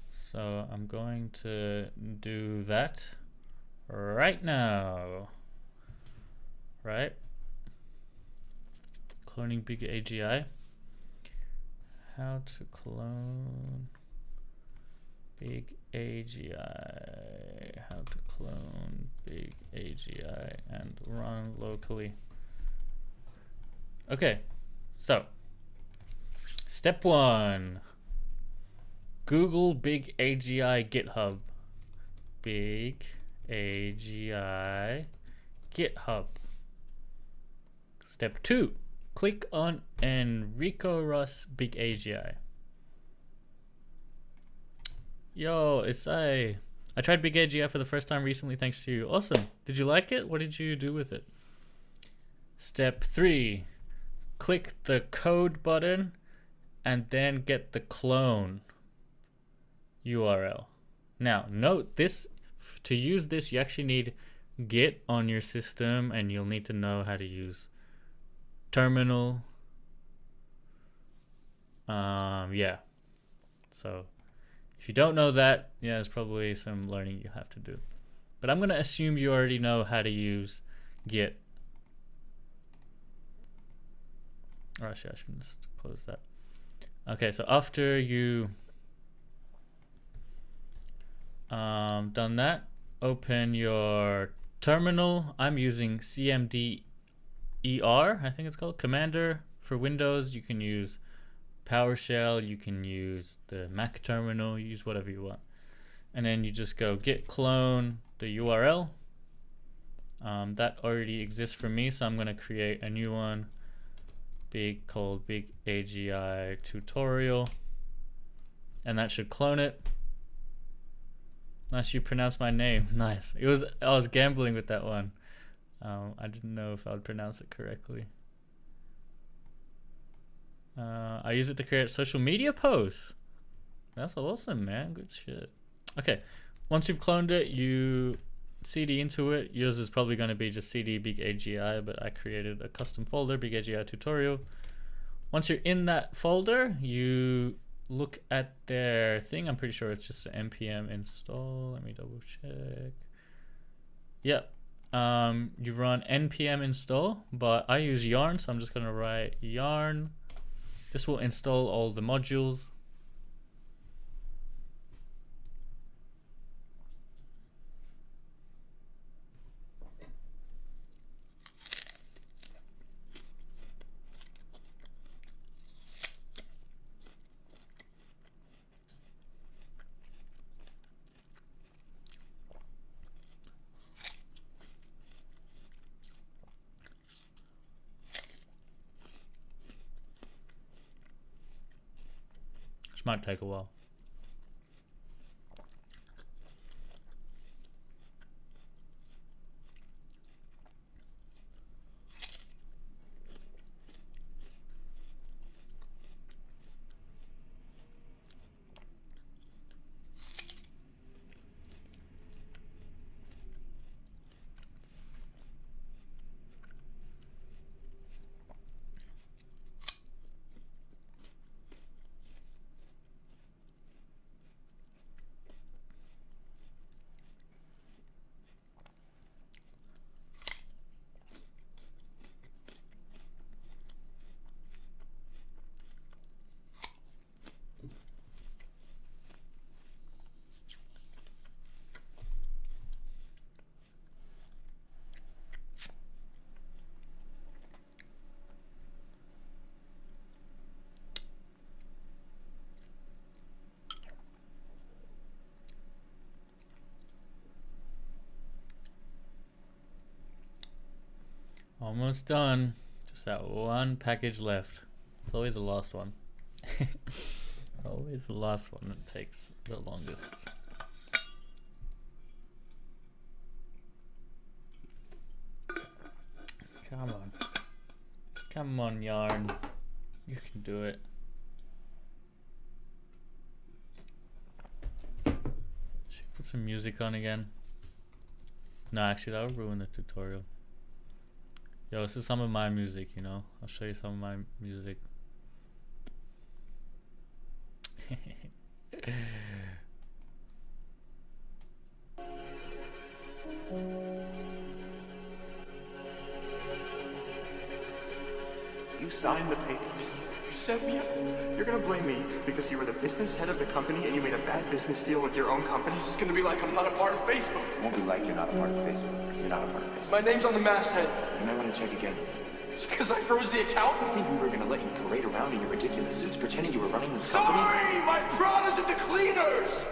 So I'm going to do that right now. Right? Cloning Big AGI. How to clone Big AGI. How to clone Big AGI and run locally. Okay, so step 1. Google Big AGI GitHub. Big AGI GitHub. Step 2. Click on Enrico Ross Big AGI. Yo, it's I tried Big AGI for the first time recently thanks to you. Awesome. Did you like it? What did you do with it? Step 3. Click the code button and then get the clone URL. Now, note this, to use this, you actually need Git on your system and you'll need to know how to use terminal. Yeah. So if you don't know that, yeah, there's probably some learning you have to do. But I'm going to assume you already know how to use Git. Or actually, I should just close that. Okay, so after you done that, open your terminal. I'm using CMD I think it's called, Commander. For Windows, you can use PowerShell, you can use the Mac terminal, use whatever you want. And then you just go git clone the URL. That already exists for me, so I'm going to create a new one called Big AGI tutorial, and that should clone it. Nice, you pronounced my name. Nice. I was gambling with that one. I didn't know if I would pronounce it correctly. I use it to create social media posts. That's awesome, man. Good shit. Okay, once you've cloned it, you cd into it. Yours is probably going to be just cd Big AGI, but I created a custom folder, Big AGI tutorial. Once you're in that folder, you look at their thing. I'm pretty sure it's just an npm install. Let me double check. Yep. You run npm install, but I use yarn, so I'm just going to write yarn. This will install all the modules. This might take a while. Almost done. Just that one package left. It's always the last one. Always the last one that takes the longest. Come on. Come on, Yarn. You can do it. Should we put some music on again? No, actually that would ruin the tutorial. Yo, this is some of my music, you know. I'll show you some of my music. You signed the papers. You set me up. You're gonna blame me because you were the business head of the company and you made a bad business deal with your own company? This is gonna be like I'm not a part of Facebook. It won't be like you're not a part of Facebook. You're not a part of Facebook. My name's on the masthead. You might want to check again. It's because I froze the account? I think we were gonna let you parade around in your ridiculous suits pretending you were running this company? Sorry! My Prada's at the cleaners!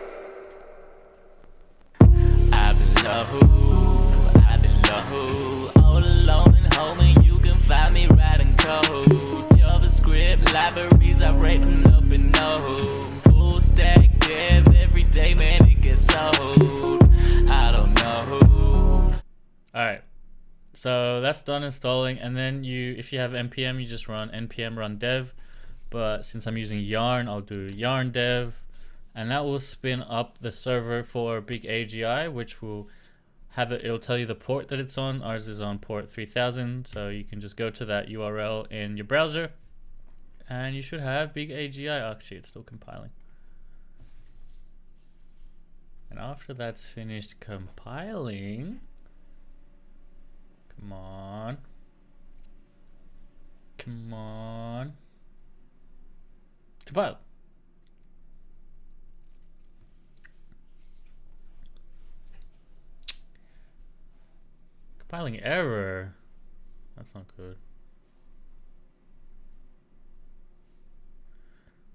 I've been low, I've been low, all alone and home, and you can find me writing code. JavaScript libraries I written up in Node. Full stack dev every day, man, it gets sold. I don't know. Alright. So that's done installing, and then if you have npm, you just run npm run dev. But since I'm using Yarn, I'll do yarn dev, and that will spin up the server for Big AGI, which will have it'll tell you the port that it's on. Ours is on port 3000, so you can just go to that URL in your browser, and you should have Big AGI. Actually, it's still compiling. And after that's finished compiling, come on. Come on. Compile. Compiling error. That's not good.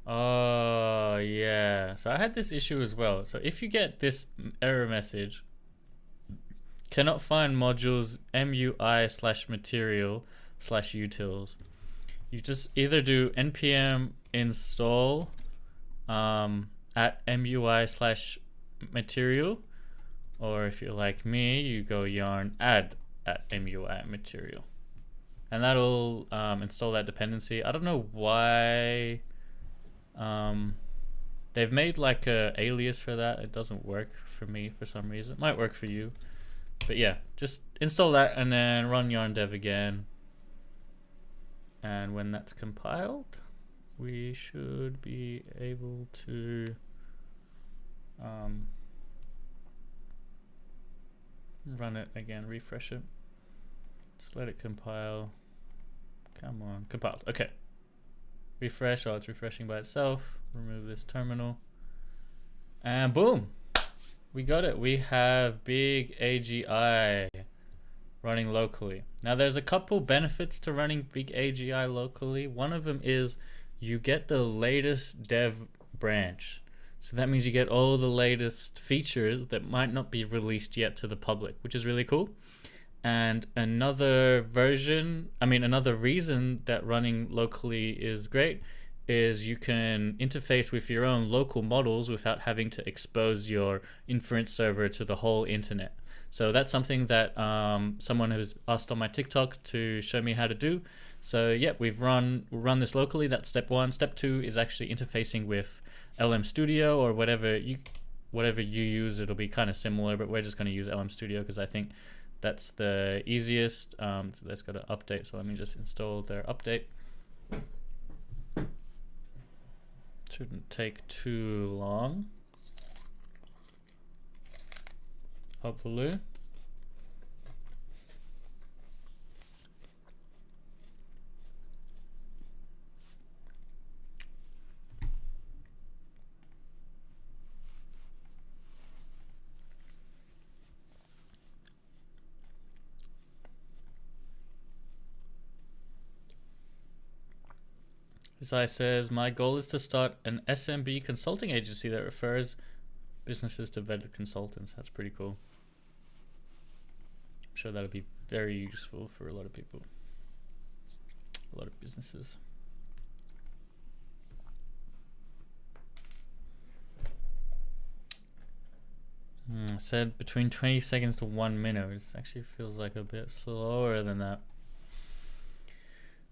Oh, yeah. So I had this issue as well. So if you get this error message, cannot find modules MUI/material/utils. You just either do npm install at MUI/material, or if you're like me, you go yarn add at MUI/material, and that'll install that dependency. I don't know why they've made like a alias for that. It doesn't work for me for some reason. It might work for you. But yeah, just install that and then run yarn dev again. And when that's compiled, we should be able to run it again, refresh it. Just let it compile. Come on, compiled. Okay. Refresh. Oh, it's refreshing by itself. Remove this terminal. And boom. We got it. We have Big AGI running locally. Now there's a couple benefits to running Big AGI locally. One of them is you get the latest dev branch. So that means you get all the latest features that might not be released yet to the public, which is really cool. And another reason that running locally is great is you can interface with your own local models without having to expose your inference server to the whole internet. So that's something that someone has asked on my TikTok to show me how to do. So yeah, we'll run this locally. That's step one. Step two is actually interfacing with LM Studio or whatever you use. It'll be kind of similar, but we're just going to use LM Studio because I think that's the easiest. So let's go to update. So let me just install their update. Shouldn't take too long, hopefully. Zai says, my goal is to start an SMB consulting agency that refers businesses to vetted consultants. That's pretty cool. I'm sure that'll be very useful for a lot of people, a lot of businesses. Said between 20 seconds to 1 minute. It actually feels like a bit slower than that.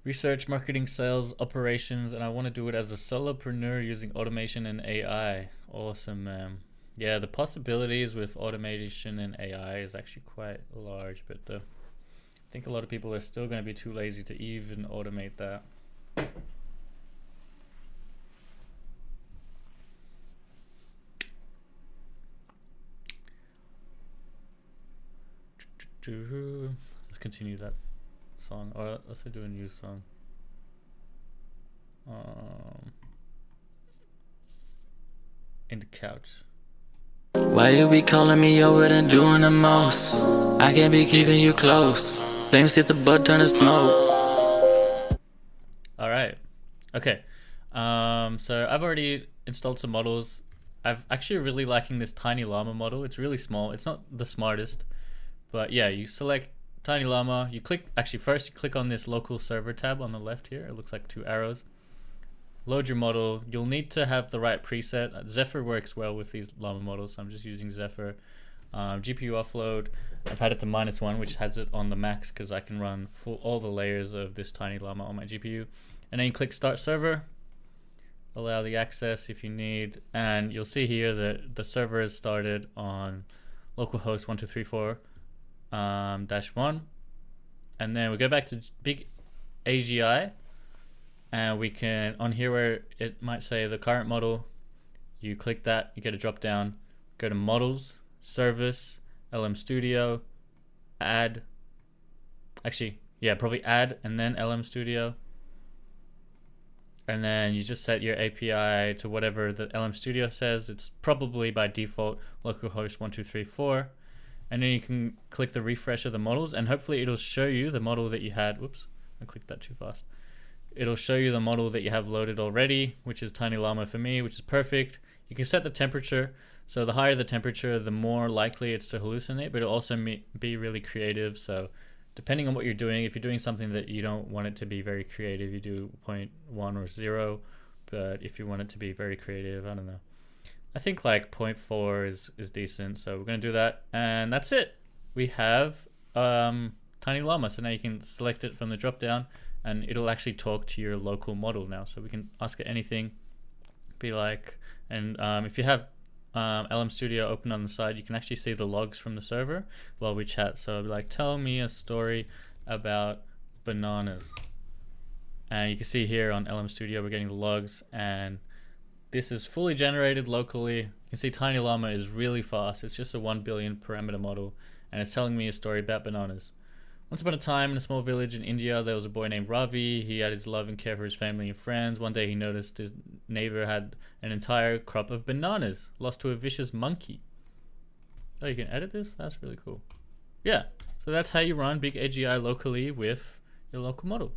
Research, marketing, sales, operations, and I want to do it as a solopreneur using automation and AI. Awesome, man. Yeah, the possibilities with automation and AI is actually quite large, but I think a lot of people are still going to be too lazy to even automate that. Let's continue that song, or let's do a new song. In the couch. Why you be calling me over and doing the most? I can't be keeping you close. Flames hit the butt, turn to smoke. All right. Okay. So I've already installed some models. I've actually really liking this Tiny Llama model. It's really small. It's not the smartest, but yeah, you select Tiny Llama. You click, actually first you click on this local server tab on the left here. It looks like 2 arrows. Load your model. You'll need to have the right preset. Zephyr works well with these Llama models, so I'm just using Zephyr. GPU offload. I've had it to -1, which has it on the max because I can run all the layers of this Tiny Llama on my GPU. And then you click Start Server. Allow the access if you need, and you'll see here that the server is started on localhost 1234-1, and then we go back to big AGI, and we can, on here where it might say the current model, you click that, you get a drop down, go to models, service, LM Studio, add, actually yeah, probably add and then LM Studio. And then you just set your API to whatever the LM Studio says. It's probably by default localhost 1234. And then you can click the refresh of the models, and hopefully it'll show you the model that you had. Whoops, I clicked that too fast. It'll show you the model that you have loaded already, which is Tiny Llama for me, which is perfect. You can set the temperature. So the higher the temperature, the more likely it's to hallucinate, but it'll also be really creative. So depending on what you're doing, if you're doing something that you don't want it to be very creative, you do 0.1 or 0. But if you want it to be very creative, I don't know. I think like 0.4 is decent. So we're going to do that. And that's it. We have Tiny Llama. So now you can select it from the drop down, and it'll actually talk to your local model now. So we can ask it anything. Be like, and if you have LM Studio open on the side, you can actually see the logs from the server while we chat. So I'll be like, tell me a story about bananas. And you can see here on LM Studio, we're getting the logs, and this is fully generated locally. You can see Tiny Llama is really fast. It's just a 1 billion parameter model, and it's telling me a story about bananas. Once upon a time, in a small village in India, there was a boy named Ravi. He had his love and care for his family and friends. One day he noticed his neighbor had an entire crop of bananas lost to a vicious monkey. Oh, you can edit this? That's really cool. Yeah, so that's how you run big AGI locally with your local model.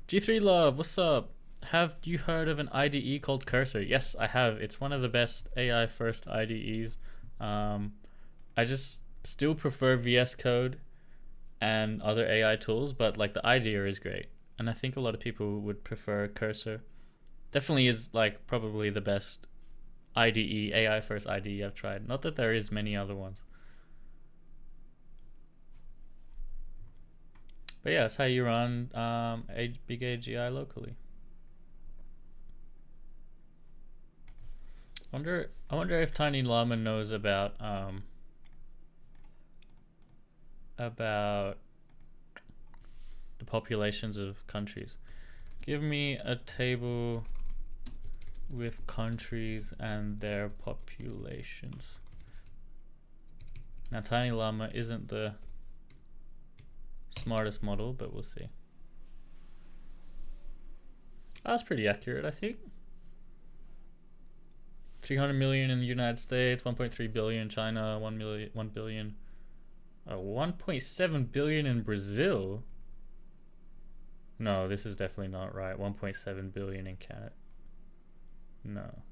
G3 Love, what's up? Have you heard of an IDE called Cursor? Yes, I have. It's one of the best AI first IDEs. I just still prefer VS Code and other AI tools, but like the idea is great, and I think a lot of people would prefer Cursor. definitely is like probably the best IDE, AI first IDE I've tried. Not that there is many other ones. But yeah, that's how you run big AGI locally. I wonder if Tiny Llama knows about the populations of countries. Give me a table with countries and their populations. Now Tiny Llama isn't the smartest model, but we'll see. That's pretty accurate, I think. 300 million in the United States, 1.3 billion in China, 1 billion, 1.7 billion in Brazil. No, this is definitely not right. 1.7 billion in Canada. No.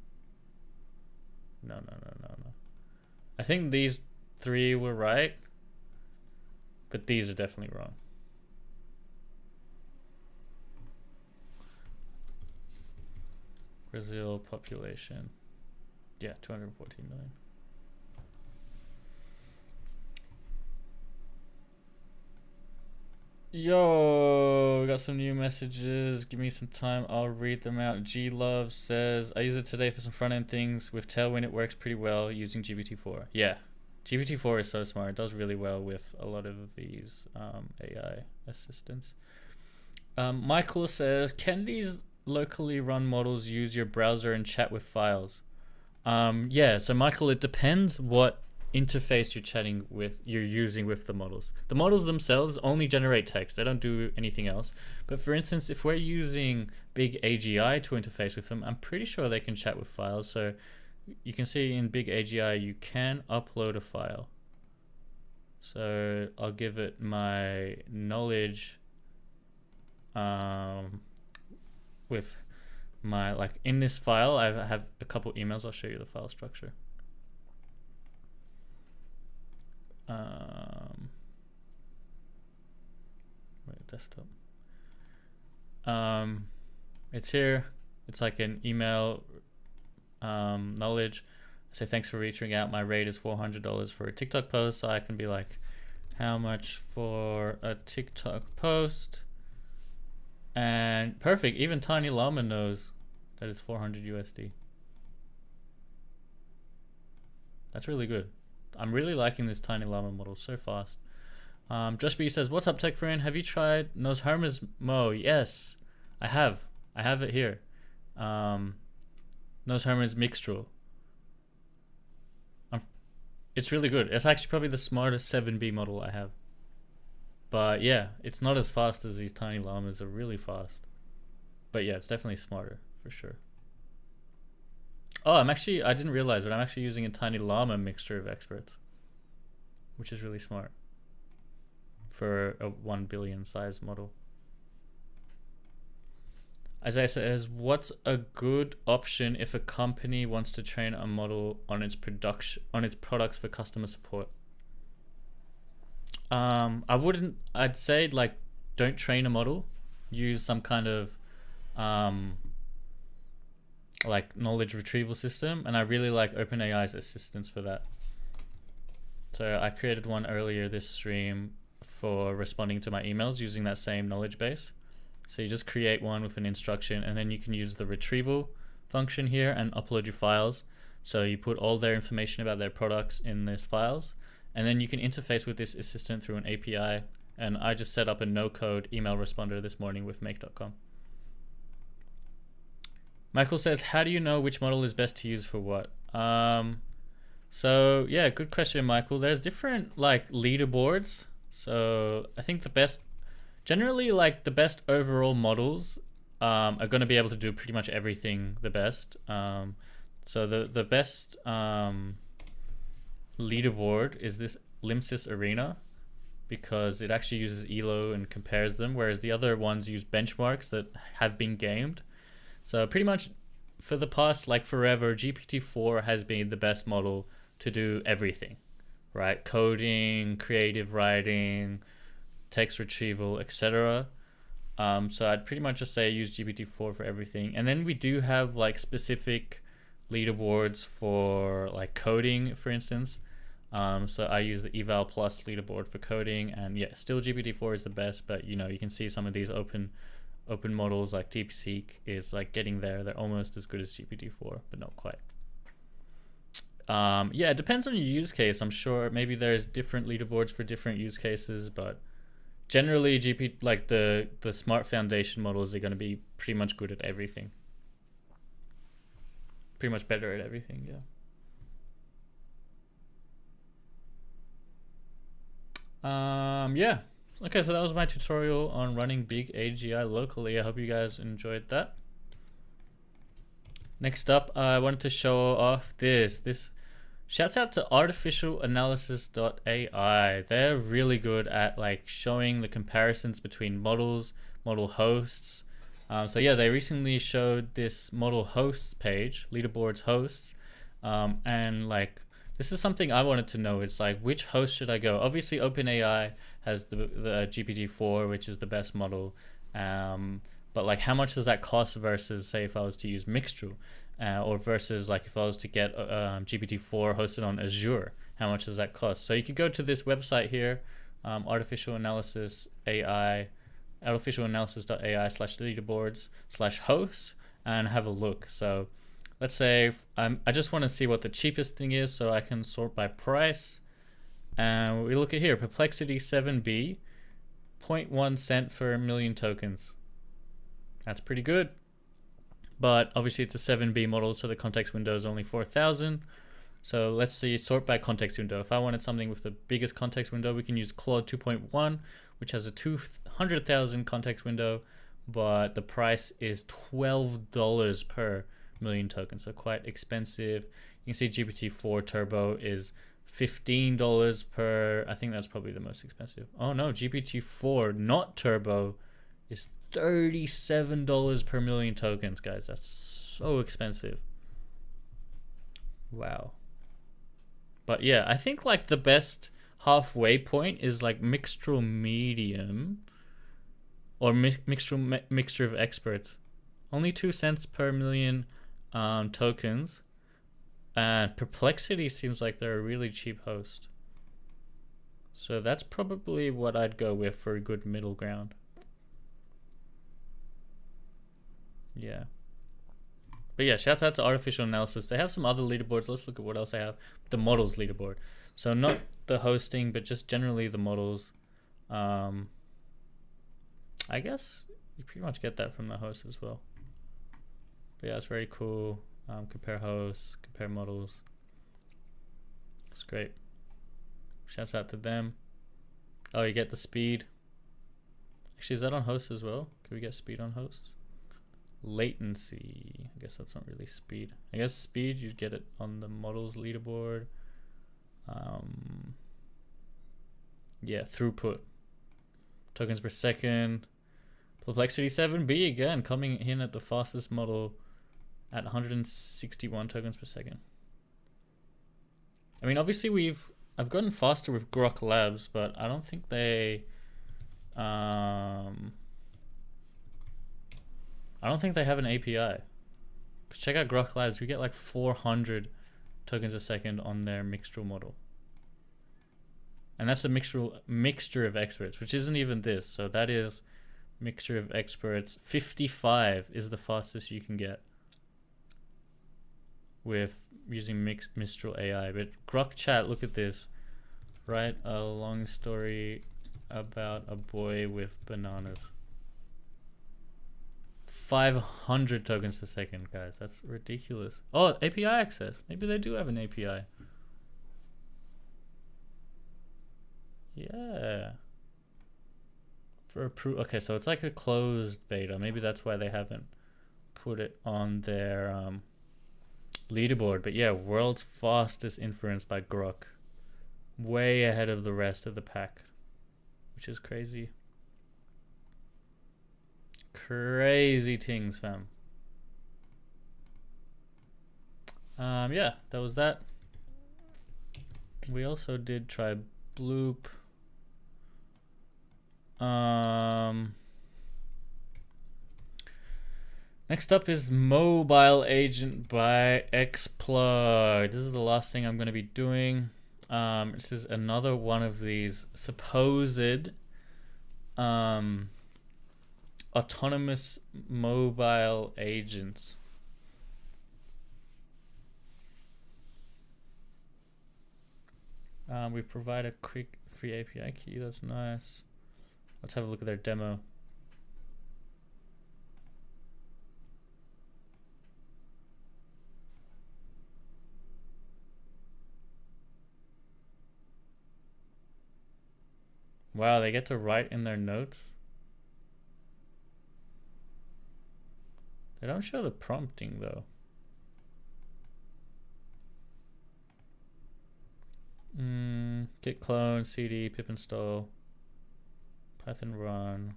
I think these three were right, but these are definitely wrong. Brazil population. Yeah, 214 million. Yo, we got some new messages. Give me some time. I'll read them out. G Love says, I use it today for some front end things. With Tailwind, it works pretty well using GPT-4. Yeah, GPT-4 is so smart. It does really well with a lot of these AI assistants. Michael says, can these locally run models use your browser and chat with files? Yeah, so Michael, it depends what interface you're using with the models. The models themselves only generate text. They don't do anything else. But for instance, if we're using Big AGI to interface with them, I'm pretty sure they can chat with files. So you can see in Big AGI, you can upload a file. So I'll give it my knowledge with my, like in this file, I have a couple emails. I'll show you the file structure. Wait, desktop. It's here. It's like an email knowledge. I say thanks for reaching out. My rate is $400 for a TikTok post. So I can be like, how much for a TikTok post? And perfect. Even Tiny Llama knows that it's 400 USD. That's really good. I'm really liking this Tiny Llama model, so fast. Josh B says, what's up, Tech Friend? Have you tried Nos Hermes Mo? Yes, I have. I have it here. Nos Hermes Mixtral. It's really good. It's actually probably the smartest 7B model I have. But yeah, it's not as fast as these Tiny Llamas are really fast. But yeah, it's definitely smarter, for sure. Oh, I didn't realize, but I'm actually using a Tiny Llama mixture of experts, which is really smart for a 1 billion size model. Isaiah says, what's a good option if a company wants to train a model on its products for customer support? I'd say like, don't train a model, use some kind of like knowledge retrieval system, and I really like OpenAI's assistance for that. So I created one earlier this stream for responding to my emails using that same knowledge base. So you just create one with an instruction, and then you can use the retrieval function here and upload your files. So you put all their information about their products in these files, and then you can interface with this assistant through an API. And I just set up a no-code email responder this morning with make.com. Michael says, how do you know which model is best to use for what? So yeah, good question, Michael. There's different like leaderboards. So I think generally like the best overall models are going to be able to do pretty much everything the best. So the best leaderboard is this Limsys Arena, because it actually uses ELO and compares them, whereas the other ones use benchmarks that have been gamed. So pretty much for the past, like forever, GPT-4 has been the best model to do everything, right? Coding, creative writing, text retrieval, etc. So I'd pretty much just say use GPT-4 for everything. And then we do have like specific leaderboards for like coding, for instance. So I use the Eval Plus leaderboard for coding, and yeah, still GPT-4 is the best, but you know, you can see some of these open models like DeepSeek is like getting there. They're almost as good as GPT-4, but not quite. Yeah, it depends on your use case. I'm sure maybe there's different leaderboards for different use cases, but generally like the smart foundation models are going to be pretty much good at everything. Pretty much better at everything, yeah. Yeah. Okay, so that was my tutorial on running big AGI locally. I hope you guys enjoyed that. Next up, I wanted to show off this. Shouts out to artificialanalysis.ai. They're really good at like showing the comparisons between models, model hosts. So yeah, they recently showed this model hosts page, leaderboards hosts, and like this is something I wanted to know. It's like, which host should I go? Obviously, OpenAI has the GPT-4, which is the best model. But like, how much does that cost versus, say, if I was to use Mixtral, or versus like if I was to get GPT-4 hosted on Azure, how much does that cost? So you could go to this website here, artificialanalysis.ai/leaderboards/hosts, and have a look. So let's say I just want to see what the cheapest thing is, so I can sort by price. And we look at here, Perplexity 7B, 0.1 cent for a million tokens. That's pretty good. But obviously it's a 7B model, so the context window is only 4,000. So let's see, sort by context window. If I wanted something with the biggest context window, we can use Claude 2.1, which has a 200,000 context window, but the price is $12 per million tokens, so quite expensive. You can see GPT-4 Turbo is $15 per, I think that's probably the most expensive. Oh no, GPT-4 not Turbo is $37 per million tokens, guys. That's so expensive. Wow. But yeah, I think like the best halfway point is like Mixtral Medium or Mixture of Experts. Only 2 cents per million tokens. And Perplexity seems like they're a really cheap host. So that's probably what I'd go with for a good middle ground. Yeah. But yeah, shouts out to Artificial Analysis. They have some other leaderboards. Let's look at what else I have. The models leaderboard. So not the hosting, but just generally the models. I guess you pretty much get that from the host as well. But yeah, it's very cool. Compare hosts, compare models. It's great. Shouts out to them. Oh, you get the speed. Actually, is that on host as well? Can we get speed on host? Latency. I guess that's not really speed. I guess speed, you'd get it on the models leaderboard. Yeah, throughput. Tokens per second. Perplexity 7B again, coming in at the fastest model at 161 tokens per second. I mean, obviously I've gotten faster with Grok Labs, but I don't think they I don't think they have an API. Check out Grok Labs. We get like 400 tokens a second on their Mixtral model. And that's a mixture of experts, which isn't even this. So that is Mixture of Experts. 55 is the fastest you can get with using Mistral AI. But Grok Chat, look at this. Write a long story about a boy with bananas. 500 tokens per second, guys. That's ridiculous. Oh, API access. Maybe they do have an API. Yeah. For okay, so it's like a closed beta. Maybe that's why they haven't put it on their leaderboard. But yeah, world's fastest inference by Grok. Way ahead of the rest of the pack, which is crazy. Crazy things, fam. Yeah, that was that. We also did try Bloop. Next up is Mobile Agent by Xplug. This is the last thing I'm going to be doing. This is another one of these supposed autonomous mobile agents. We provide a quick free API key. That's nice. Let's have a look at their demo. Wow, they get to write in their notes. They don't show the prompting though. Git clone, cd, pip install, Python run.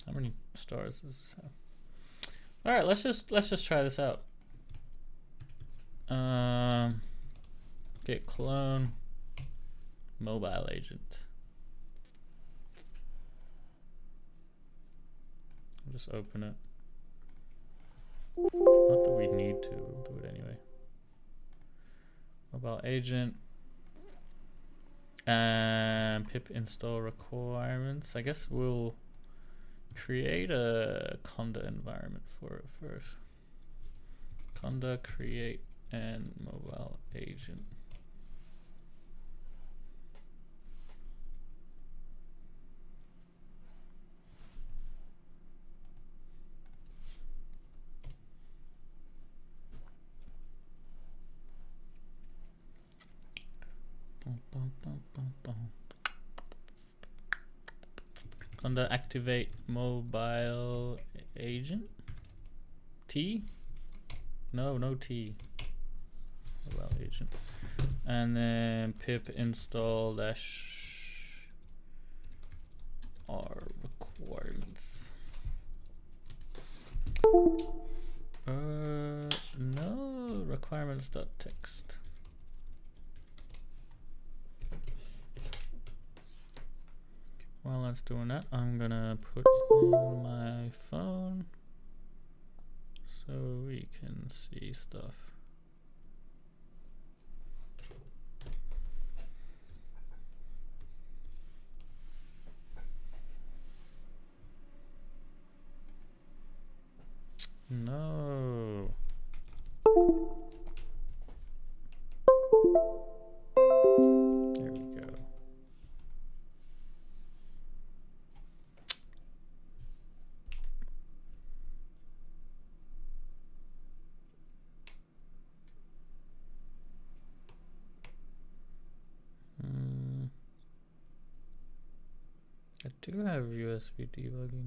How many stars does this have? All right, let's just try this out. Git clone, mobile agent. I'll just open it. Not that we need to, we'll do it anyway. Mobile agent and pip install requirements. I guess we'll create a Conda environment for it first. Conda create and mobile agent. Conda activate mobile agent. T? No T. Mobile agent. And then pip install dash R requirements. No requirements.txt. While that's doing that, I'm gonna put in my phone so we can see stuff. No. There we go. I do have USB debugging.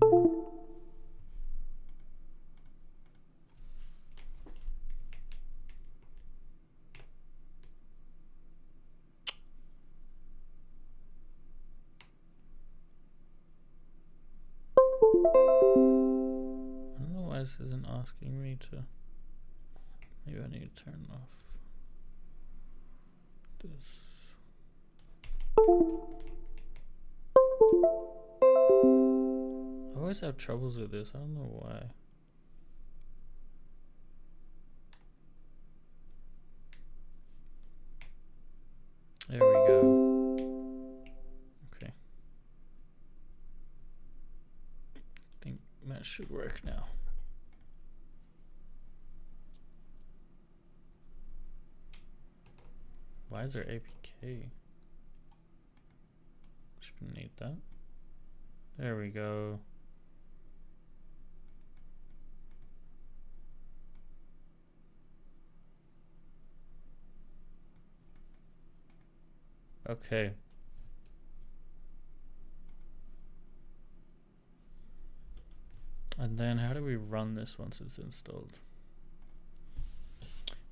I don't know why this isn't asking me to. Maybe I need to turn off this. I always have troubles with this. I don't know why. There we go. Okay. I think that should work now. Why is there APK? Shouldn't need that. There we go. Okay. And then how do we run this once it's installed?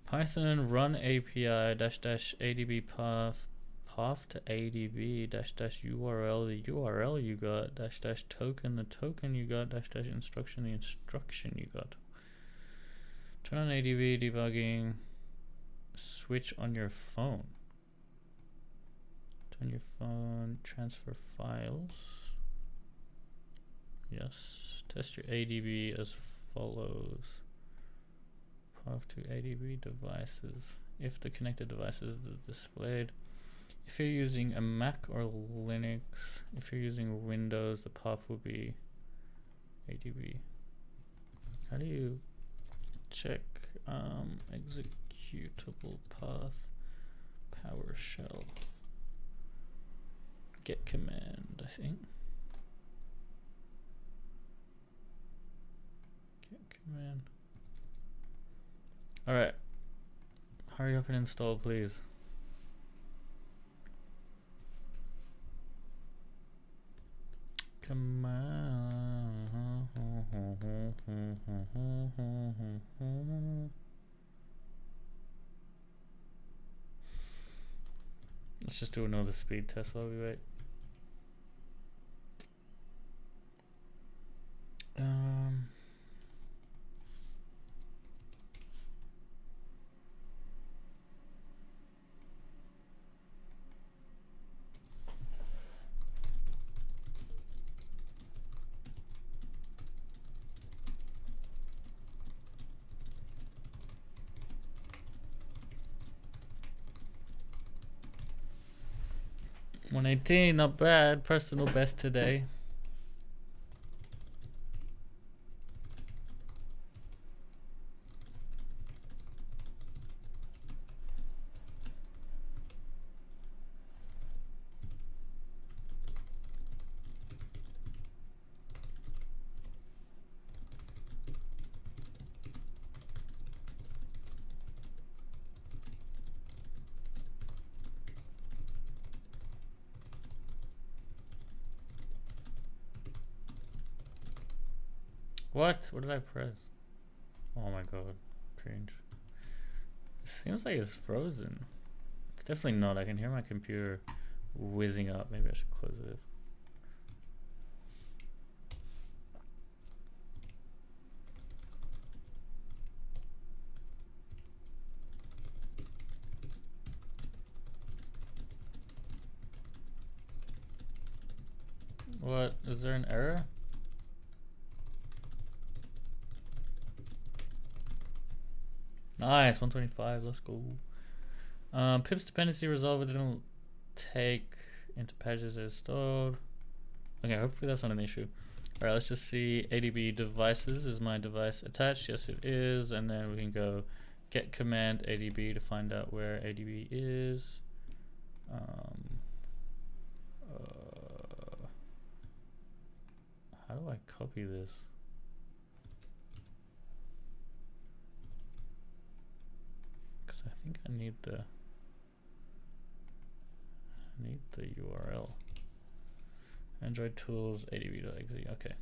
Python run API dash dash ADB path to ADB dash dash URL, the URL you got, dash dash token, the token you got, dash dash instruction, the instruction you got. Turn on ADB debugging, switch on your phone. on your phone, transfer files. Yes. Test your ADB as follows. Path to ADB devices. If the connected devices are displayed. If you're using a Mac or Linux, if you're using Windows, the path will be ADB. How do you check executable path PowerShell? Get command, I think. Get command. Alright. Hurry up and install, please. Come on. Let's just do another speed test while we wait. 118, not bad. Personal best today. What? What did I press? Oh my god. Cringe. It seems like it's frozen. It's definitely not. I can hear my computer whizzing up. Maybe I should close it. What? Is there an error? Nice, 125, let's go. Pip's dependency resolver didn't take into patches as stored. Okay, hopefully that's not an issue. Alright, let's just see. ADB devices, is my device attached? Yes, it is. And then we can go get command ADB to find out where ADB is. How do I copy this? I think I need the URL. Android tools adb.exe. Okay.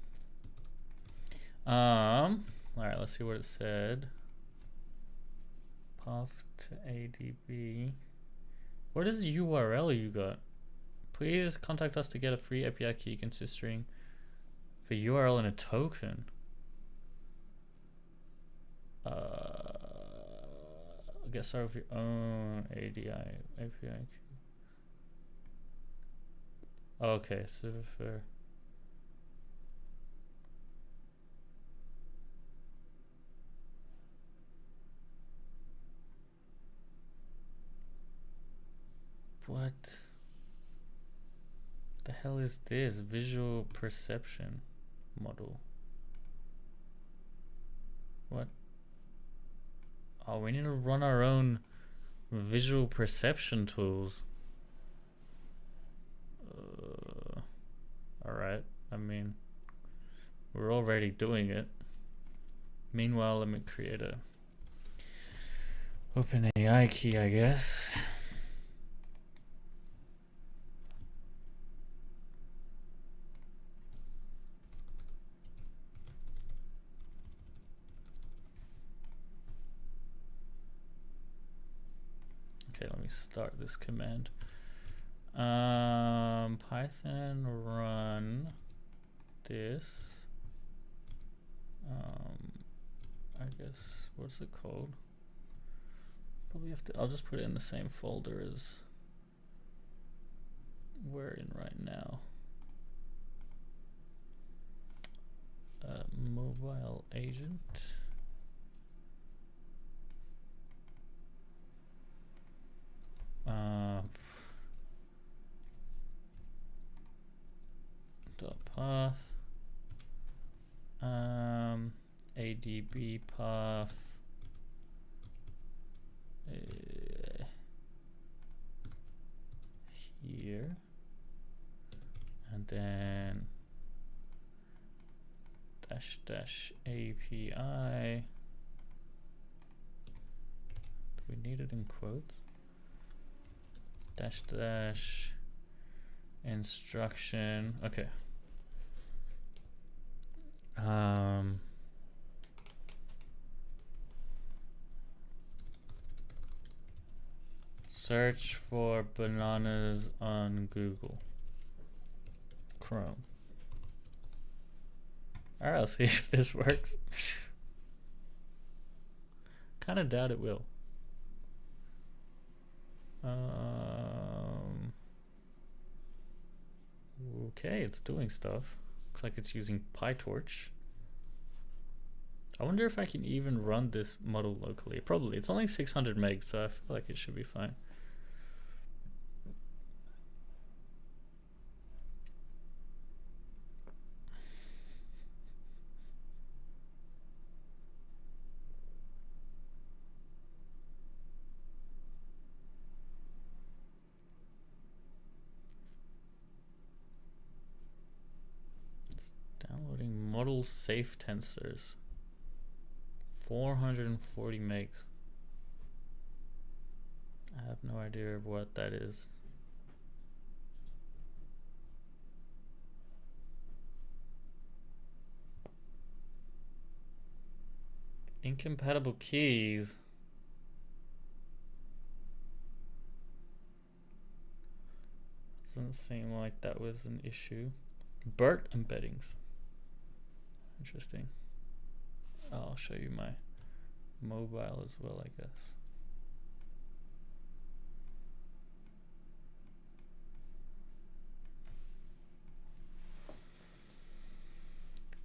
Alright, let's see what it said. Path to ADB. What is the URL you got? Please contact us to get a free API key consisting of a URL and a token. Get started with your own ADI API. Okay, so for what the hell is this? Visual perception model. What? Oh, we need to run our own visual perception tools. Alright, I mean, we're already doing it. Meanwhile, let me create a OpenAI key, I guess. Okay, let me start this command. Python run this. I guess, what's it called? Probably have to, I'll just put it in the same folder as we're in right now. Mobile agent. Dot path. ADB path. Here. And then dash API. Do we need it in quotes? Dash instruction. Okay. Search for bananas on Google Chrome. Alright, I'll see if this works. Kind of doubt it will. Okay, it's doing stuff. Looks like it's using PyTorch. I wonder if I can even run this model locally. Probably. It's only 600 megs, so I feel like it should be fine. Downloading model safe tensors. 440 megs. I have no idea what that is. Incompatible keys. Doesn't seem like that was an issue. BERT embeddings. Interesting. I'll show you my mobile as well, I guess.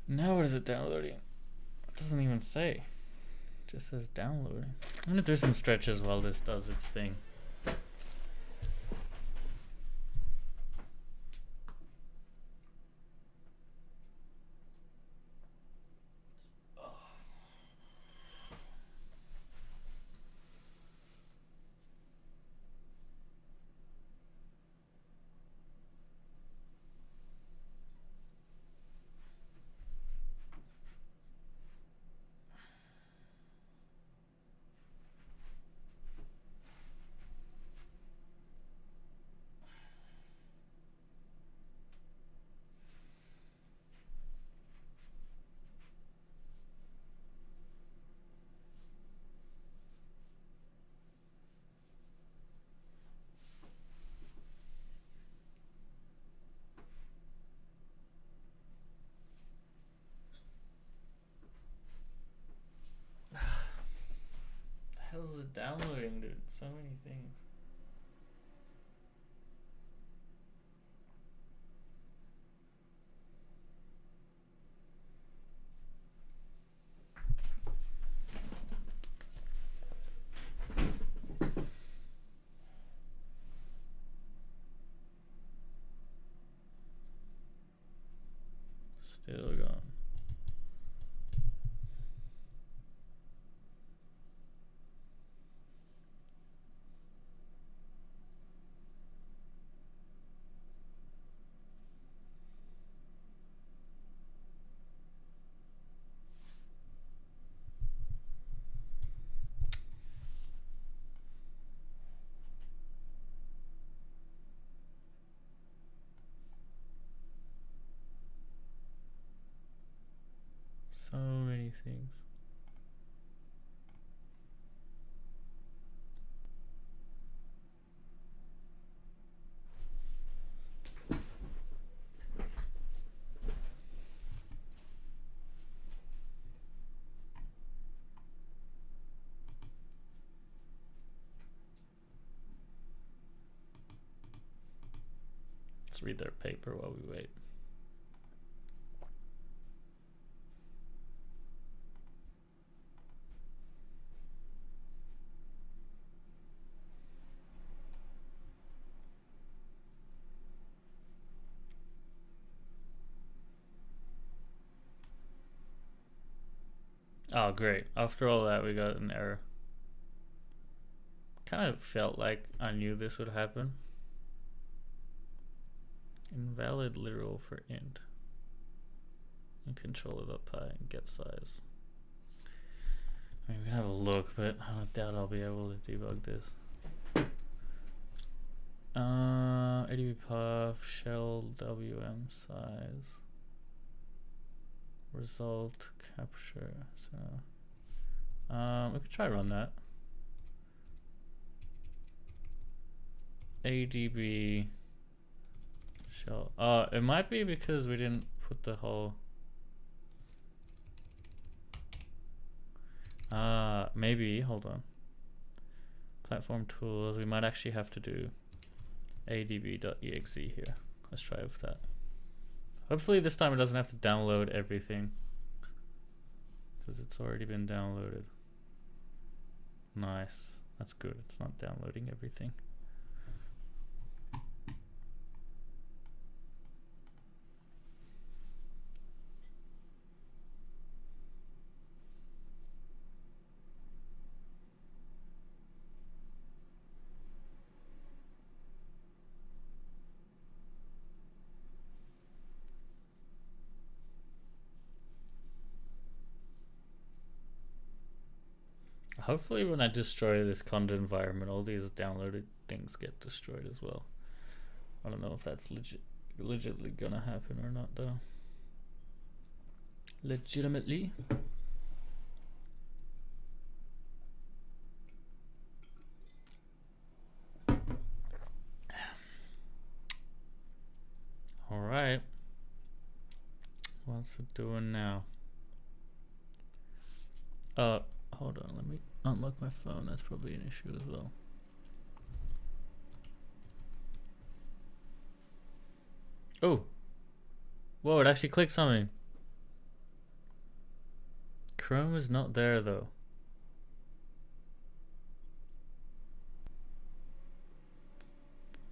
Now what is it downloading? It doesn't even say. It just says downloading. I'm gonna do some stretches while this does its thing. How's it downloading, dude? So many things. Still gone. just read their paper while we wait. Oh, great. After all that, we got an error. Kind of felt like I knew this would happen. Invalid literal for int. And controller.py and get size. I mean, we can have a look, but I doubt I'll be able to debug this. ADB path, shell, WM size. Result capture. So we could try run that. ADB shell. It might be because we didn't put the whole. Maybe. Hold on. Platform tools. We might actually have to do adb.exe here. Let's try with that. Hopefully this time it doesn't have to download everything, because it's already been downloaded. Nice. That's good. It's not downloading everything. Hopefully when I destroy this conda environment, all these downloaded things get destroyed as well. I don't know if that's legitimately gonna happen or not though. Legitimately. Alright. What's it doing now? Hold on, let me unlock my phone. That's probably an issue as well. Oh. Whoa, it actually clicked something. Chrome is not there though.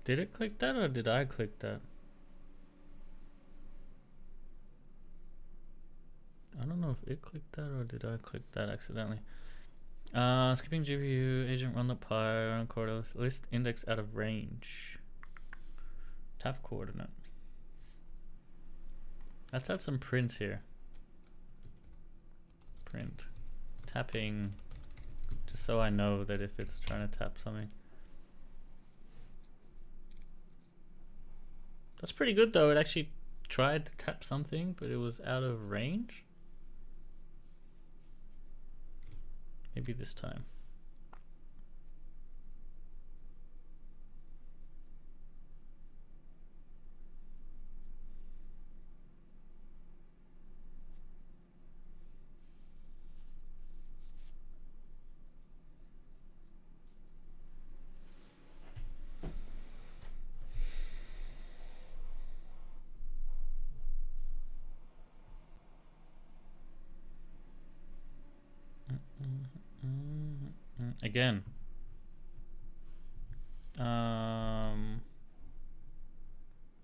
Did it click that or did I click that? I don't know if it clicked that or did I click that accidentally. Skipping GPU, agent run the py, run quarter, list index out of range. Tap coordinate. Let's add some prints here. Print. Tapping. Just so I know that if it's trying to tap something. That's pretty good though. It actually tried to tap something, but it was out of range. Maybe this time. Again.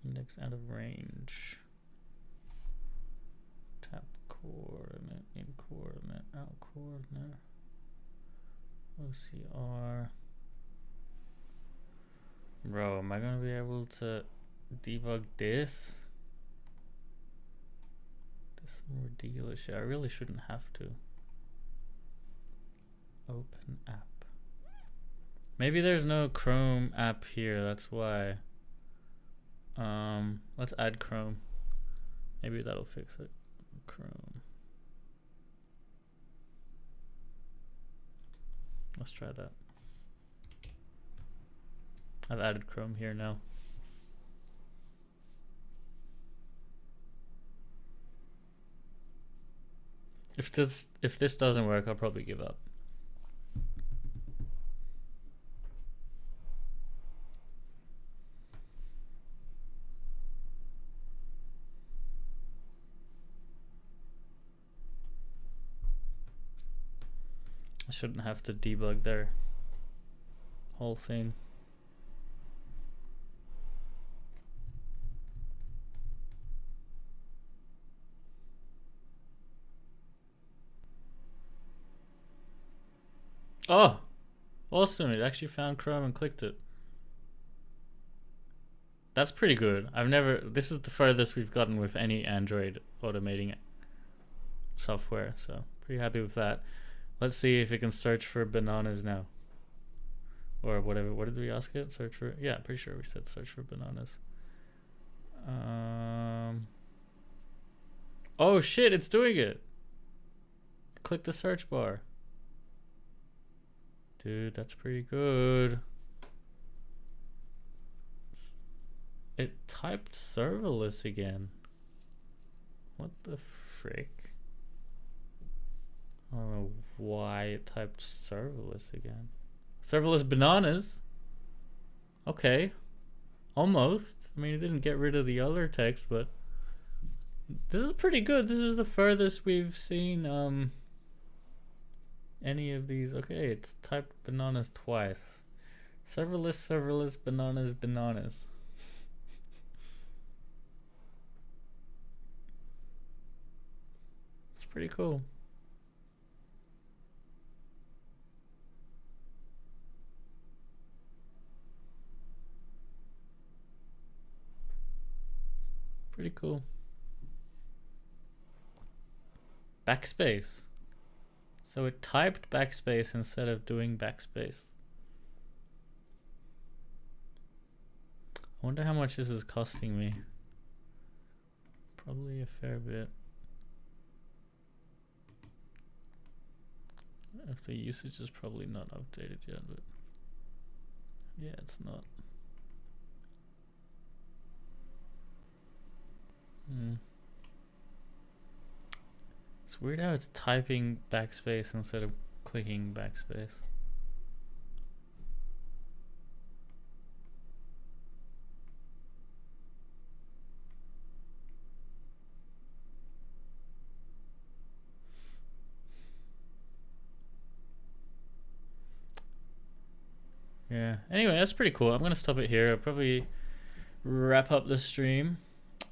Index out of range. Tap coordinate, in coordinate, out coordinate. OCR. Bro, am I gonna be able to debug this? This is some ridiculous shit. I really shouldn't have to. Open app. Maybe there's no Chrome app here, that's why. Let's add Chrome. Maybe that'll fix it. Chrome. Let's try that. I've added Chrome here now. If this doesn't work, I'll probably give up. I shouldn't have to debug their whole thing. Oh, awesome. It actually found Chrome and clicked it. That's pretty good. This is the furthest we've gotten with any Android automating software, so pretty happy with that. Let's see if it can search for bananas now. Or whatever. What did we ask it? Search for, yeah, pretty sure we said search for bananas. Oh shit, it's doing it. Click the search bar. Dude, that's pretty good. It typed serverless again. What the frick? I don't know why it typed serverless again. Serverless bananas? Okay. Almost. I mean, it didn't get rid of the other text, but this is pretty good. This is the furthest we've seen any of these. Okay, it's typed bananas twice. Serverless, bananas. It's pretty cool. Pretty cool. Backspace. So it typed backspace instead of doing backspace. I wonder how much this is costing me. Probably a fair bit. If the usage is probably not updated yet, but yeah, it's not. It's weird how it's typing backspace instead of clicking backspace. Yeah. Anyway, that's pretty cool. I'm gonna stop it here. I'll probably wrap up the stream.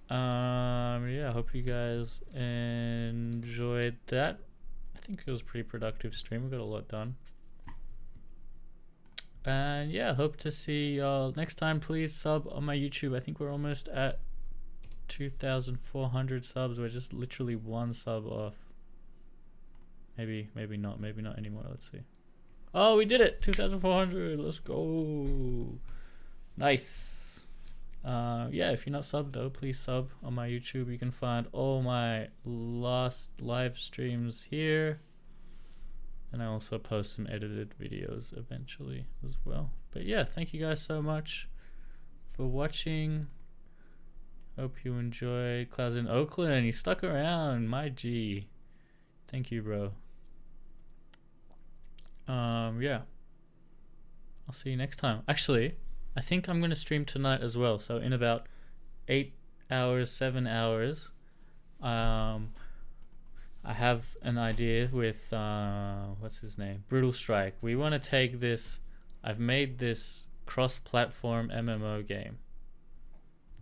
Yeah, I hope you guys enjoyed that. I think it was a pretty productive stream. We got a lot done. And yeah, hope to see y'all next time. Please sub on my YouTube. I think we're almost at 2,400 subs. We're just literally one sub off. Maybe not anymore. Let's see. Oh, we did it! 2,400. Let's go. Nice. Yeah, if you're not subbed though, please sub on my YouTube. You can find all my last live streams here. And I also post some edited videos eventually as well. But yeah, thank you guys so much for watching. Hope you enjoyed. Clouds in Oakland, you stuck around, my G. Thank you, bro. Yeah. I'll see you next time. Actually, I think I'm gonna stream tonight as well. So in about 8 hours, 7 hours, I have an idea with what's his name? Brutal Strike. We want to take this. I've made this cross-platform MMO game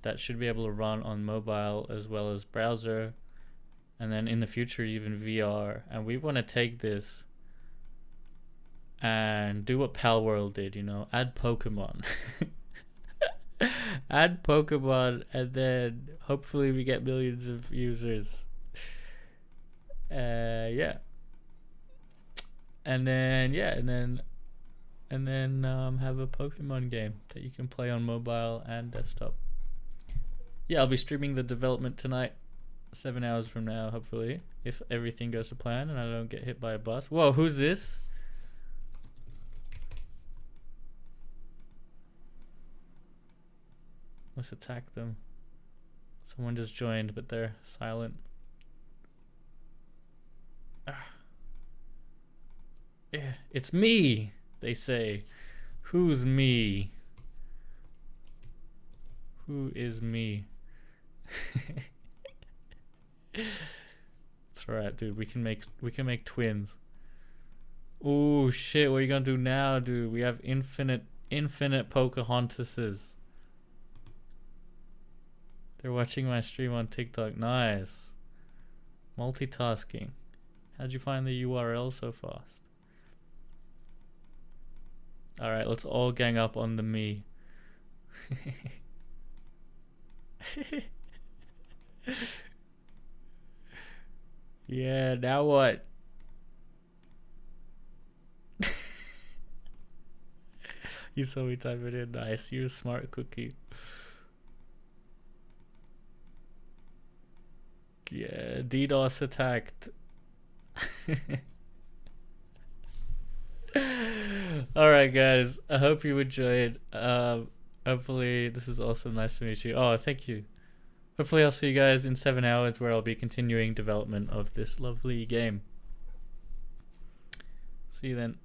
that should be able to run on mobile as well as browser, and then in the future even VR. And we want to take this and do what Pal World did, you know, add Pokemon. Add Pokemon, and then hopefully we get millions of users. Yeah. And then have a Pokemon game that you can play on mobile and desktop. Yeah, I'll be streaming the development tonight, 7 hours from now, hopefully, if everything goes to plan and I don't get hit by a bus. Whoa, who's this? Let's attack them. Someone just joined, but they're silent. Yeah, it's me, they say. Who's me? Who is me? It's alright, dude. We can make twins. Oh shit, what are you gonna do now, dude? We have infinite Pocahontases. They're watching my stream on TikTok. Nice. Multitasking. How'd you find the URL so fast? Alright, let's all gang up on the me. Yeah, now what? You saw me type it in. Nice, you're a smart cookie. Yeah, DDoS attacked. Alright guys, I hope you enjoyed. Hopefully this is also nice to meet you. Oh, thank you. Hopefully I'll see you guys in 7 hours where I'll be continuing development of this lovely game. See you then.